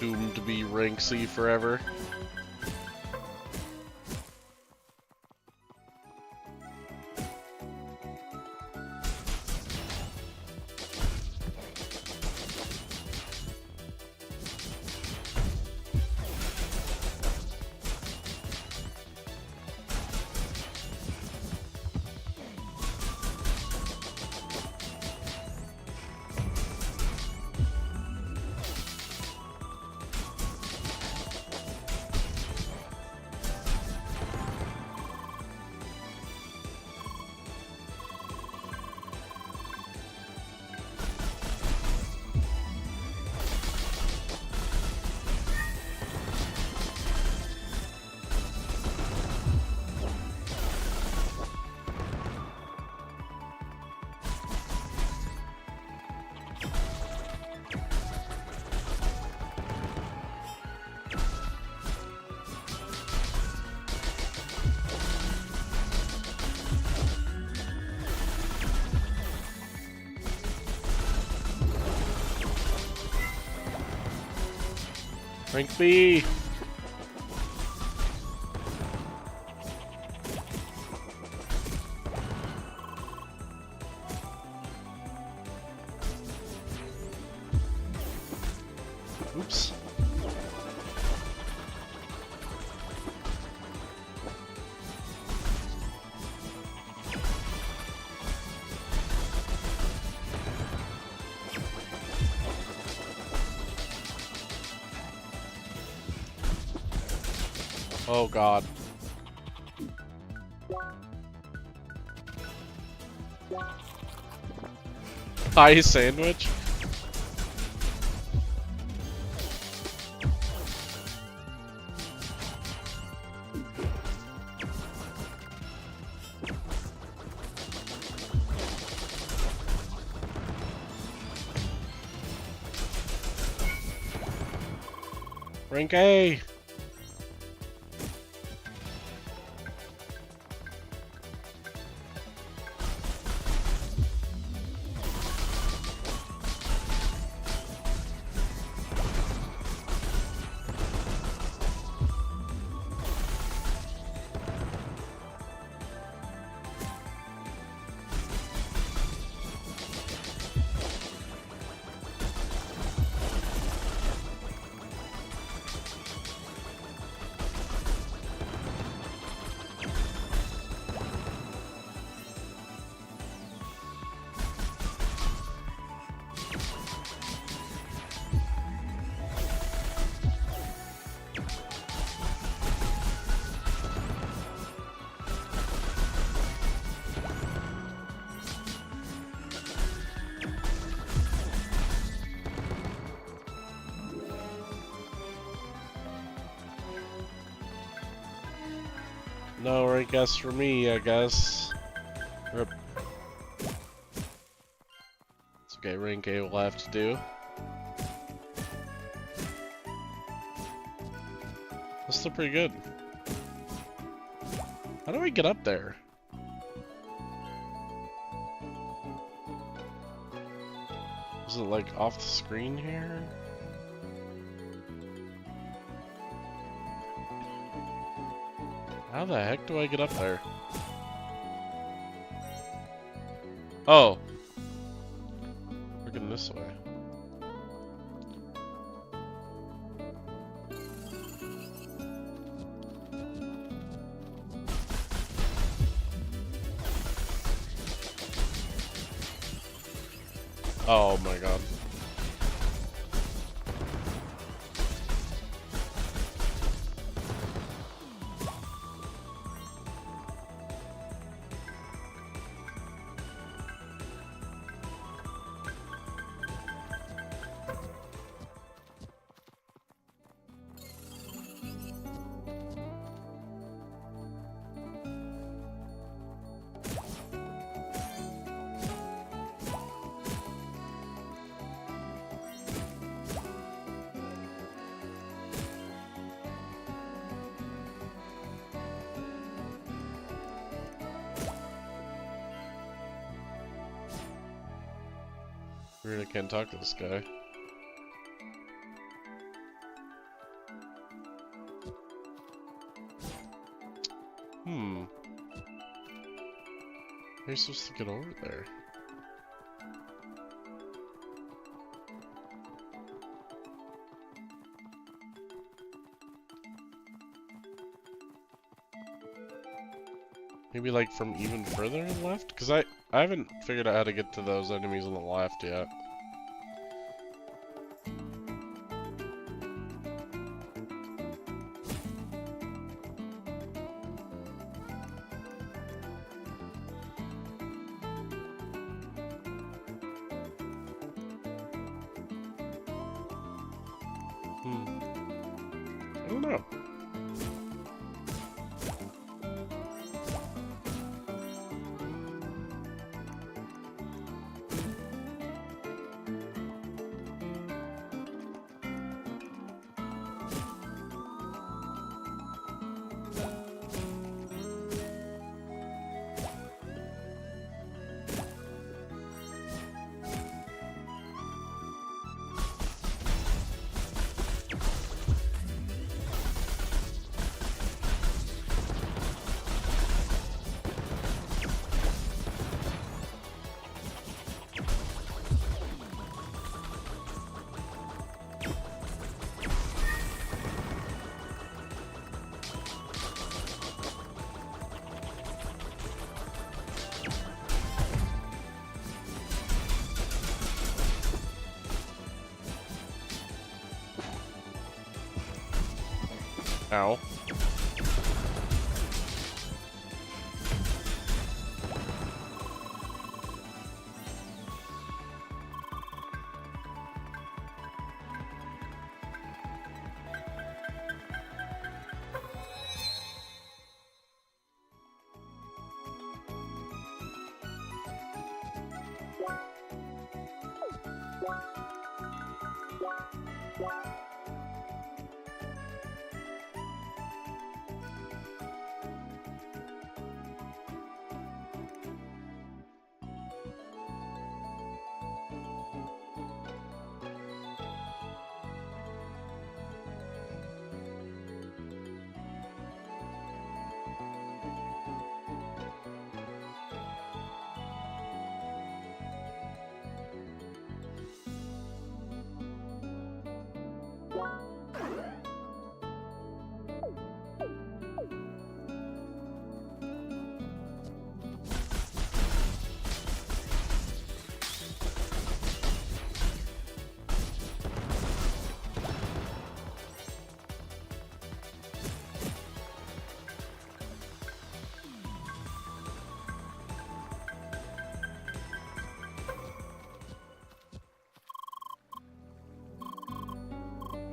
A: doomed to be rank C forever. Rank B! Oops. Oh god. Pie sandwich? Rank A! No rank S for me, I guess. Rip. It's okay, rank A will have to do. That's still pretty good. How do I get up there? Is it like off the screen here? How the heck do I get up there? Oh. Looking this way. Oh my god. I really can't talk to this guy. How are you supposed to get over there? Maybe like from even further left? Because I haven't figured out how to get to those enemies on the left yet. I don't know. Ow.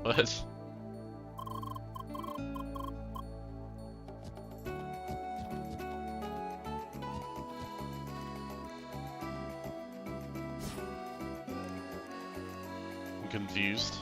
A: What? I'm confused.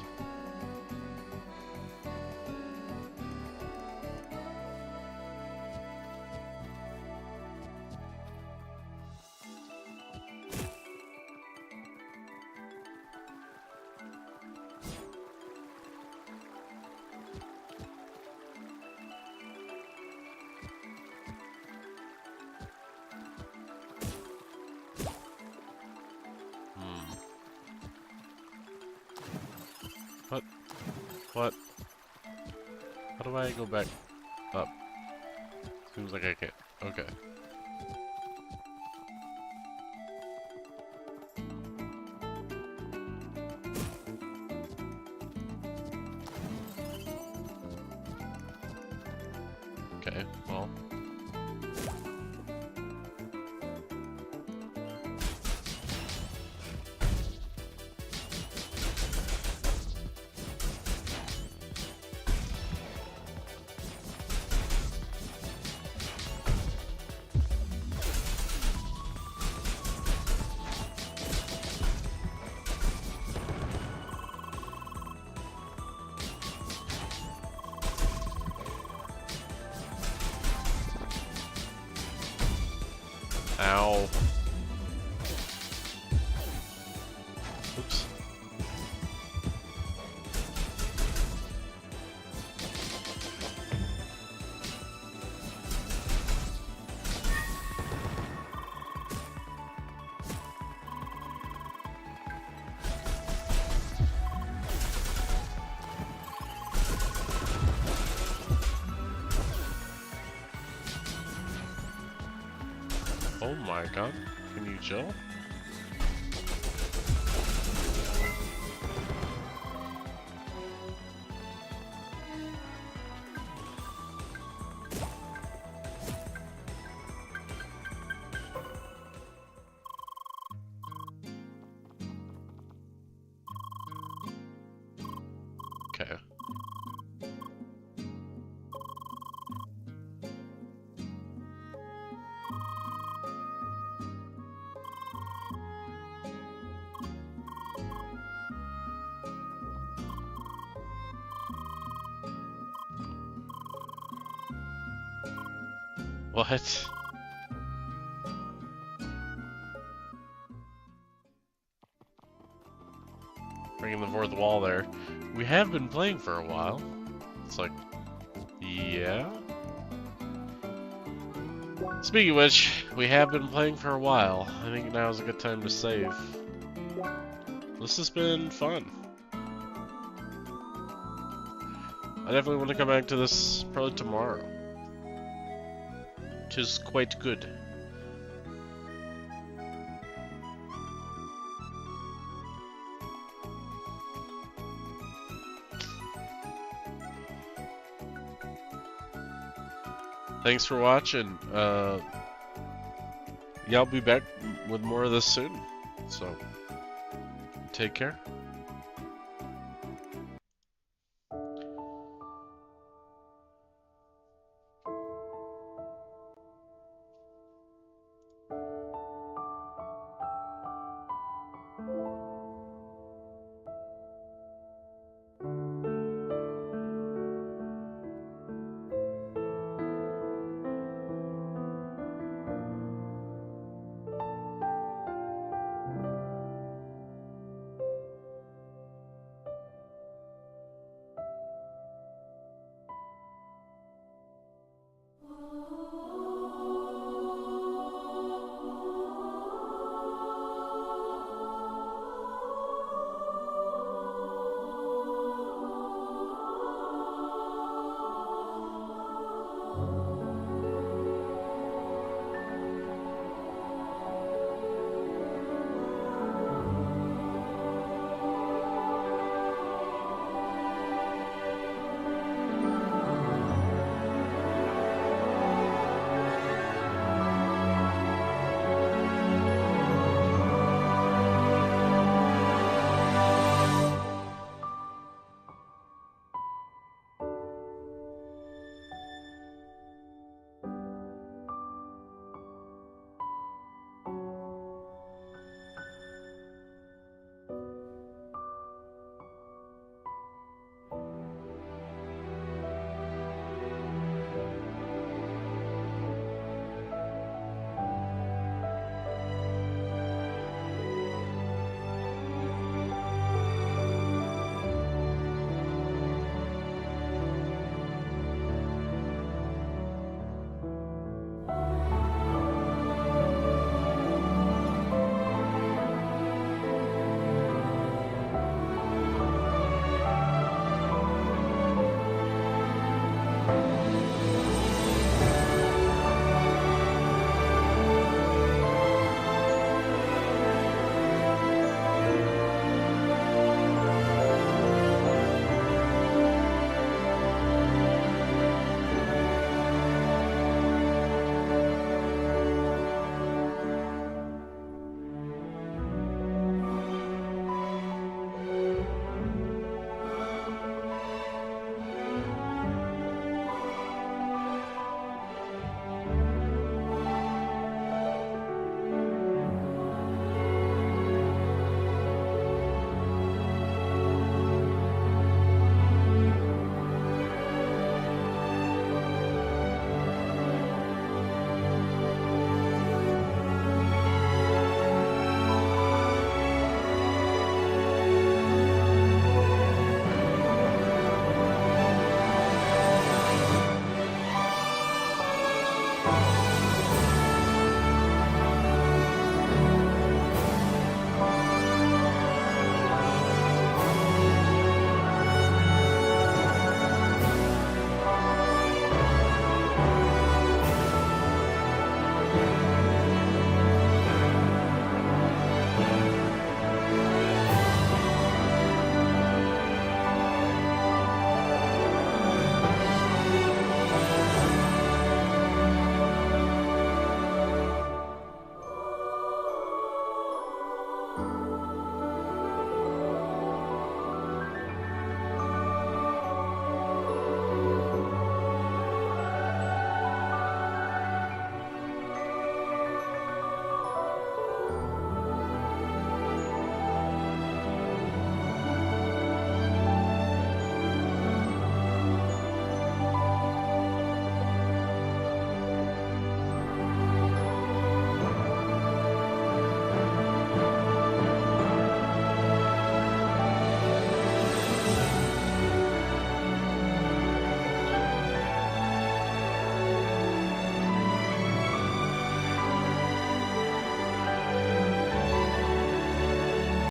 A: What? How do I go back up? Seems like I can't. Okay. Okay, well. Ow. Oops. Oh my god. Can you chill? Okay. What? Bringing the fourth wall there. We have been playing for a while. It's like, yeah? Speaking of which, we have been playing for a while. I think now is a good time to save. This has been fun. I definitely want to come back to this probably tomorrow. 'Tis quite good. Thanks for watching. Yeah, I'll be back with more of this soon. So, take care.